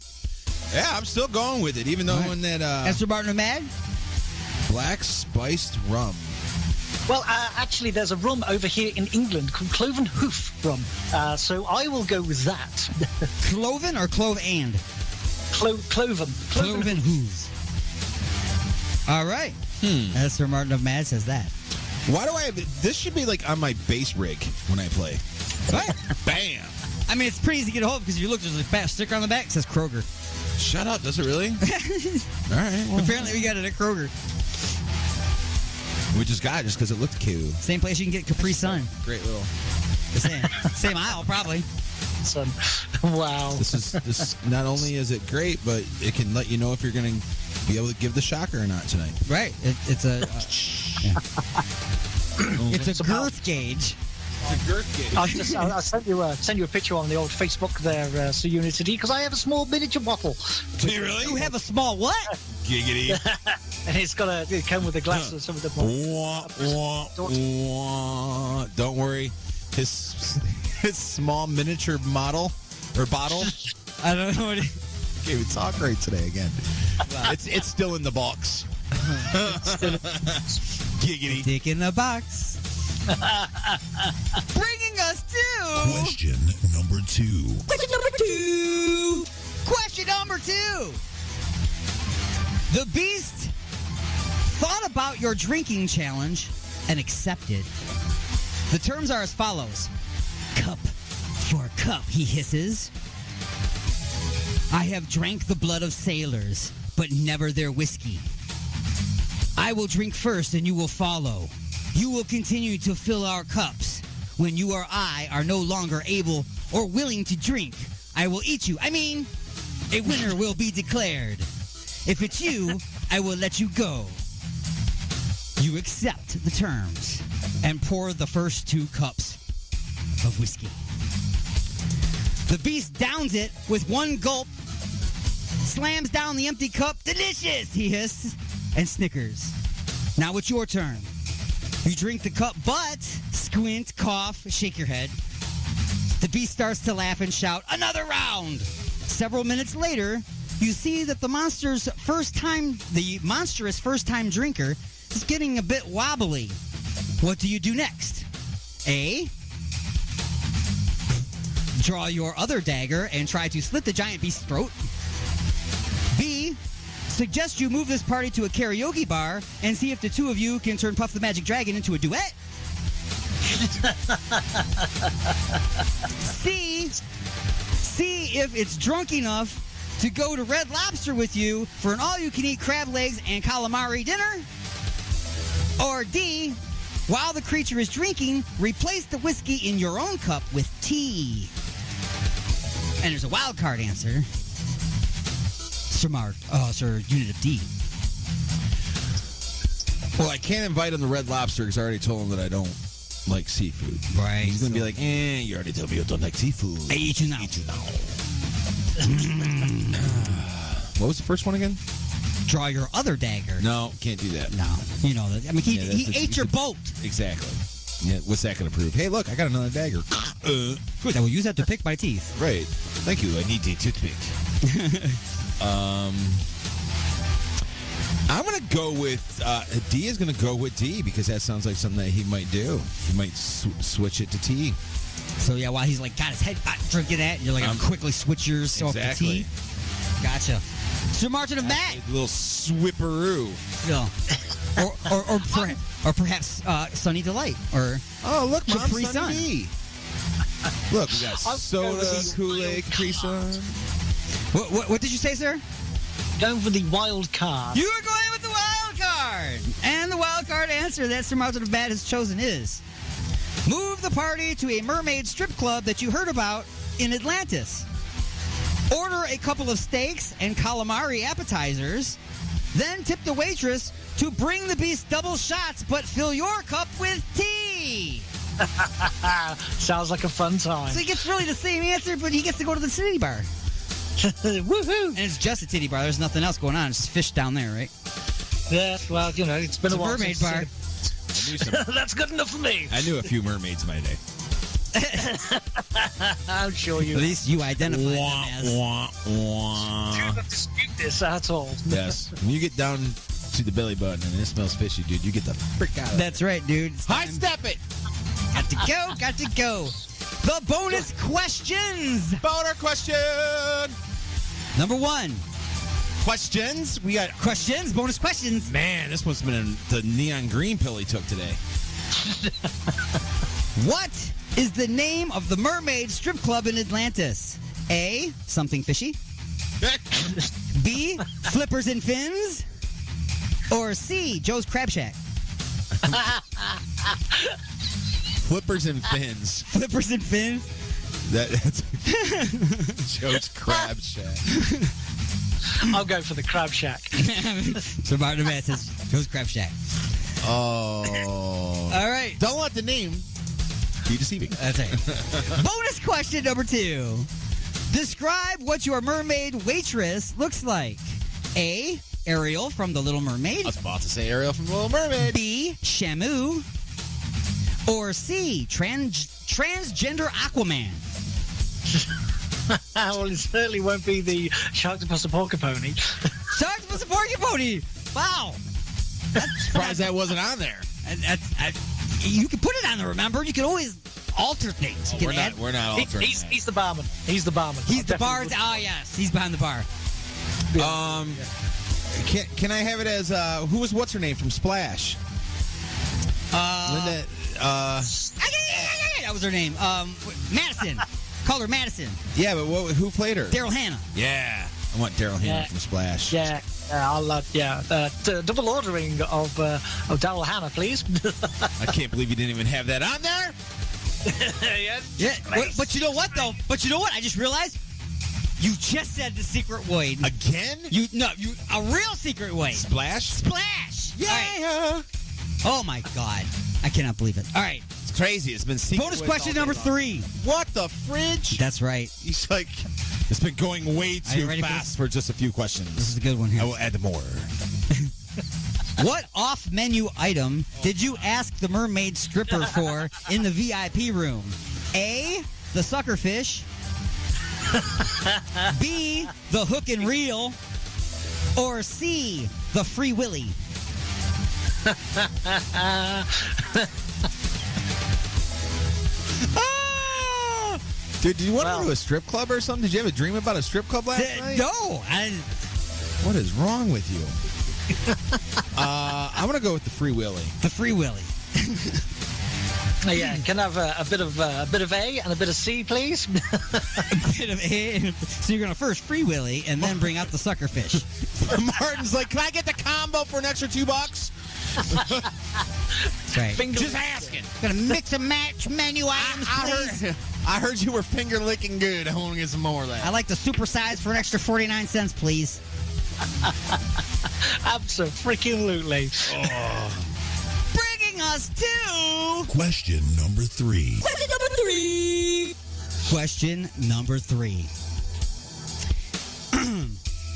Yeah, I'm still going with it, even though when that... Esther Martin of Mad? Black spiced rum. Well, actually, there's a rum over here in England called Cloven Hoof rum. So I will go with that. Cloven or clove and? Cloven. Cloven hooves. All right. Esther Martin of Mad says that. Why do I have... This should be like on my bass rig when I play. Right. Bam. I mean, it's pretty easy to get a hold of because if you look, there's a fat sticker on the back that says Kroger. Shut up. Does it really? All right. Well. Apparently, we got it at Kroger. We just got it just because it looked cute. Same place you can get Capri Sun. Great little... Same aisle, probably. Sun. Wow. This not only is it great, but it can let you know if you're going to be able to give the shocker or not tonight. Right. It's a... It's a girth gauge. I'll send you a picture on the old Facebook there, Sir Unity, because I have a small miniature bottle. Do you really? You have a small what? Giggity. And it come with a glass of some of the... Don't worry. His small miniature model or bottle. I don't know what it... Okay, we talk right today again. It's still in the box. Giggity. Dick in the box. Bringing us to... Question number 2. Question number 2. Question number 2. The Beast thought about your drinking challenge and accepted. The terms are as follows. Cup for cup, he hisses. I have drank the blood of sailors, but never their whiskey. I will drink first and you will follow. You will continue to fill our cups. When you or I are no longer able or willing to drink, I will eat you. I mean, a winner will be declared. If it's you, I will let you go. You accept the terms and pour the first 2 cups of whiskey. The Beast downs it with 1 gulp, slams down the empty cup. Delicious, he hisses, and snickers. Now it's your turn. You drink the cup, but squint, cough, shake your head. The Beast starts to laugh and shout, another round! Several minutes later, you see that the monstrous first-time drinker is getting a bit wobbly. What do you do next? A, draw your other dagger and try to slit the giant beast's throat. B, suggest you move this party to a karaoke bar and see if the 2 of you can turn Puff the Magic Dragon into a duet. C, see if it's drunk enough to go to Red Lobster with you for an all-you-can-eat crab legs and calamari dinner. Or D, while the creature is drinking, replace the whiskey in your own cup with tea. And there's a wild card answer. Sir Unit of D. Well, I can't invite him to Red Lobster because I already told him that I don't like seafood. Right. He's going to be like, you already told me you don't like seafood. I eat you now. What was the first one again? Draw your other dagger. No, can't do that. No, you know that. I mean, he that's ate your boat. Exactly. Yeah, what's that going to prove? Hey, look, I got another dagger. Good. I will use that to pick my teeth. Right. Thank you. I need a toothpick. I'm going to go with D is going to go with D because that sounds like something that he might do. He might switch it to T. So yeah, while he's like got his head drinking that, you're like, I'm quickly switch yours off to T. Gotcha. Sir Martin of Matt. A little swipperoo. Yeah. Or perhaps Sunny Delight or look, Mom, Capri Sunny Sun. D. Look, we got soda, Kool-Aid, Capri Sun. What did you say, sir? Going for the wild card. You are going with the wild card. And the wild card answer that Sir Martin of Matt has chosen is move the party to a mermaid strip club that you heard about in Atlantis. Order a couple of steaks and calamari appetizers. Then tip the waitress to bring the beast double shots, but fill your cup with tea. Sounds like a fun time. So he gets really the same answer, but he gets to go to the titty bar. Woohoo! And it's just a titty bar. There's nothing else going on. It's fish down there, right? Yeah, well, you know, it's been a while. Mermaid bar. That's good enough for me. I knew a few mermaids in my day. I'm sure you. At least you identify them as. Do not dispute this at all. Yes. When you get down to the belly button and it smells fishy, dude, you get the frick out of That's right, dude. High step it. Got to go. Got to go. The bonus questions. Boner question. Number 1. Questions. We got questions. Bonus questions. Man, this one's been the neon green pill he took today. What is the name of the mermaid strip club in Atlantis? A. Something fishy. B. Flippers and fins. Or C. Joe's Crab Shack. Flippers and fins. Flippers and fins. That's Joe's Crab Shack. I'll go for the Crab Shack. So Martin Matt says Joe's Crab Shack. Oh. All right. Don't let the name be deceiving. That's right. Bonus question number 2. Describe what your mermaid waitress looks like. A. Ariel from The Little Mermaid. I was about to say Ariel from The Little Mermaid. B. Shamu. Or C. Transgender Aquaman. Well, it certainly won't be the Sharktopus and Porcupony. Sharktopus and Porcupony. Wow. Surprised that wasn't on there. You can put it on there, remember? You can always alter things. You can We're not altering. He's the barman. He's the barman. He's the bar. Yes. He's behind the bar. Can I have it as what's her name from Splash? Linda. That was her name. Madison. Call her Madison. Yeah, but who played her? Daryl Hannah. Yeah, I want Daryl Hannah from Splash. Yeah, I'll double ordering of Daryl Hannah, please. I can't believe you didn't even have that on there. Yeah. But you know what though? But you know what? I just realized. You just said the secret word. Again? A real secret word. Splash? Splash! Yeah! Right. Oh my God. I cannot believe it. All right. It's crazy. It's been secret. Bonus question number 3. What the fridge? That's right. He's like, it's been going way too fast for just a few questions. This is a good one here. I will add more. What off-menu item did you ask the mermaid stripper for in the VIP room? A, the suckerfish. B, the hook and reel. Or C, the free willy. Dude, did you want to go to a strip club or something? Did you have a dream about a strip club last night? No. What is wrong with you? I'm going to go with the free willy. The free willy. Yeah, can I have a bit of A and a bit of C, please? A bit of A. So you're going to first free willy and then bring out the suckerfish. Martin's like, can I get the combo for an extra $2? That's right. Just asking. Gonna mix and match menu items, please. I heard you were finger licking good. I want to get some more of that. I like the supersize for an extra 49 cents, please. Absolutely. Bringing us to question number 3. Question number 3.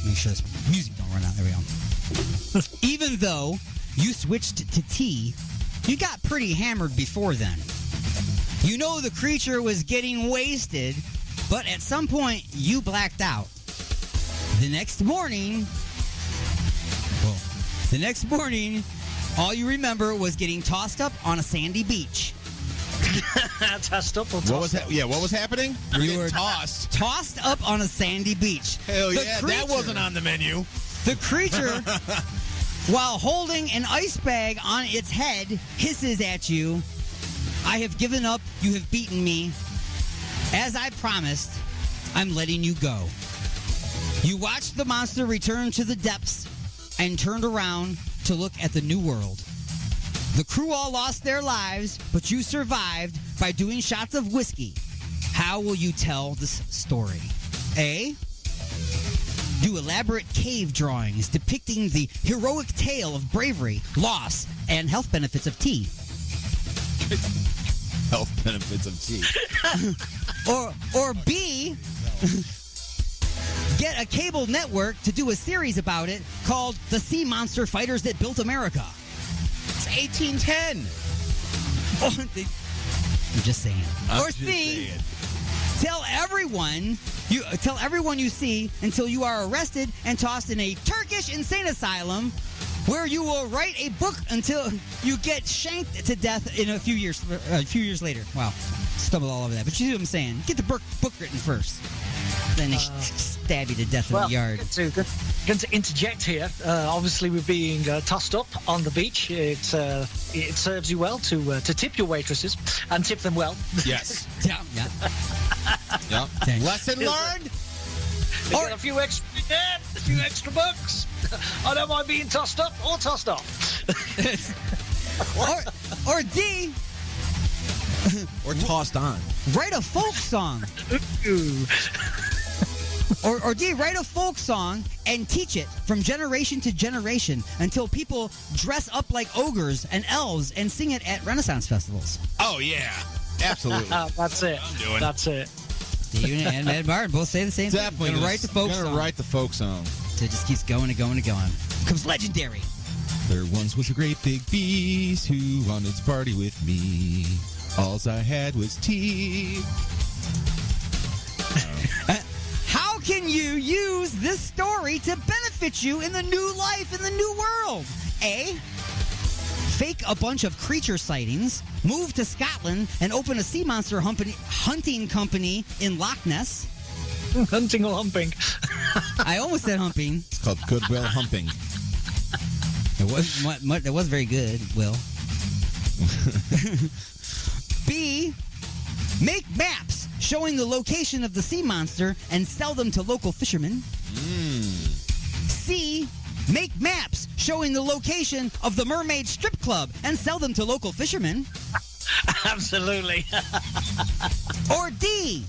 make sure this music don't run out. There we go. Even though you switched to T, you got pretty hammered before then. You know the creature was getting wasted, but at some point you blacked out. The next morning, all you remember was getting tossed up on a sandy beach. Tossed up or tossed What was that? Yeah, what was happening? You were tossed up on a sandy beach. Hell The yeah, that creature- wasn't on the menu. The creature, while holding an ice bag on its head, hisses at you. I have given up. You have beaten me. As I promised, I'm letting you go. You watched the monster return to the depths and turned around to look at the new world. The crew all lost their lives, but you survived by doing shots of whiskey. How will you tell this story? A. Do elaborate cave drawings depicting the heroic tale of bravery, loss, and health benefits of tea. Health benefits of tea. Or B, get a cable network to do a series about it called The Sea Monster Fighters That Built America. It's 1810. I'm just saying. Or C, tell everyone you see until you are arrested and tossed in a Turkish insane asylum, where you will write a book until you get shanked to death in a few years later. Wow, stumbled all over that. But you see what I'm saying? Get the book written first. Then they stab you to death in the yard. Going to interject here. Obviously, we're being tossed up on the beach. It serves you well to tip your waitresses and tip them well. Yes. Yeah. Yep. Lesson learned. They get a few extra bucks. I don't mind being tossed up or tossed off. or D. Or tossed on. Write a folk song. Or D, write a folk song and teach it from generation to generation until people dress up like ogres and elves and sing it at Renaissance festivals. Oh, yeah. Absolutely. That's it. I'm doing. That's it. You and Ed Martin both say the same Definitely thing. Gonna write the folk song. Write the folk song. So it just keeps going and going and going. Becomes legendary. There once was a great big beast who wanted to party with me. Alls I had was tea. How can you use this story to benefit you in the new life, in the new world? A. Fake a bunch of creature sightings, move to Scotland, and open a sea monster hunting company in Loch Ness. Hunting or humping? I almost said humping. It's called Goodwill Humping. It was very good, Will. B. Make maps showing the location of the sea monster and sell them to local fishermen. C. Make maps showing the location of the Mermaid Strip Club and sell them to local fishermen. Absolutely. Or D.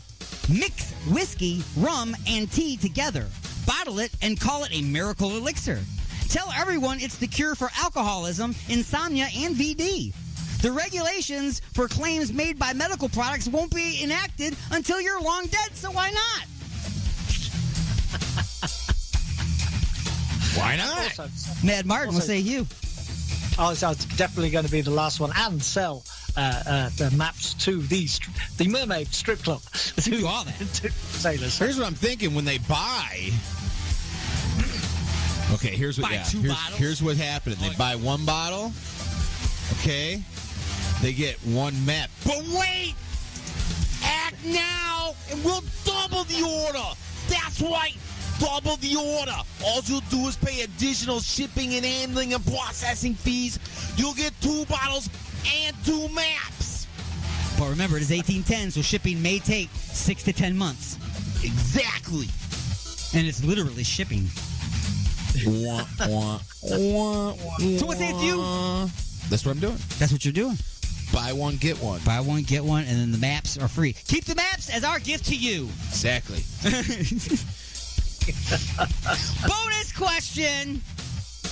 Mix whiskey, rum, and tea together. Bottle it and call it a miracle elixir. Tell everyone it's the cure for alcoholism, insomnia, and VD. The regulations for claims made by medical products won't be enacted until you're long dead, so why not? Why not? Mad Martin, we'll say you. Oh, it's definitely going to be the last one, and sell the maps to the Mermaid Strip Club. You do all that. To sailors. Here's what I'm thinking when they buy. Okay, here's what here's what happened. They buy one bottle. Okay, they get one map. But wait, act now, and we'll double the order. That's right, double the order. All you'll do is pay additional shipping and handling and processing fees. You'll get 2 bottles and 2 maps. But remember, it is 1810, so shipping may take 6 to 10 months. Exactly. And it's literally shipping. So what's it to you? That's what I'm doing. That's what you're doing. Buy one, get one. Buy one, get one, and then the maps are free. Keep the maps as our gift to you. Exactly. Bonus question.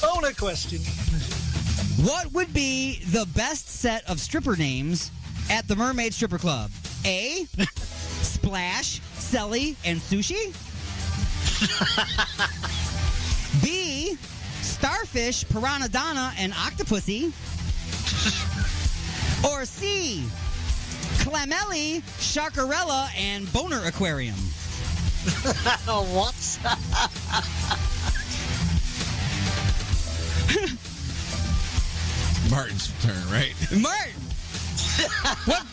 Bonus question. What would be the best set of stripper names at the Mermaid Stripper Club? A. Splash, Selly, and Sushi? Starfish, Piranha and Octopussy? Or C, Clamelli, Sharkarella, and Boner Aquarium? What? Martin's turn, right? Martin! What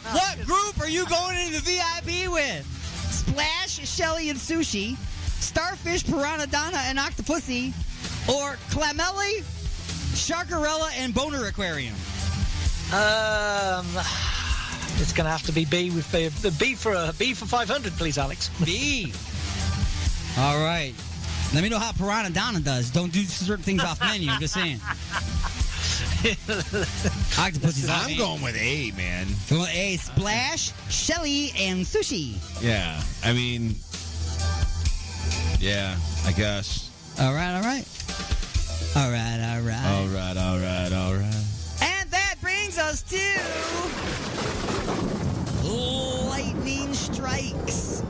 group are you going into the VIP with? Splash, Shelly, and Sushi, Starfish, Piranha and Octopussy, or Clamelli, Sharkarella, and Boner Aquarium? It's going to have to be B with B for 500, please, Alex. B. All right. Let me know how Piranha does. Don't do certain things off menu. I'm just saying. Octopussy's off. I'm going with A, man. Going with A. Splash, Shelly, and Sushi. Yeah. I mean, yeah, I guess. All right. And that brings us to lightning strikes.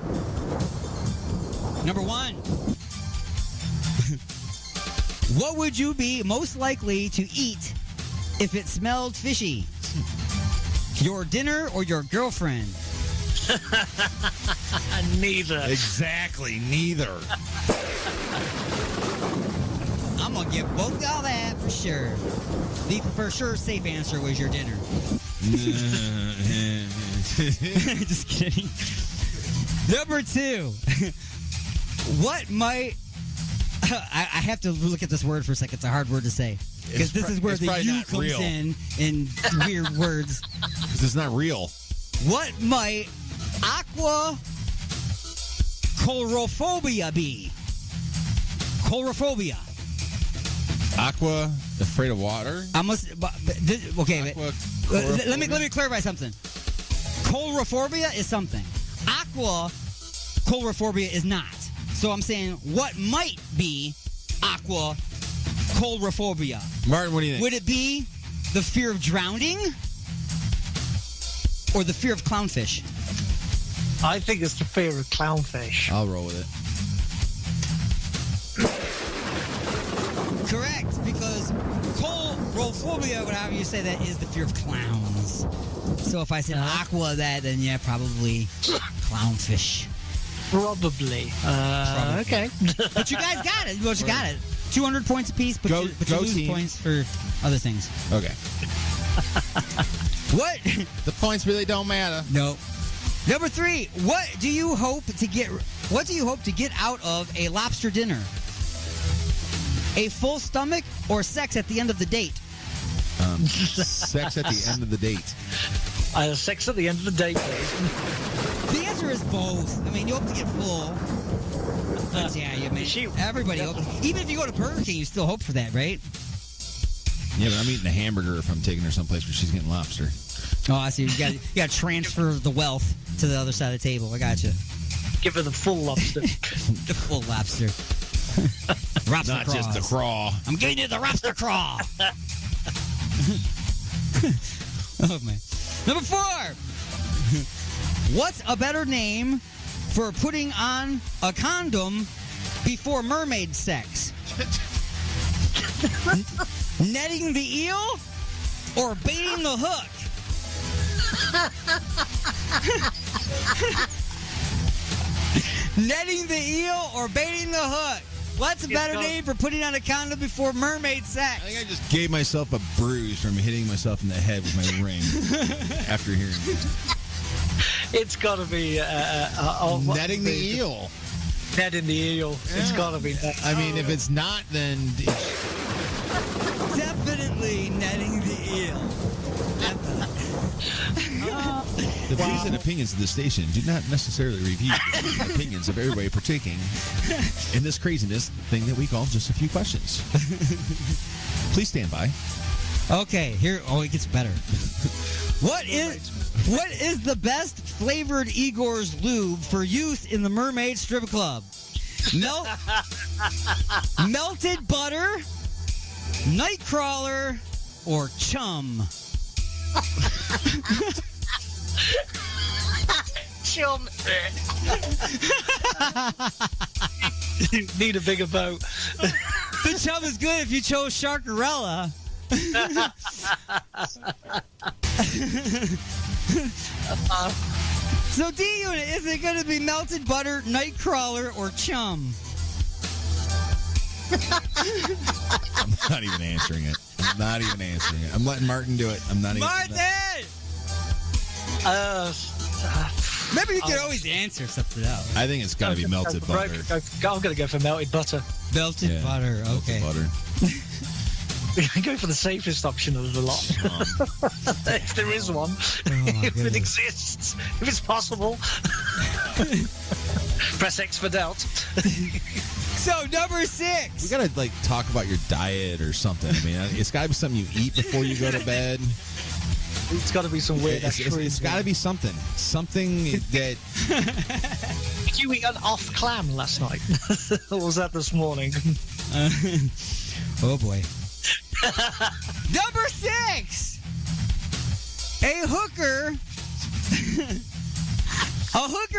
Number 1. What would you be most likely to eat if it smelled fishy? Your dinner or your girlfriend? Neither. Exactly, neither. I'm going to give both y'all that for sure. The for sure safe answer was your dinner. Just kidding. Number 2. What might... I have to look at this word for a second. It's a hard word to say. Because this is where the U comes real. in weird words. Because it's not real. What might aquacolrophobia be? Colrophobia. Aqua, afraid of water? Let me clarify something. Colrophobia is something. Aquacolrophobia is not. So I'm saying, what might be aquacolrophobia? Martin, what do you think? Would it be the fear of drowning or the fear of clownfish? I think it's the fear of clownfish. I'll roll with it. Correct, because colrophobia, whatever you say that, is the fear of clowns. So if I said aqua then yeah, probably clownfish. Probably. Okay. But you guys got it. 200 points apiece, but you lose team. points for other things. Okay. What? The points really don't matter. No. Number 3. What do you hope to get out of a lobster dinner? A full stomach or sex at the end of the date? Sex at the end of the date. Sex at the end of the date, please. The answer is both. I mean, you hope to get full. But yeah, everybody hopes. Even if you go to Burger King, you still hope for that, right? Yeah, but I'm eating a hamburger if I'm taking her someplace where she's getting lobster. Oh, I see. You got to transfer the wealth to the other side of the table. I got you. Give her the full lobster. The full lobster. Lobster Not craws. just the craw. I'm giving you the lobster craw. Oh, man. Number 4. What's a better name for putting on a condom before mermaid sex? Netting the eel or baiting the hook? Netting the eel or baiting the hook? What's a better name for putting on a condom before mermaid sex? I think I just gave myself a bruise from hitting myself in the head with my ring after hearing it. It's got to be... netting the eel. Netting the eel. Yeah. It's got to be... I mean, if it's not, then... Definitely netting the eel. The views and opinions of the station do not necessarily review the opinions of everybody partaking in this craziness thing that we call Just a Few Questions. Please stand by. Okay, here. Oh, it gets better. What is the best flavored Igor's lube for use in the Mermaid Strip Club? Melted butter, Nightcrawler, or Chum? Chum. Need a bigger boat. The chum is good if you chose Sharkarella. So D-Unit, is it going to be melted butter, Nightcrawler, or chum? I'm not even answering it. I'm letting Martin do it. I'm not even. Martin! Maybe you can always answer something else. I think it's got to be melted butter. I'm going to go for melted butter. Melted butter, okay. Melted butter. Go for the safest option of the lot. If there is one. If it exists. If it's possible. Press X for doubt. So, number 6. We got to, talk about your diet or something. I mean, it's got to be something you eat before you go to bed. It's got to be some weird. It's got to be something. Something that... Did you eat an off clam last night? Or was that this morning? Oh, boy. Number 6. A hooker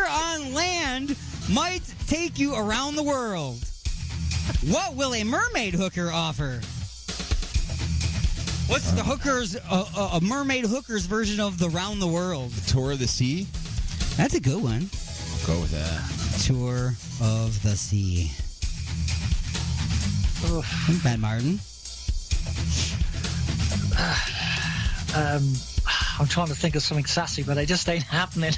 on land might take you around the world. What will a mermaid hooker offer? What's the hooker's a mermaid hooker's version of the round the world? The tour of the sea? That's a good one. Go with that. Tour of the sea. Not bad, Martin. I'm trying to think of something sassy, but it just ain't happening.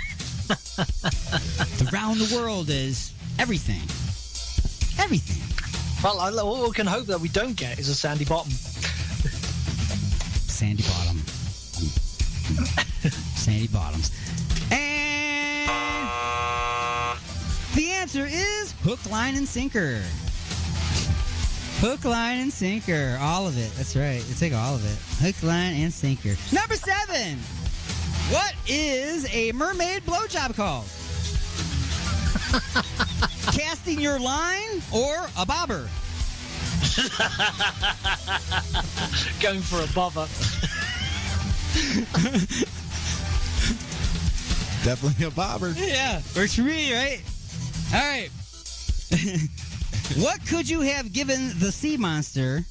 The round the world is everything. Everything. Well, all we can hope that we don't get is a sandy bottom. Sandy bottom. Sandy bottoms. And the answer is hook, line, and sinker. Hook, line, and sinker. All of it. That's right. You take all of it. Hook, line, and sinker. Number 7. What is a mermaid blowjob called? Casting your line or a bobber? Going for a bobber. Definitely a bobber. Yeah, works for me, right? All right. What could you have given the sea monster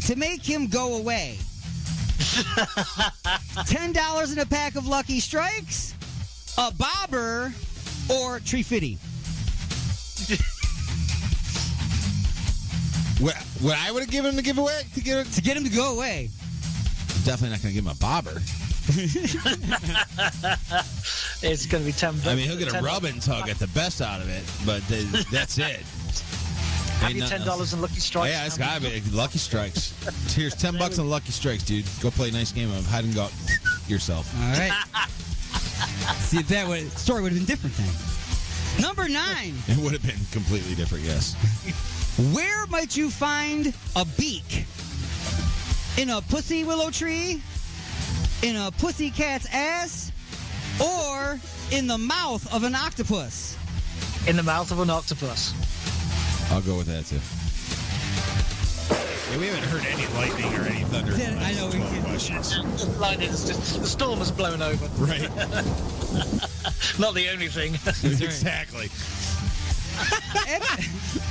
to make him go away? $10 in a pack of Lucky Strikes, a bobber, or Tree Fitty? What I would have given him to give away? To get him to go away. I'm definitely not going to give him a bobber. It's going to be 10 bucks. I mean, he'll get a rub and tug at the best out of it, but that's it. Have you $10 in Lucky Strikes? Yeah, it's got to be Lucky Strikes. Here's $10 on Lucky Strikes, dude. Go play a nice game of hide and go yourself. All right. See, if that story would have been different then. Number 9. It would have been completely different, yes. Where might you find a beak? In a pussy willow tree? In a pussycat's ass? Or in the mouth of an octopus? In the mouth of an octopus. I'll go with that, too. Yeah, we haven't heard any lightning or any thunder. I know we can. The storm has blown over. Right. Not the only thing. Exactly.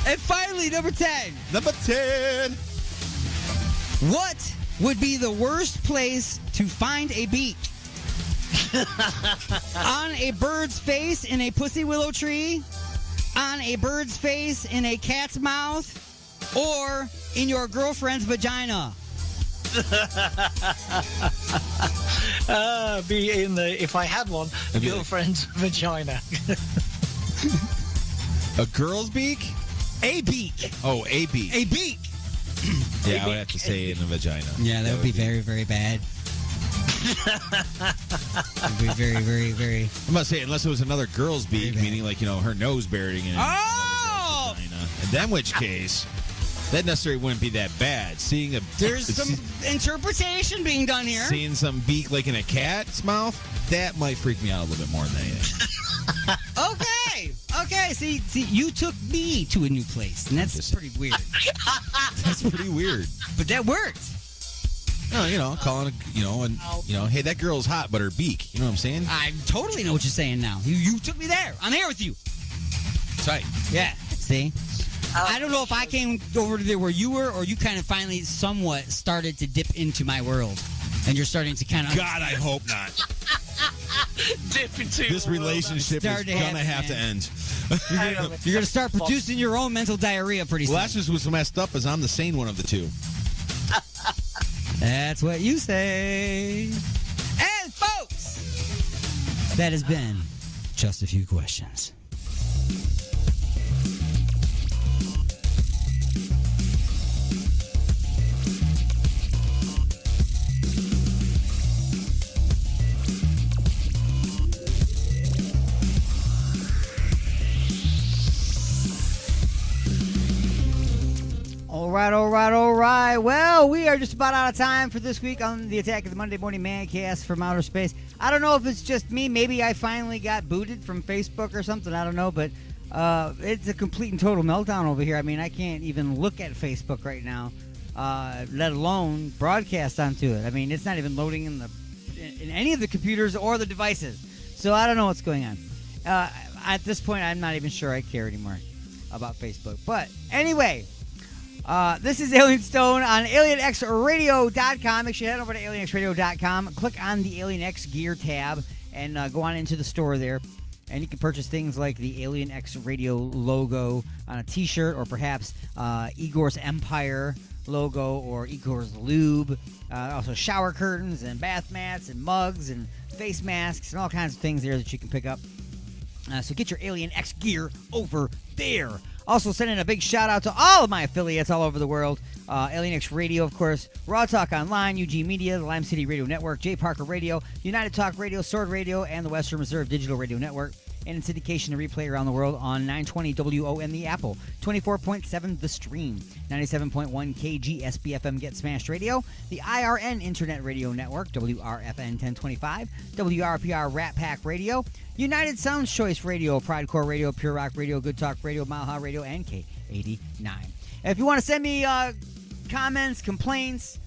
And finally, number 10. Number 10. What would be the worst place to find a beak? On a bird's face in a pussy willow tree? On a bird's face in a cat's mouth? Or in your girlfriend's vagina? Be in the, if I had one, girlfriend's vagina. A girl's beak? A beak. Oh, a beak. A beak. Yeah, I would have to say in the vagina. Yeah, that would be very, very bad. It would be very, very, very... I'm about to say, unless it was another girl's beak, meaning like, her nose buried in Oh! vagina. In that which case, that necessarily wouldn't be that bad. There's some interpretation being done here. Seeing some beak like in a cat's mouth, that might freak me out a little bit more than anything. Okay. See, you took me to a new place, and that's pretty weird. That's pretty weird. But that worked. No, calling hey, that girl's hot, but her beak. You know what I'm saying? I totally know what you're saying now. You took me there. I'm here with you. That's right. Yeah. See? I don't know if I came over to there where you were, or you kind of finally somewhat started to dip into my world, and you're starting to kind of. God, I hope not. Dip into This relationship is Starting to gonna have to happen, end. You're gonna start producing your own mental diarrhea pretty soon. Well, that's just what's messed up is I'm the sane one of the two. That's what you say. And folks, that has been Just a Few Questions. All right. Well, we are just about out of time for this week on the Attack of the Monday Morning Mancast from Outer Space. I don't know if it's just me. Maybe I finally got booted from Facebook or something. I don't know, but it's a complete and total meltdown over here. I mean, I can't even look at Facebook right now, let alone broadcast onto it. I mean, it's not even loading in any of the computers or the devices. So I don't know what's going on. At this point, I'm not even sure I care anymore about Facebook. But anyway, this is Alien Stone on AlienXRadio.com. Make sure you head over to AlienXRadio.com, click on the Alien X Gear tab, and go on into the store there. And you can purchase things like the Alien X Radio logo on a t-shirt, or perhaps Igor's Empire logo, or Igor's Lube. Also shower curtains and bath mats and mugs and face masks and all kinds of things there that you can pick up. So get your Alien X gear over there. Also sending a big shout out to all of my affiliates all over the world. Alien X Radio, of course, Raw Talk Online, UG Media, the Lime City Radio Network, J. Parker Radio, United Talk Radio, Sword Radio, and the Western Reserve Digital Radio Network. And in syndication and replay around the world on 920 WON The Apple, 24.7 The Stream, 97.1 KGSBFM Get Smashed Radio, the IRN Internet Radio Network, WRFN 1025, WRPR Rat Pack Radio, United Sounds Choice Radio, Pride Core Radio, Pure Rock Radio, Good Talk Radio, Mile High Radio, and K89. If you want to send me comments, complaints,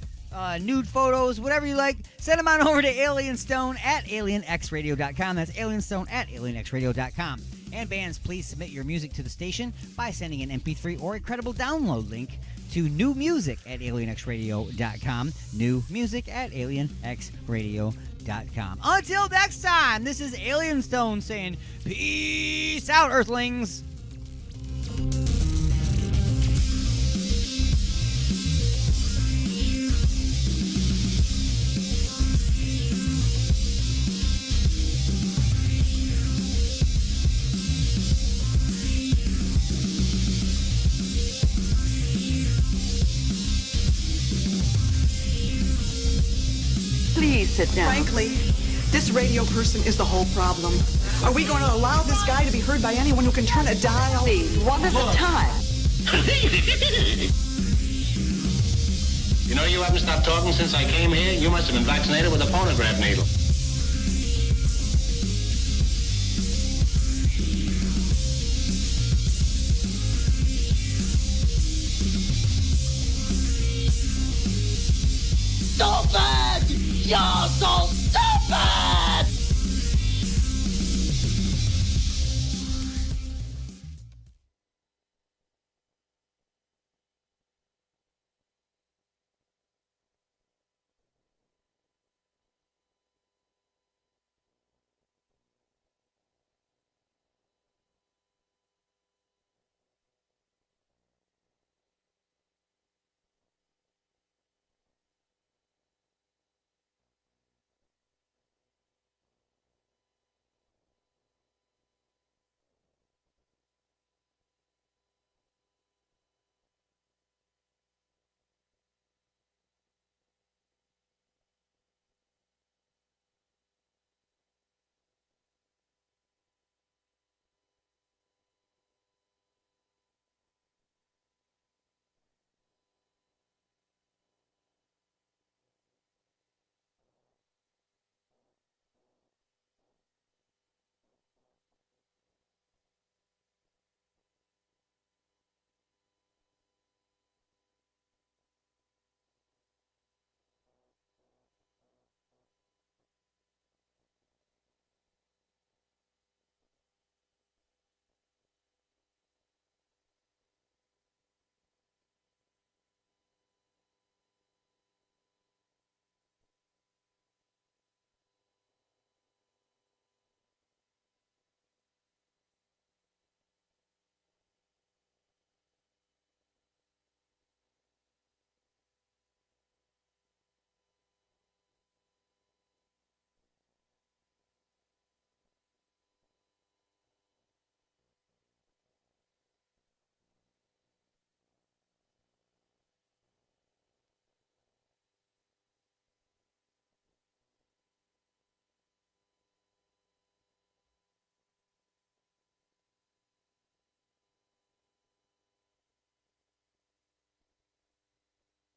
nude photos, whatever you like, send them on over to Alienstone at AlienXRadio.com. That's Alienstone at AlienXRadio.com. And bands, please submit your music to the station by sending an MP3 or a credible download link to New Music at AlienXRadio.com. New Music at AlienXRadio.com. Until next time, this is Alienstone saying, peace out, Earthlings. Please sit down. Frankly, this radio person is the whole problem. Are we going to allow this guy to be heard by anyone who can turn a dial? Please, one at a time. You know, you haven't stopped talking since I came here. You must have been vaccinated with a phonograph needle. So bad! You're so